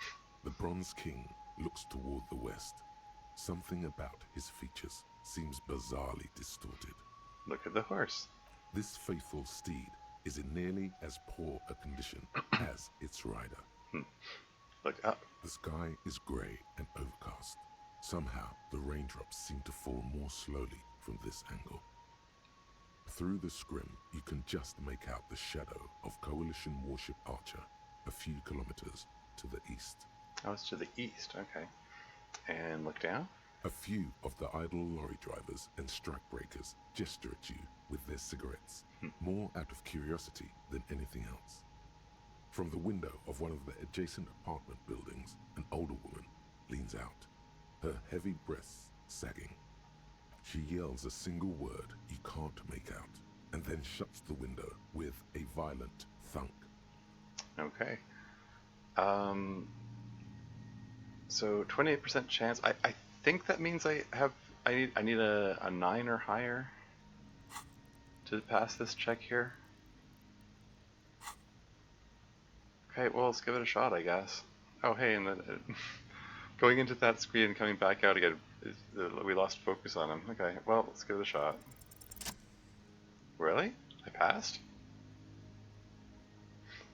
The Bronze King looks toward the west. Something about his features seems bizarrely distorted. Look at the horse. This faithful steed is in nearly as poor a condition as its rider. Look up. The sky is grey and overcast. Somehow, the raindrops seem to fall more slowly from this angle. Through the scrim, you can just make out the shadow of Coalition warship Archer, a few kilometers to the east. Oh, it's to the east, okay. And look down. A few of the idle lorry drivers and strikebreakers gesture at you with their cigarettes, more out of curiosity than anything else. From the window of one of the adjacent apartment buildings, an older woman leans out, her heavy breasts sagging. She yells a single word you can't make out, and then shuts the window with a violent thunk. Okay. So 28% chance. I think that means I need a 9 or higher to pass this check here. Okay, well let's give it a shot, I guess. Oh hey, and then going into that screen and coming back out again, we lost focus on him. Okay, well let's give it a shot. Really? I passed?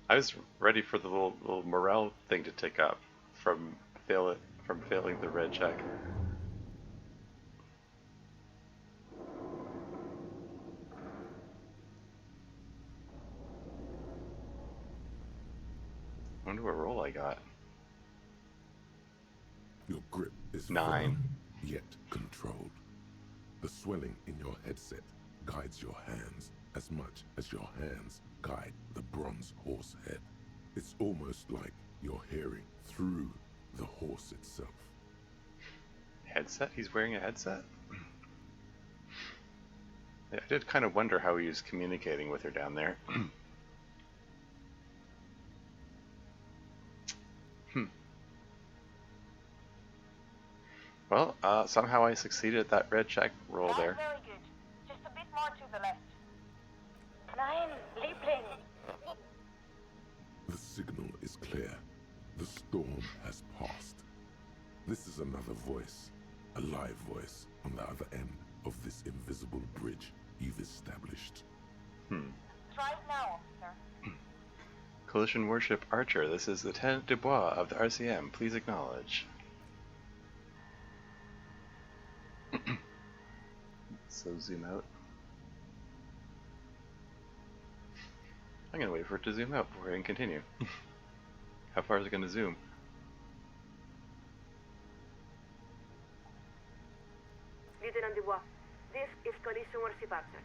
I was ready for the little morale thing to tick up from failing the red check. I wonder what roll I got. Your grip is 9. firm, yet controlled. The swelling in your headset guides your hands, as much as your hands guide the bronze horse head. It's almost like you're hearing through the horse itself. Headset? He's wearing a headset? I did kind of wonder how he was communicating with her down there. Well, somehow I succeeded at that red check roll That's there. very good. Just a bit more to the left. Nein, Liebling. The signal is clear. The storm has passed. This is another voice, a live voice, on the other end of this invisible bridge you've established. Try it now, officer. Collision Warship Archer, this is Lieutenant Dubois of the RCM. Please acknowledge. So zoom out. I'm gonna wait for it to zoom out before I can continue. How far is it gonna zoom? Lieutenant Dubois, this is Collision Warship Archer.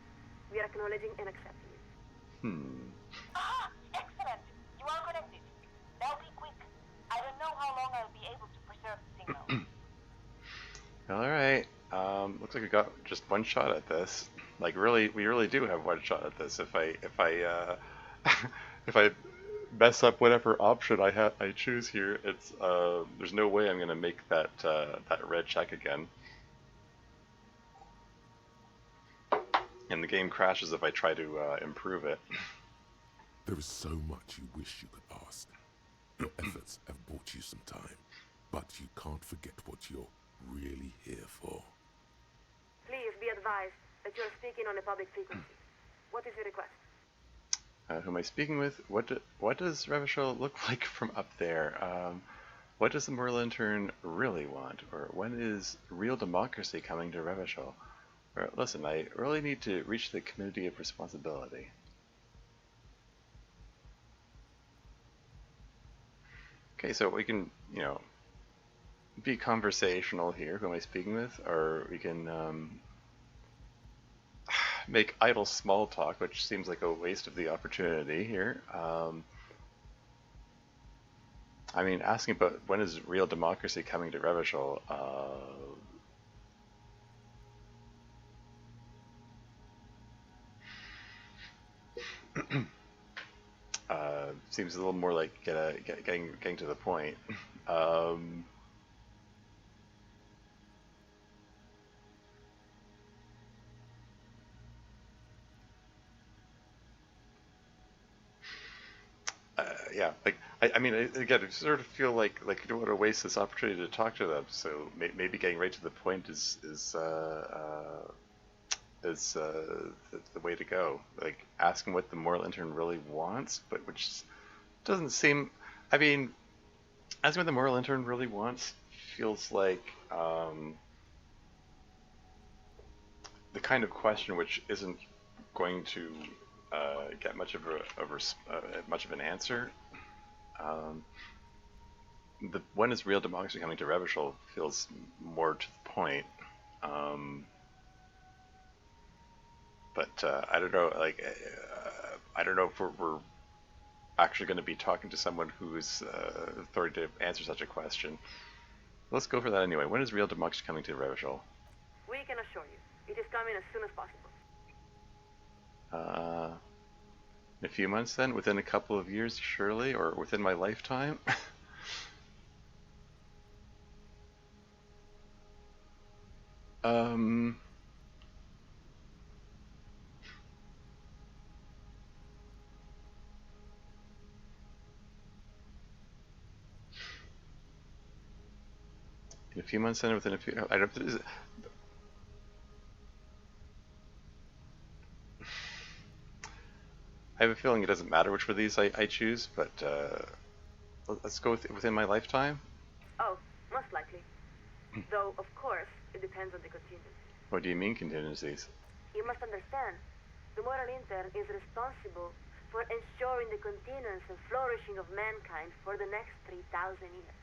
We are acknowledging and accepting it. Ah, excellent. You are connected. Now be quick. I don't know how long I'll be able to preserve the signal. Alright, looks like we got just one shot at this. Like really, we really do have one shot at this. If I if I mess up whatever option I choose here, it's there's no way I'm gonna make that that red check again. And the game crashes if I try to improve it. There is so much you wish you could ask. Your efforts have bought you some time, but you can't forget what you're really here for. Please be advised that you are speaking on a public frequency. What is your request? Who am I speaking with? What does Revachol look like from up there? What does the Moral Intern really want? Or when is real democracy coming to Revachol? Or, listen, I really need to reach the community of responsibility. Okay, so we can, you know, be conversational here. Who am I speaking with? Or we can make idle small talk, which seems like a waste of the opportunity here. I mean, asking about when is real democracy coming to Revachol? Seems a little more like getting to the point. Yeah, like I mean, again, I sort of feel like you don't want to waste this opportunity to talk to them. So maybe getting right to the point is the way to go. Like asking what the Moral Intern really wants, but which doesn't seem. I mean, asking what the Moral Intern really wants feels like the kind of question which isn't going to get much of an answer. The when is real democracy coming to Revachol feels more to the point. But I don't know. Like I don't know if we're actually going to be talking to someone who's authority to answer such a question. Let's go for that anyway. When is real democracy coming to Revachol? We can assure you, it is coming as soon as possible. In a few months then? Within a couple of years, surely? Or within my lifetime? In a few months then? Within a few... I don't... Is it, I have a feeling it doesn't matter which one of these I choose, but let's go with within my lifetime. Oh, most likely. Though, of course, it depends on the contingency. What do you mean contingencies? You must understand, the Moral Intern is responsible for ensuring the continuance and flourishing of mankind for the next 3,000 years.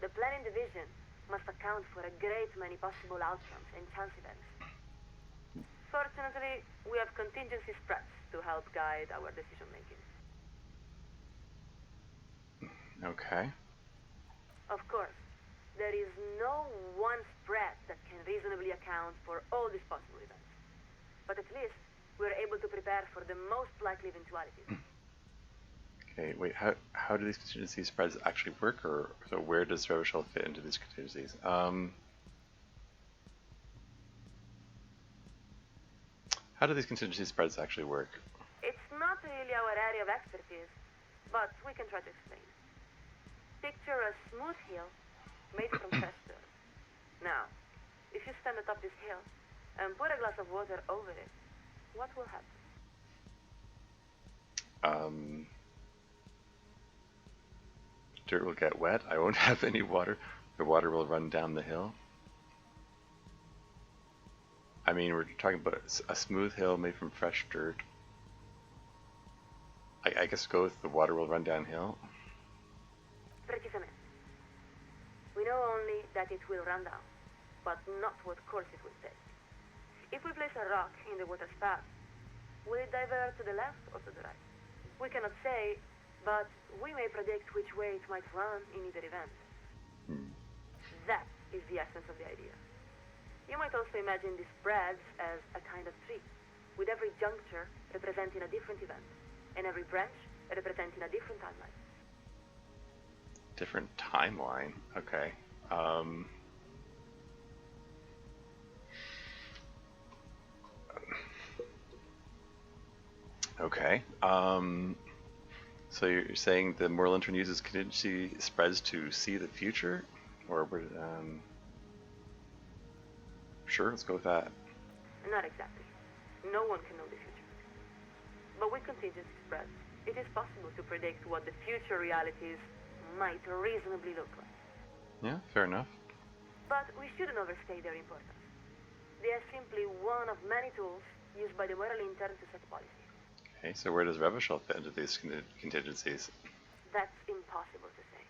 The Planning Division must account for a great many possible outcomes and chance events. Fortunately, we have contingency spreads to help guide our decision making. Okay. Of course, there is no one spread that can reasonably account for all these possible events. But at least we're able to prepare for the most likely eventualities. Okay, wait, how do these contingency spreads actually work, or so where does Revachol fit into these contingencies? How do these contingency spreads actually work? It's not really our area of expertise, but we can try to explain. Picture a smooth hill made from fresh dirt. Now, if you stand atop this hill and pour a glass of water over it, what will happen? Dirt will get wet. I won't have any water. The water will run down the hill. I mean, we're talking about a smooth hill made from fresh dirt. I guess go with the water will run downhill. Precisamente. We know only that it will run down, but not what course it will take. If we place a rock in the water's path, will it divert to the left or to the right? We cannot say, but we may predict which way it might run in either event. That is the essence of the idea. You might also imagine the spreads as a kind of tree, with every juncture representing a different event, and every branch representing a different timeline. Different timeline? Okay. Okay. So you're saying the Moral Lantern uses contingency spreads to see the future? Or, sure, let's go with that. Not exactly. No one can know the future. But with contingency spreads, it is possible to predict what the future realities might reasonably look like. Yeah, fair enough. But we shouldn't overstate their importance. They are simply one of many tools used by the Moral Intern to set policy. Okay, so where does Revachol fit into these contingencies? That's impossible to say.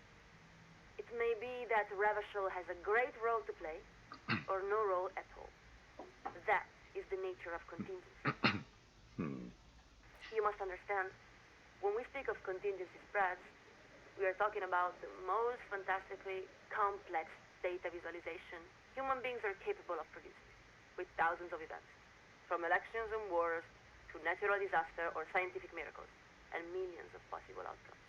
It may be that Revachol has a great role to play, or no role at all. That is the nature of contingency. You must understand, when we speak of contingency spreads, we are talking about the most fantastically complex data visualization human beings are capable of producing, with thousands of events, from elections and wars to natural disaster or scientific miracles, and millions of possible outcomes.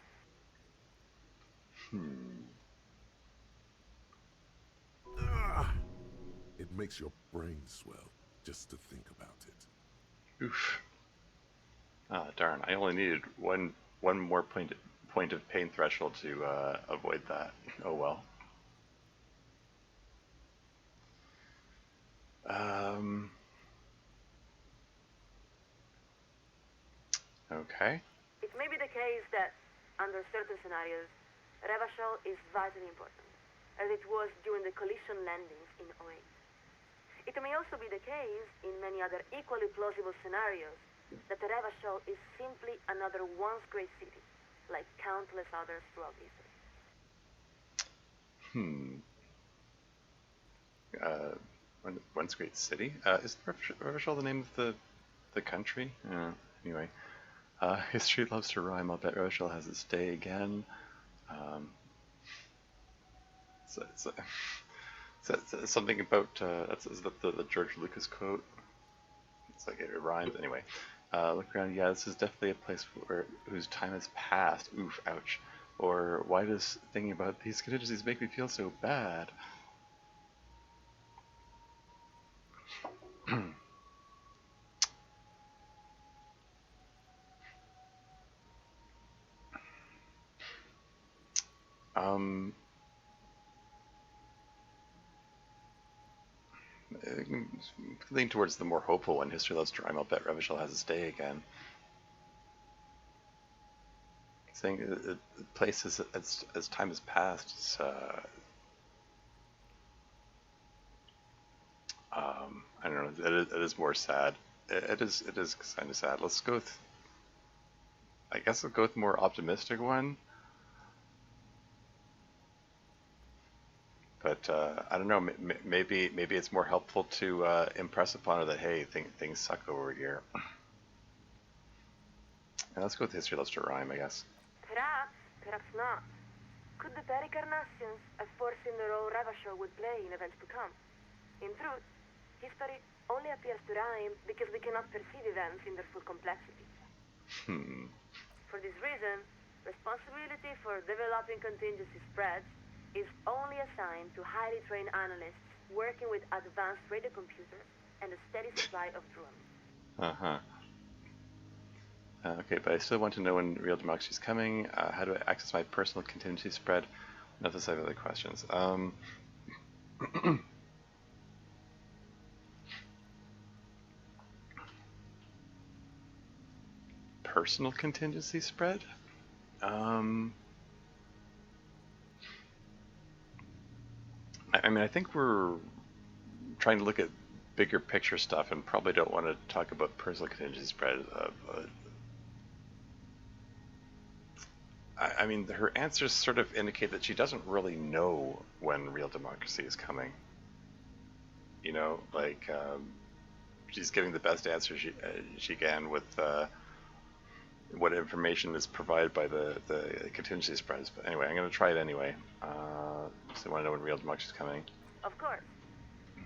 It makes your brain swell just to think about it. Oof. Ah, darn. I only needed one more point of pain threshold to avoid that. Oh well. Okay. It may be the case that, under certain scenarios, Revachol is vitally important, as it was during the collision landings in 08. It may also be the case, in many other equally plausible scenarios, that Revachol is simply another once great city, like countless others throughout history. Once great city? Is Revachol the name of the country? Anyway. History loves to rhyme. I'll bet Revachol has its day again. Something about is that the George Lucas quote? It's like it rhymes anyway. Look around. Yeah, this is definitely a place whose time has passed. Oof, ouch. Or why does thinking about these contingencies make me feel so bad? Lean towards the more hopeful one. History loves to rhyme. I'll bet Revachol has its day again. Saying the place as time has passed. It's, I don't know. It is more sad. It is kind of sad. Let's go with. I guess I'll go with the more optimistic one. But I don't know. Maybe it's more helpful to impress upon her that hey, things suck over here. And let's go with history. Let's do rhyme, I guess. Perhaps, perhaps not. Could the Pericarnassians have foreseen the role Ravachol would play in events to come? In truth, history only appears to rhyme because we cannot perceive events in their full complexity. For this reason, responsibility for developing contingency spreads is only assigned to highly trained analysts working with advanced radio computers and a steady supply of drones. Okay, but I still want to know when real democracy is coming. How do I access my personal contingency spread? Enough of other questions. Personal contingency spread? I mean, I think we're trying to look at bigger picture stuff and probably don't want to talk about personal contingency spread. I mean, her answers sort of indicate that she doesn't really know when real democracy is coming. You know, like she's giving the best answer she can with what information is provided by the contingency spreads. But anyway, I'm going to try it anyway. So I want to know when real democracy is coming. Of course.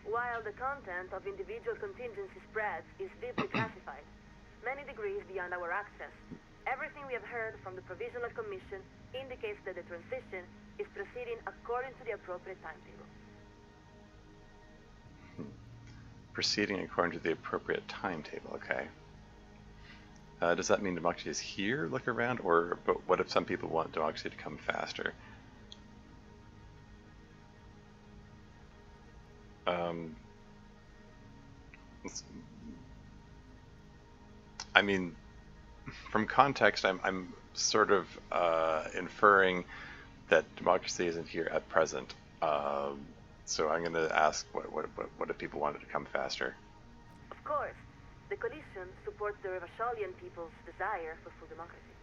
While the content of individual contingency spreads is deeply classified, many degrees beyond our access, everything we have heard from the Provisional Commission indicates that the transition is proceeding according to the appropriate timetable. Proceeding according to the appropriate timetable, okay. Does that mean democracy is here, look around, or but what if some people want democracy to come faster? I mean, from context, I'm sort of inferring that democracy isn't here at present. So I'm going to ask, what if people wanted to come faster? Of course. The coalition supports the Revacholian people's desire for full democracy.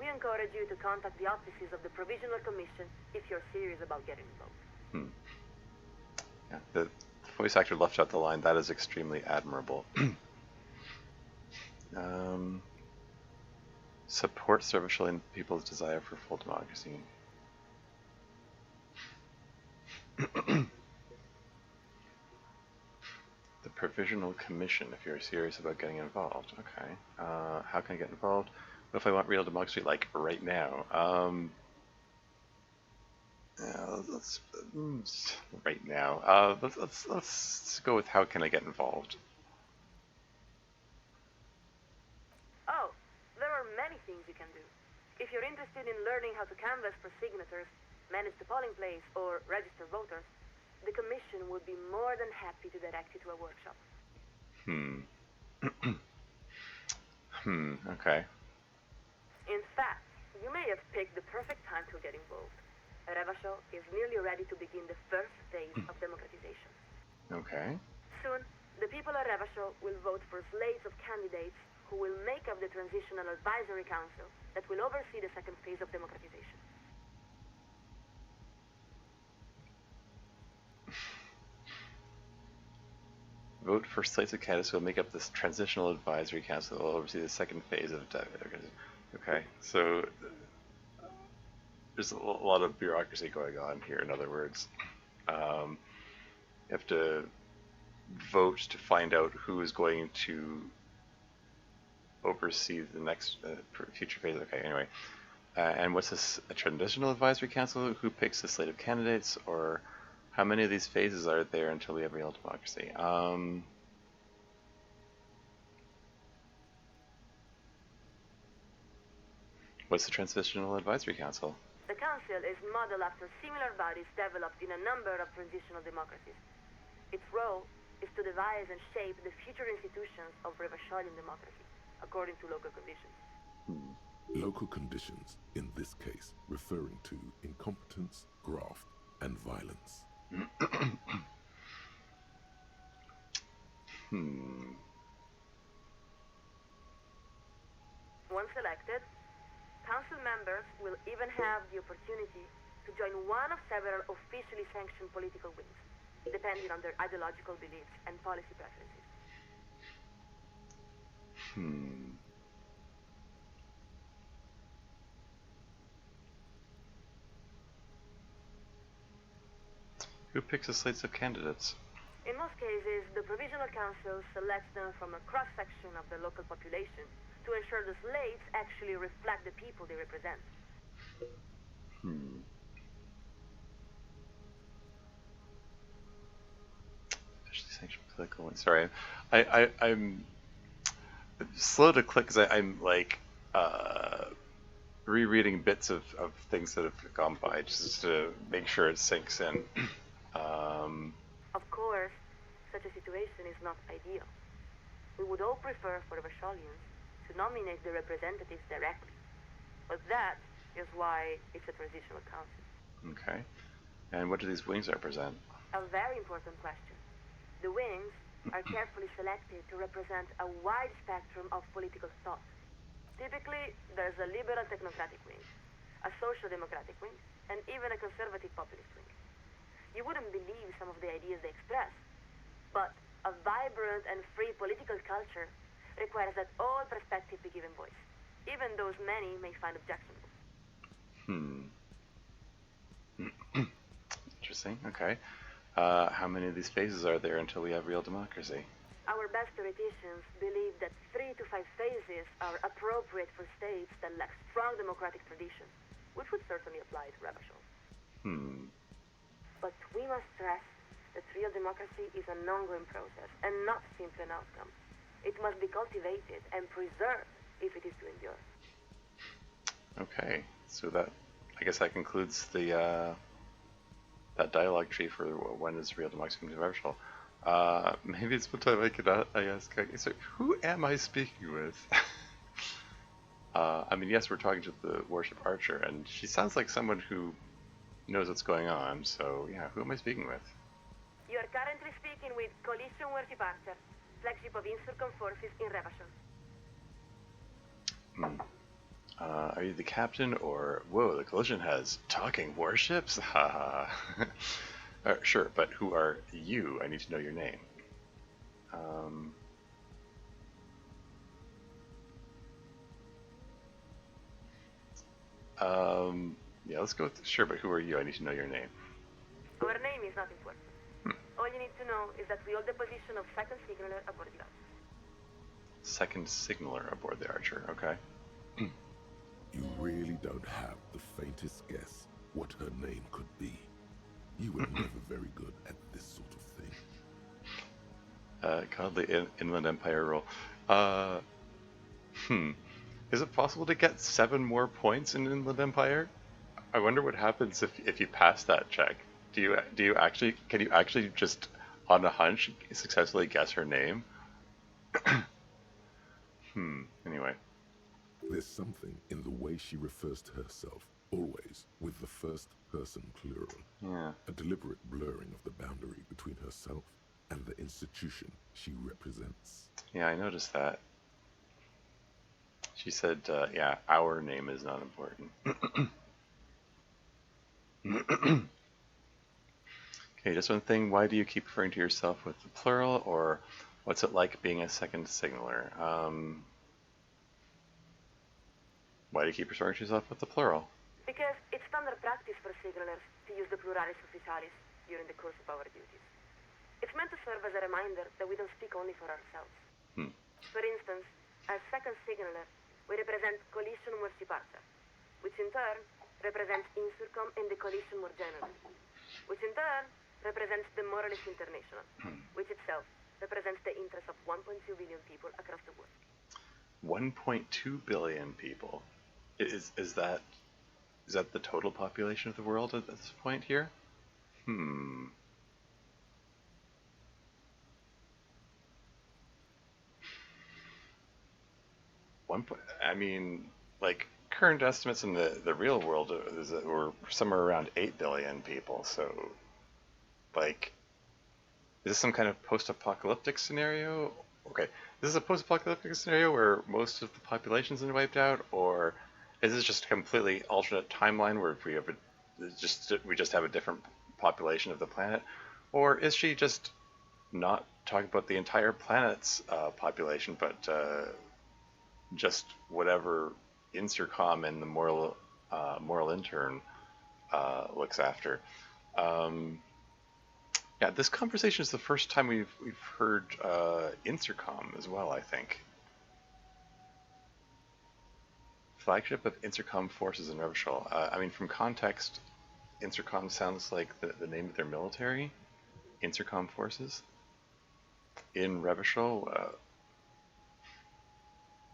We encourage you to contact the offices of the Provisional Commission if you're serious about getting involved. Yeah, the voice actor left out the line, that is extremely admirable. Supports the Revacholian people's desire for full democracy. The Provisional Commission, if you're serious about getting involved. Okay. How can I get involved? What if I want real democracy, like, right now? Let's right now. Let's go with how can I get involved? Oh, there are many things you can do. If you're interested in learning how to canvass for signatures, manage the polling place, or register voters, the Commission would be more than happy to direct you to a workshop. Okay. In fact, you may have picked the perfect time to get involved. Ravachol is nearly ready to begin the first phase of democratization. Okay. Soon, the people of Ravachol will vote for slates of candidates who will make up the Transitional Advisory Council that will oversee the second phase of democratization. Vote for slates of candidates who will make up this Transitional Advisory Council that will oversee the second phase of okay, so there's a lot of bureaucracy going on here, in other words. You have to vote to find out who is going to oversee the next future phase. Okay, anyway. And what's this, a Transitional Advisory Council? Who picks the slate of candidates, or how many of these phases are there until we have real democracy? What's the Transitional Advisory Council? The council is modeled after similar bodies developed in a number of transitional democracies. Its role is to devise and shape the future institutions of Revacholian democracy, according to local conditions. Local conditions, in this case, referring to incompetence, graft, and violence. Once elected, council members will even have the opportunity to join one of several officially sanctioned political wings, depending on their ideological beliefs and policy preferences. Who picks the slates of candidates? In most cases, the Provisional Council selects them from a cross-section of the local population to ensure the slates actually reflect the people they represent. Officially sanctioned political one. Sorry, I'm slow to click because I'm like rereading bits of things that have gone by just to make sure it sinks in. Of course, such a situation is not ideal. We would all prefer for the Vashalians to nominate the representatives directly. But that is why it's a transitional council. Okay. And what do these wings represent? A very important question. The wings are carefully selected to represent a wide spectrum of political thought. Typically, there's a liberal technocratic wing, a social democratic wing, and even a conservative populist wing. You wouldn't believe some of the ideas they express, but a vibrant and free political culture requires that all perspectives be given voice, even those many may find objectionable. Interesting. Okay. How many of these phases are there until we have real democracy? Our best theoreticians believe that 3 to 5 phases are appropriate for states that lack strong democratic traditions, which would certainly apply to Ravachol. But we must stress that real democracy is an ongoing process and not simply an outcome. It must be cultivated and preserved if it is to endure. Okay, so that, I guess that concludes the that dialogue tree for when is real democracy going to be Ravachol. Maybe it's what time I ask. So who am I speaking with? I mean, yes, we're talking to the warship Archer, and she sounds like someone who knows what's going on. So yeah, who am I speaking with? You are currently speaking with Coalition Warship Archer, flagship of Insurcom forces in Ravachol. Are you the captain, or whoa? The Coalition has talking warships. Haha. Sure, but who are you? I need to know your name. Yeah, let's go with sure, but who are you? I need to know your name. Our name is not important. All you need to know is that we hold the position of second signaler aboard the Archer. Second signaler aboard the Archer, okay. You really don't have the faintest guess what her name could be. You were never very good at this sort of thing. Godly Inland Empire rule. Is it possible to get 7 more points in Inland Empire? I wonder what happens if you pass that check. Can you actually just on a hunch successfully guess her name? Anyway. There's something in the way she refers to herself, always with the first person plural. Yeah. A deliberate blurring of the boundary between herself and the institution she represents. Yeah, I noticed that. She said, yeah, our name is not important. Okay, just one thing. Why do you keep referring to yourself with the plural, or what's it like being a second signaler? Why do you keep referring to yourself with the plural? Because it's standard practice for signalers to use the pluralis officialis during the course of our duties. It's meant to serve as a reminder that we don't speak only for ourselves. For instance, as second signaler, we represent Coalition Warship Archer, which in turn represents Insurcom and the Coalition more generally, which in turn represents the Moralist International, which itself represents the interests of 1.2 billion people across the world. 1.2 billion people. Is that the total population of the world at this point here? I mean, like current estimates in the real world is that we're somewhere around 8 billion people. So, like, is this some kind of post-apocalyptic scenario? Okay, this is a post-apocalyptic scenario where most of the population's been wiped out, or is this just a completely alternate timeline where if we have we just have a different population of the planet, or is she just not talking about the entire planet's population, but just whatever Intercom and the moral intern looks after? Yeah, this conversation is the first time we've heard Intercom as well, I think. Flagship of Intercom forces in Revachol. I mean, from context, Intercom sounds like the name of their military. Intercom forces in Revachol.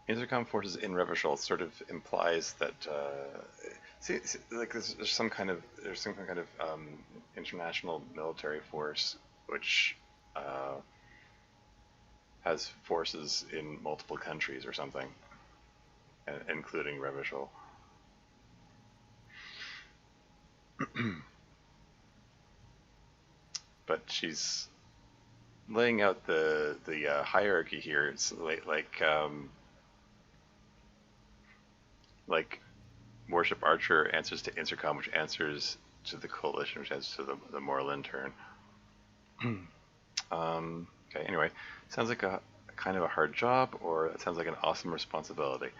Intercom forces in Revachol sort of implies that like there's some kind of international military force which has forces in multiple countries or something, including Revachol. But she's laying out the hierarchy here. It's like Warship Archer answers to Intercom, which answers to the Coalition, which answers to the Moral Intern. Okay, anyway, sounds like a kind of a hard job, or it sounds like an awesome responsibility.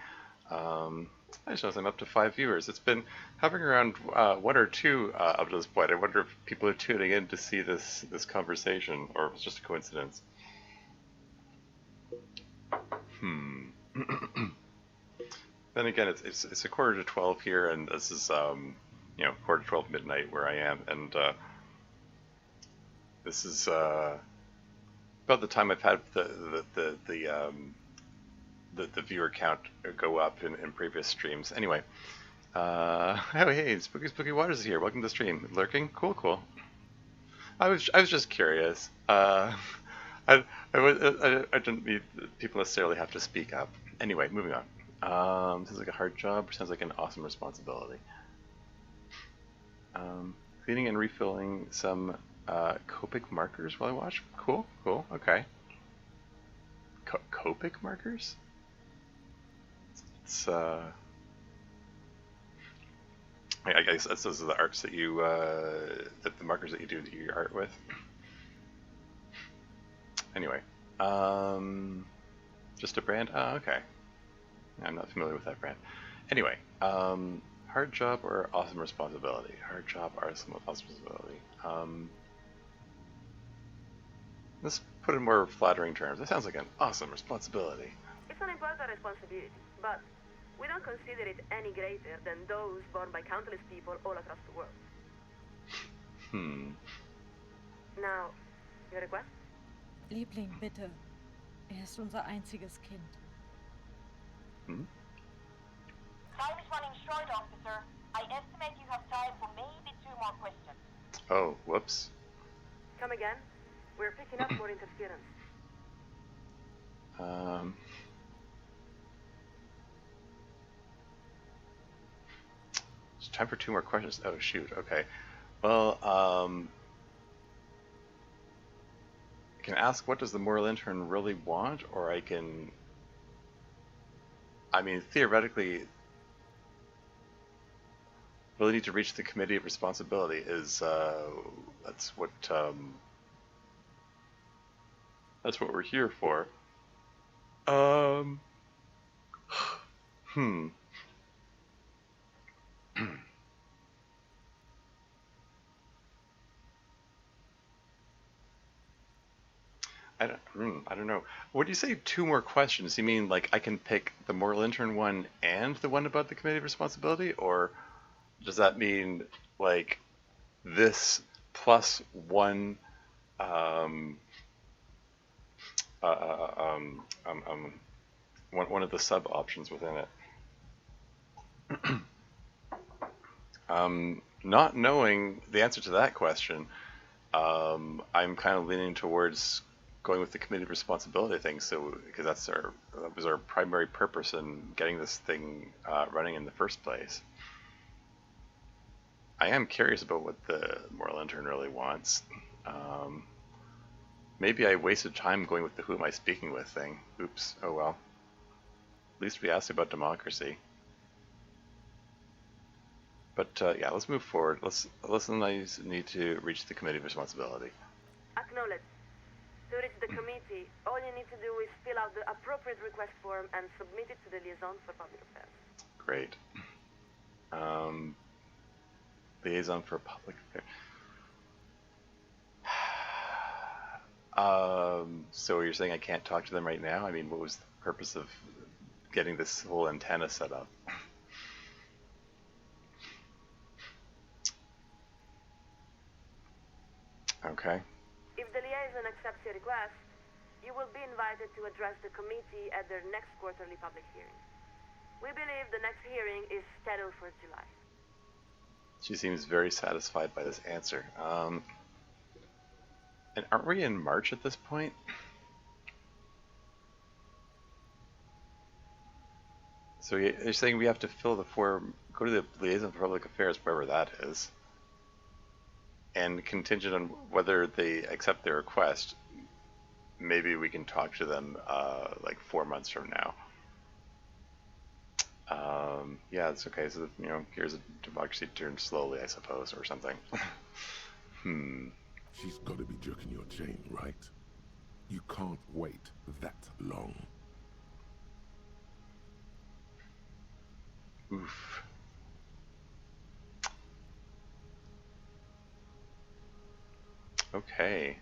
I just noticed I'm up to 5 viewers. It's been hovering around 1 or 2 up to this point. I wonder if people are tuning in to see this conversation, or if it's just a coincidence. Then again, it's a 11:45 here, and this is 11:45 midnight where I am, and this is about the time I've had the viewer count go up in previous streams. Anyway, oh hey, Spooky Waters is here. Welcome to the stream. Lurking, cool. I was just curious. I didn't need people necessarily have to speak up. Anyway, moving on. Sounds like a hard job. Sounds like an awesome responsibility. Cleaning and refilling some Copic markers while I watch. Cool. Okay. Copic markers? It's I guess those are the arts that you the markers that you do your art with. Anyway, just a brand. Oh, okay. I'm not familiar with that brand. Anyway, hard job or awesome responsibility? Hard job or awesome responsibility? Let's put it in more flattering terms. That sounds like an awesome responsibility. It's an important responsibility, but we don't consider it any greater than those borne by countless people all across the world. Now, your request? Liebling, bitte. Ist unser einziges Kind. Time is running short, officer. I estimate you have time for maybe 2 more questions. Oh, whoops. Come again? We're picking up more interference. It's time for 2 more questions. Oh shoot. Okay. Well, I can ask what does the moral intern really want, or I can. I mean, theoretically, really need to reach the committee of responsibility. That's what we're here for. I don't know. When you say 2 more questions, you mean like I can pick the moral intern one and the one about the committee of responsibility, or does that mean like this plus one one of the sub options within it? Not knowing the answer to that question, I'm kind of leaning towards going with the committee of responsibility thing, so because that was our primary purpose in getting this thing running in the first place. I am curious about what the moral intern really wants. Maybe I wasted time going with the who am I speaking with thing. Oops, oh well. At least we asked about democracy. But yeah, let's move forward. Let's need to reach the committee of responsibility. Acknowledged. To reach the committee, all you need to do is fill out the appropriate request form and submit it to the liaison for public affairs. Great. Liaison for public affairs. So you're saying I can't talk to them right now? I mean, what was the purpose of getting this whole antenna set up? Okay. If the liaison accepts your request, you will be invited to address the committee at their next quarterly public hearing. We believe the next hearing is scheduled for July. She seems very satisfied by this answer. And aren't we in March at this point? So you're saying we have to fill the form, go to the Liaison for Public Affairs, wherever that is, and contingent on whether they accept their request, maybe we can talk to them like 4 months from now. Yeah, it's okay. So, you know, here's a democracy turned slowly, I suppose, or something. She's got to be jerking your chain, right? You can't wait that long. Oof. Okay.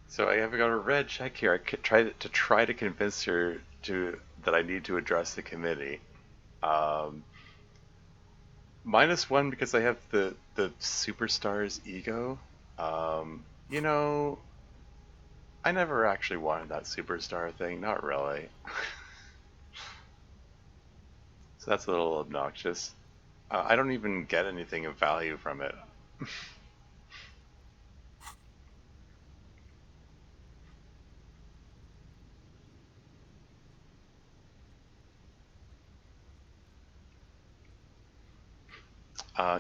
So I have got a red check here. I could try to convince her that I need to address the committee. -1 because I have the superstar's ego. You know, I never actually wanted that superstar thing. Not really. So that's a little obnoxious. I don't even get anything of value from it.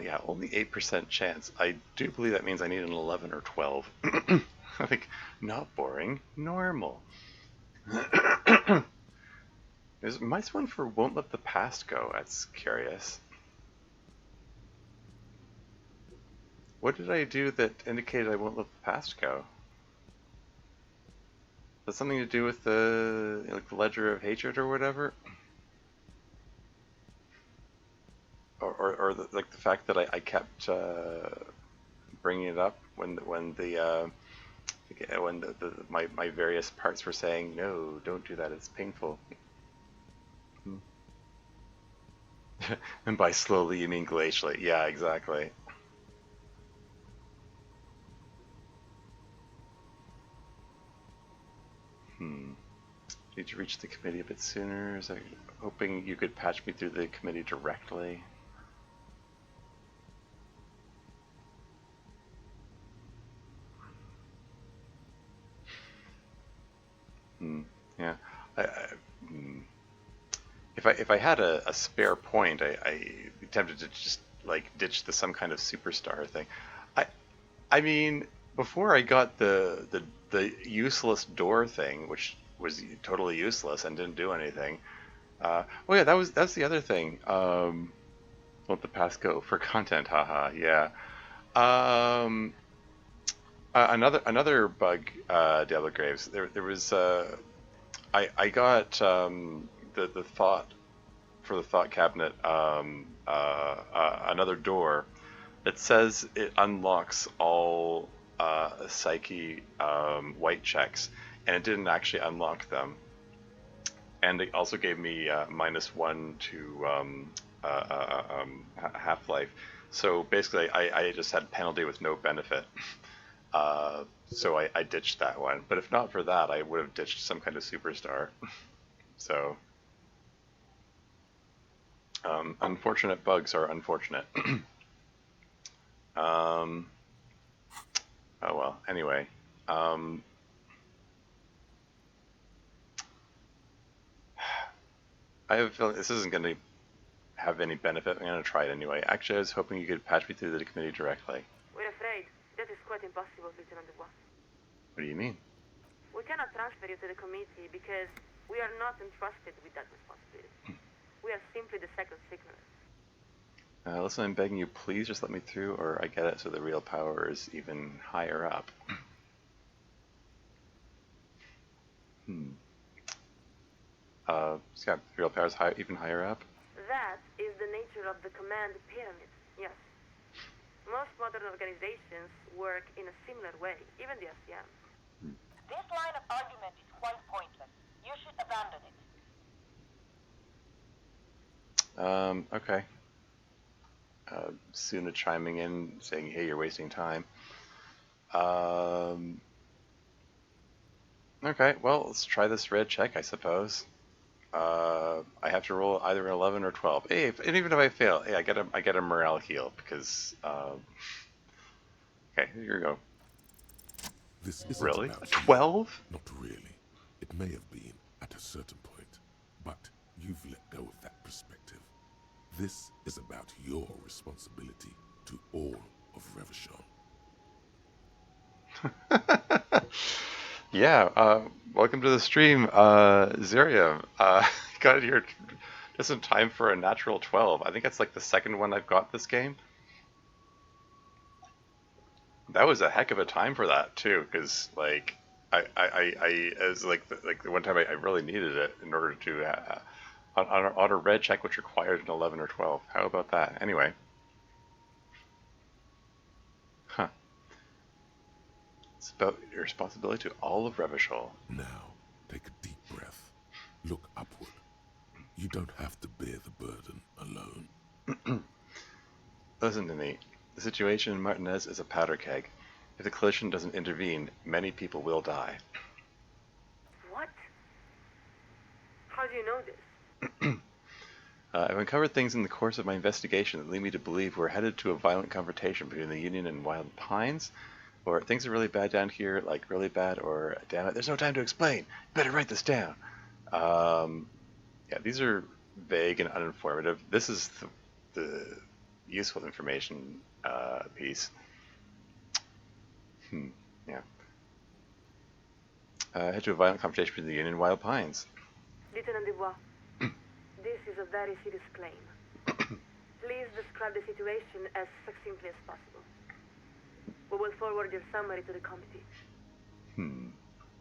Yeah, only 8% chance. I do believe that means I need an 11 or 12. Like, not boring, normal. Is -1 for won't let the past go? That's curious. What did I do that indicated I won't let the past go? Has something to do with the like the ledger of hatred or whatever? Or like the fact that I kept bringing it up when my various parts were saying no, don't do that, it's painful. And by slowly you mean glacially. Yeah, exactly. Need to reach the committee a bit sooner. Is I hoping you could patch me through the committee directly. Yeah. If I had a spare point, I'd be tempted to just like ditch some kind of superstar thing. I mean, before I got the useless door thing, which was totally useless and didn't do anything. Oh yeah, that's the other thing. Let the past go for content. Haha. Yeah. Another bug, Diablo Graves. There was I got the thought for the thought cabinet another door that says it unlocks all psyche white checks, and it didn't actually unlock them. And it also gave me -1 to half-life. So basically, I just had penalty with no benefit. So I ditched that one. But if not for that, I would have ditched some kind of superstar. So unfortunate bugs are unfortunate. Oh well. Anyway. I have a feeling this isn't going to have any benefit. I'm going to try it anyway. Actually, I was hoping you could patch me through the committee directly. We're afraid that is quite impossible, Lieutenant Dubois. What do you mean? We cannot transfer you to the committee because we are not entrusted with that responsibility. We are simply the second signalers. Listen, I'm begging you, please just let me through, or I get it so the real power is even higher up. Scott, the real power is even higher up? That is the nature of the command pyramid, yes. Most modern organizations work in a similar way, even the ASEAN. This line of argument is quite pointless. You should abandon it. Okay. Suna chiming in, saying, hey, you're wasting time. Okay, well, let's try this red check, I suppose. I have to roll either an 11 or 12. Hey, and even if I fail, hey, I get a morale heal because. Okay, here you go. This isn't Really? about 12? Not really. It may have been at a certain point, but you've let go of that perspective. This is about your responsibility to all of Revachon. Yeah, welcome to the stream, Zerium. Got it here just in time for a natural 12. I think that's like the second one I've got this game. That was a heck of a time for that too, because like I as like the one time I really needed it in order to on a red check which required an 11 or 12. How about that? Anyway. Huh. It's about your responsibility to all of Revachol. Now, take a deep breath. Look upward. You don't have to bear the burden alone. Listen to me. The situation in Martinez is a powder keg. If the collision doesn't intervene, many people will die. What? How do you know this? I've uncovered things in the course of my investigation that lead me to believe we're headed to a violent confrontation between the Union and Wild Pines, or things are really bad down here, like really bad, or damn it, there's no time to explain. Better write this down. Yeah, these are vague and uninformative. This is the useful information piece. Yeah. Head to a violent confrontation between the Union and Wild Pines. Lieutenant Dubois, this is a very serious claim. Please describe the situation as succinctly as possible. We will forward your summary to the committee.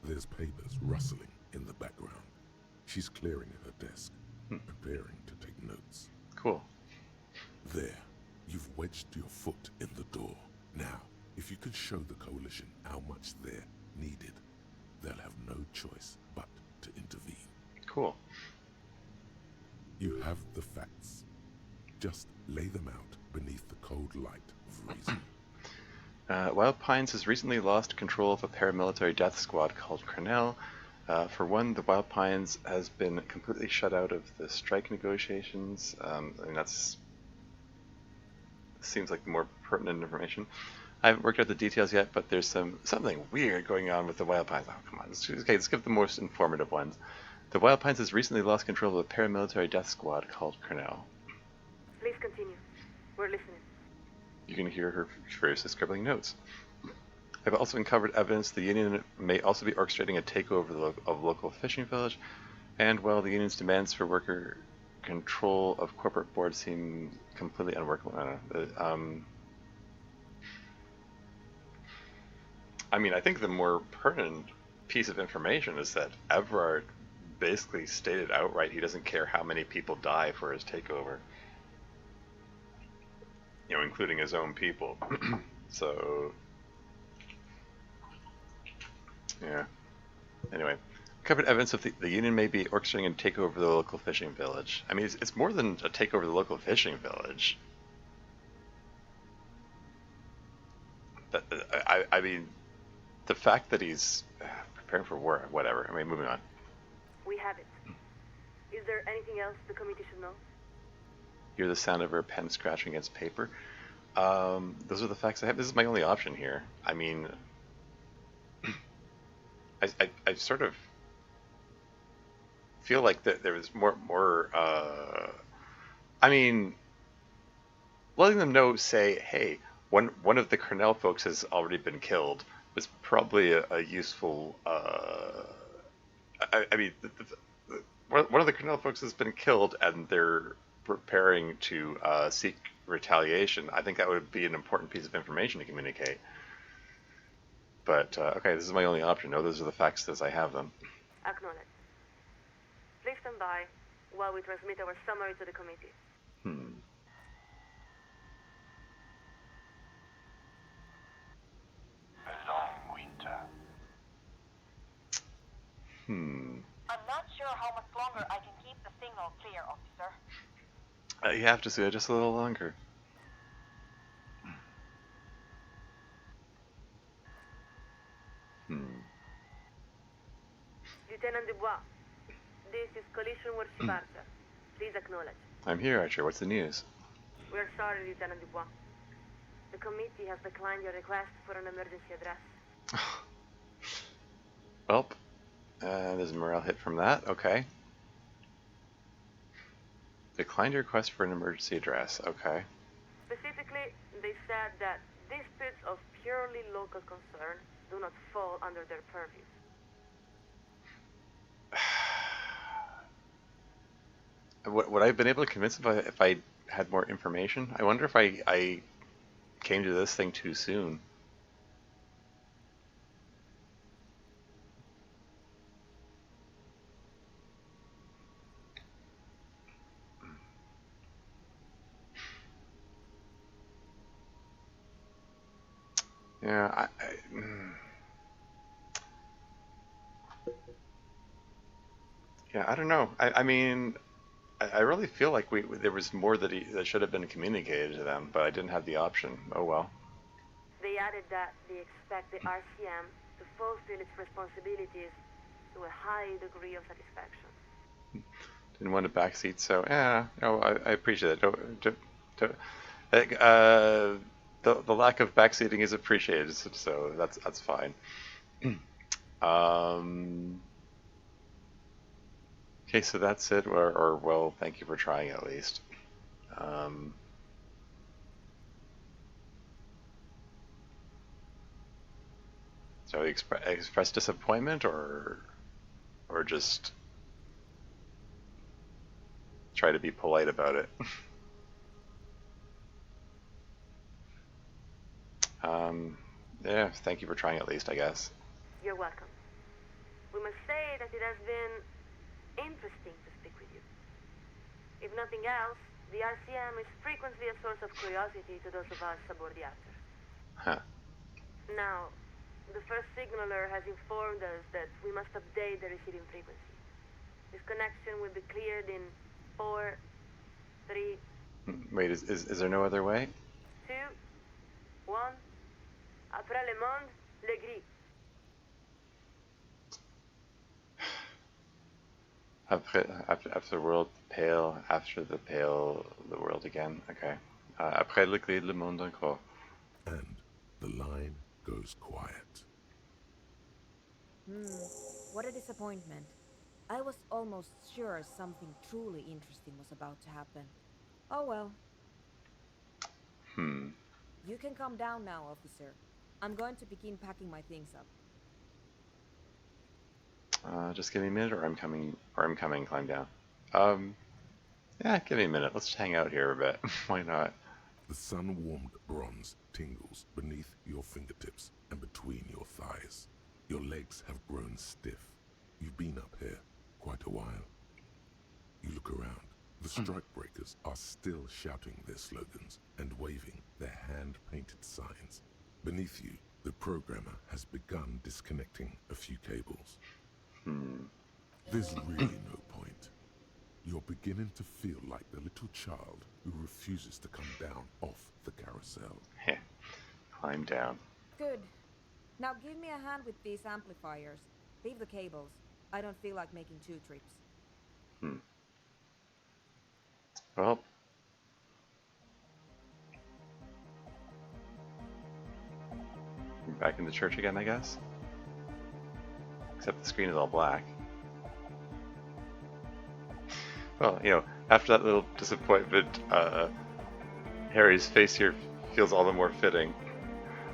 There's papers rustling in the background. She's clearing her desk, preparing to take notes. Cool. There, you've wedged your foot in the door. Now, if you can show the Coalition how much they're needed, they'll have no choice but to intervene. Cool. You have the facts. Just lay them out beneath the cold light of reason. Wild Pines has recently lost control of a paramilitary death squad called Cornell. For one, the Wild Pines has been completely shut out of the strike negotiations. I mean, seems like the more pertinent information. I haven't worked out the details yet, but there's something weird going on with the Wild Pines. Oh, come on. Let's give the most informative ones. The Wild Pines has recently lost control of a paramilitary death squad called Cornell. Please continue. We're listening. You can hear her furiously scribbling notes. I've also uncovered evidence the Union may also be orchestrating a takeover of local fishing village, and while the Union's demands for worker control of corporate boards seem completely unworkable. I mean, I think the more pertinent piece of information is that Everard basically stated outright he doesn't care how many people die for his takeover. You know, including his own people. So, yeah. Anyway, covered evidence of the Union may be orchestrating a takeover of the local fishing village. I mean, it's more than a takeover of the local fishing village. I mean, the fact that he's preparing for war, whatever. I mean, moving on. We have it. Is there anything else the committee should know? Hear the sound of her pen scratching against paper. Those are the facts I have. This is my only option here. I mean, I sort of feel like that there was more. I mean, letting them know, say, hey, one of the Cornell folks has already been killed was probably a useful. I mean, one of the Cornell folks has been killed, and they're preparing to seek retaliation. I think that would be an important piece of information to communicate. But, okay, this is my only option. No, those are the facts as I have them. Acknowledged. Please stand by while we transmit our summary to the committee. A long winter. I'm not sure how much longer I can keep the signal clear, officer. You have to stay just a little longer. Lieutenant Dubois, this is Collision Warship Archer. Please acknowledge. I'm here, Archer. What's the news? We're sorry, Lieutenant Dubois. The committee has declined your request for an emergency address. Well, there's a morale hit from that. Okay. Declined your request for an emergency address. Okay. Specifically, they said that disputes of purely local concern do not fall under their purview. Would I have been able to convince if I had more information? I wonder if I came to this thing too soon. Yeah, yeah, I don't know. I mean, I really feel like there was more that should have been communicated to them, but I didn't have the option. Oh well. They added that they expect the RCM to fulfill its responsibilities to a high degree of satisfaction. Didn't want a backseat, so yeah. No, I appreciate it. The lack of backseating is appreciated, so that's fine. Okay, so that's it. Or well, thank you for trying at least. So express disappointment, or just try to be polite about it. Yeah, thank you for trying at least, I guess. You're welcome. We must say that it has been interesting to speak with you. If nothing else, the RCM is frequently a source of curiosity to those of us aboard the Archer. Huh. Now, the first signaler has informed us that we must update the receiving frequency. This connection will be cleared in 4, 3... Wait, is there no other way? 2, 1... Après le monde, le gris. After the world, pale. After the pale, the world again. Okay. Après le gris, le monde encore. And the line goes quiet. What a disappointment. I was almost sure something truly interesting was about to happen. Oh well. You can come down now, officer. I'm going to begin packing my things up. Just give me a minute, or I'm coming. Climb down. Yeah, give me a minute. Let's hang out here a bit. Why not? The sun-warmed bronze tingles beneath your fingertips and between your thighs. Your legs have grown stiff. You've been up here quite a while. You look around. The strikebreakers are still shouting their slogans and waving their hand-painted signs. Beneath you, the programmer has begun disconnecting a few cables. There's really no point. You're beginning to feel like the little child who refuses to come down off the carousel. Climb down. Good. Now give me a hand with these amplifiers. Leave the cables. I don't feel like making 2 trips. Well. Back in the church again, I guess. Except the screen is all black. Well, after that little disappointment, Harry's face here feels all the more fitting.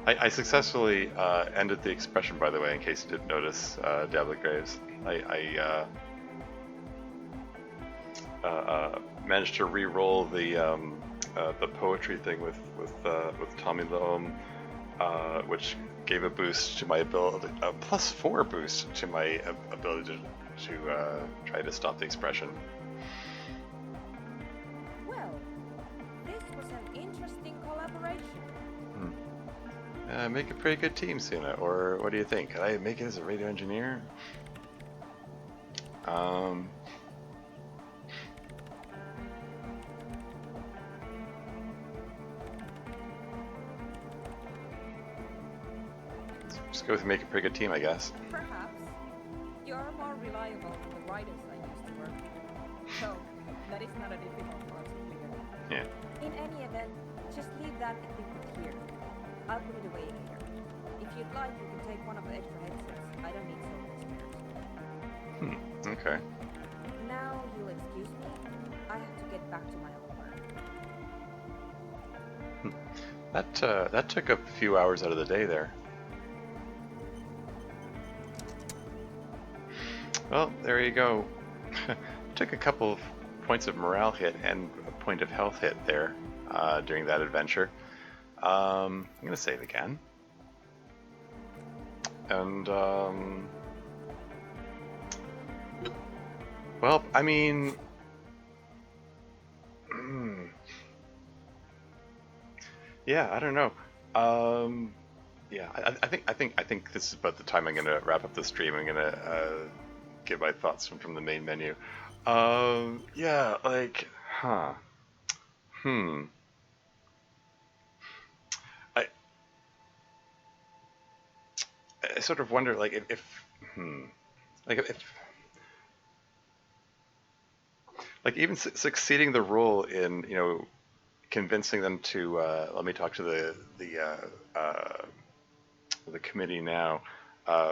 I successfully ended the expression, by the way, in case you didn't notice, Dablet Graves. managed to re-roll the poetry thing with Tommy Loam, which gave a boost to my ability, a +4 boost to my ability to try to stop the expression. Well, this was an interesting collaboration. Make a pretty good team, Suna. Or what do you think? Could I make it as a radio engineer? Let's go with make a pretty good team, I guess. Perhaps. You're more reliable than the writers I used to work with. So, that is not a difficult part to clear. Yeah. In any event, just leave that equipment here. I'll put it away in here. If you'd like, you can take one of the extra headsets. I don't need so many spares. Okay. Now, you'll excuse me. I have to get back to my homework. That took a few hours out of the day there. Well, there you go. Took a couple of points of morale hit and a point of health hit there during that adventure. I'm gonna save again. And well, I mean, yeah, I don't know. Yeah, I think this is about the time I'm gonna wrap up the stream. I'm gonna give my thoughts from the main menu. Yeah, like, I sort of wonder, like, like even succeeding the role in, you know, convincing them to let me talk to the committee now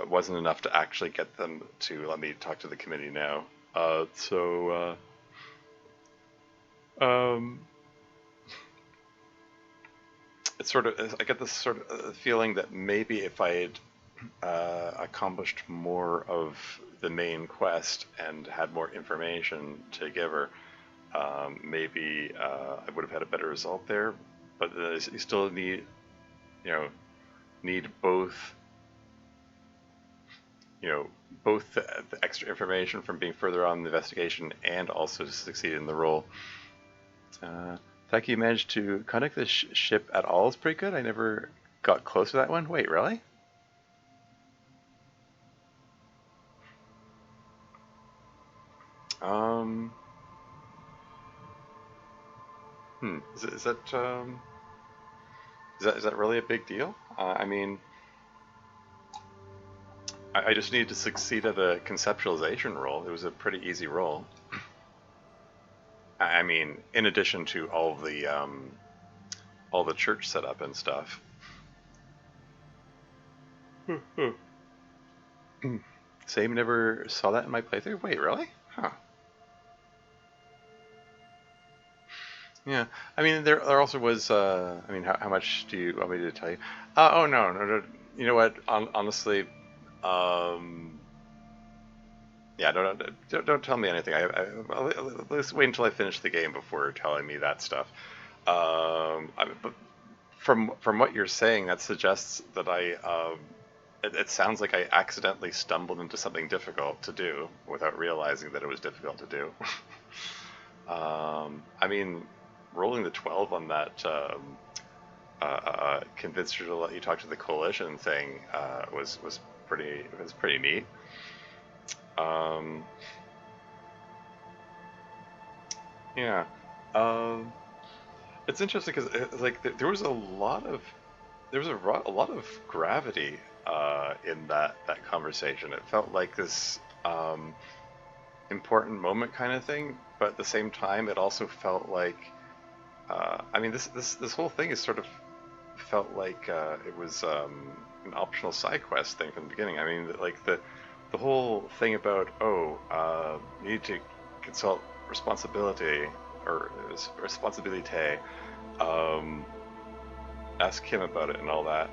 wasn't enough to actually get them to let me talk to the committee now. It's sort of, I get this sort of feeling that maybe if I had accomplished more of the main quest and had more information to give her, maybe I would have had a better result there. But you still need, you know, both, you know, both the extra information from being further on in the investigation and also to succeed in the role. The fact you managed to contact the ship at all is pretty good. I never got close to that one. Wait, really? Is that really a big deal? I mean, I just needed to succeed at a conceptualization roll. It was a pretty easy roll. I mean, in addition to all the church setup and stuff. Same, never saw that in my playthrough? Wait, really? Huh. Yeah, I mean, there also was, I mean, how much do you want me to tell you? Oh, no, you know what, honestly, yeah, don't tell me anything. Let's wait until I finish the game before telling me that stuff. But from what you're saying, that suggests that it sounds like I accidentally stumbled into something difficult to do without realizing that it was difficult to do. I mean, rolling the 12 on that convinced her to let you talk to the coalition thing was pretty neat. Yeah. It's interesting because like there was a lot of gravity in that conversation. It felt like this important moment kind of thing, but at the same time, it also felt like I mean, this whole thing is sort of felt like it was an optional side quest thing from the beginning. I mean, like the whole thing about you need to consult responsibility or responsibility. Ask him about it and all that.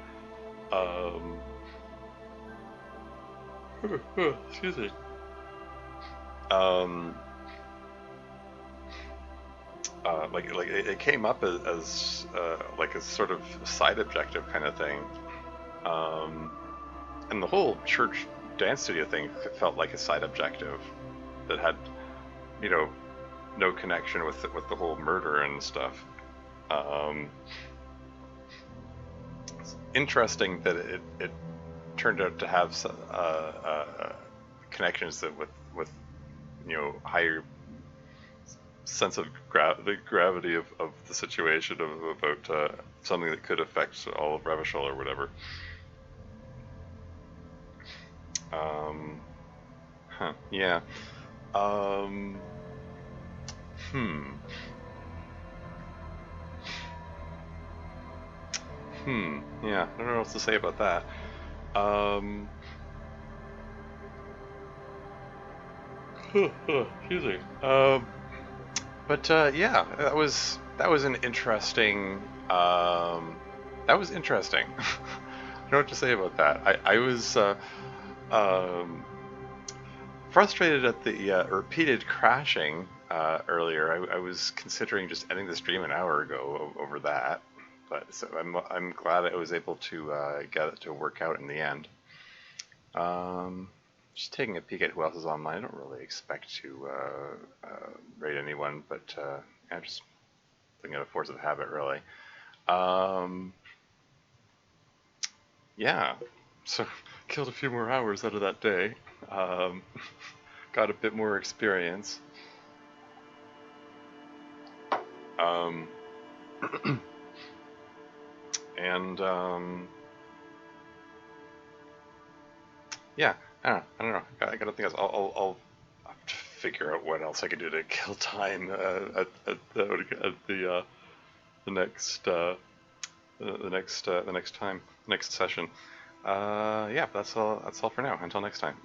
Excuse me. like it came up as like a sort of side objective kind of thing, and the whole church dance studio thing felt like a side objective that had, you know, no connection with the whole murder and stuff. It's interesting that it turned out to have some, connections that with you know, higher sense of the gravity of the situation about something that could affect all of Revachol or whatever. Yeah. Yeah, I don't know what else to say about that. Excuse me. But yeah, that was an interesting. That was interesting. I don't know what to say about that. I was frustrated at the repeated crashing earlier. I was considering just ending the stream an hour ago over that, but so I'm glad I was able to get it to work out in the end. Just taking a peek at who else is online. I don't really expect to raid anyone, but yeah, just looking at a force of habit, really. Yeah, so killed a few more hours out of that day. Got a bit more experience. And yeah, I don't know. I got nothing else. I'll have to figure out what else I can do to kill time at the next session. Yeah, that's all for now. Until next time.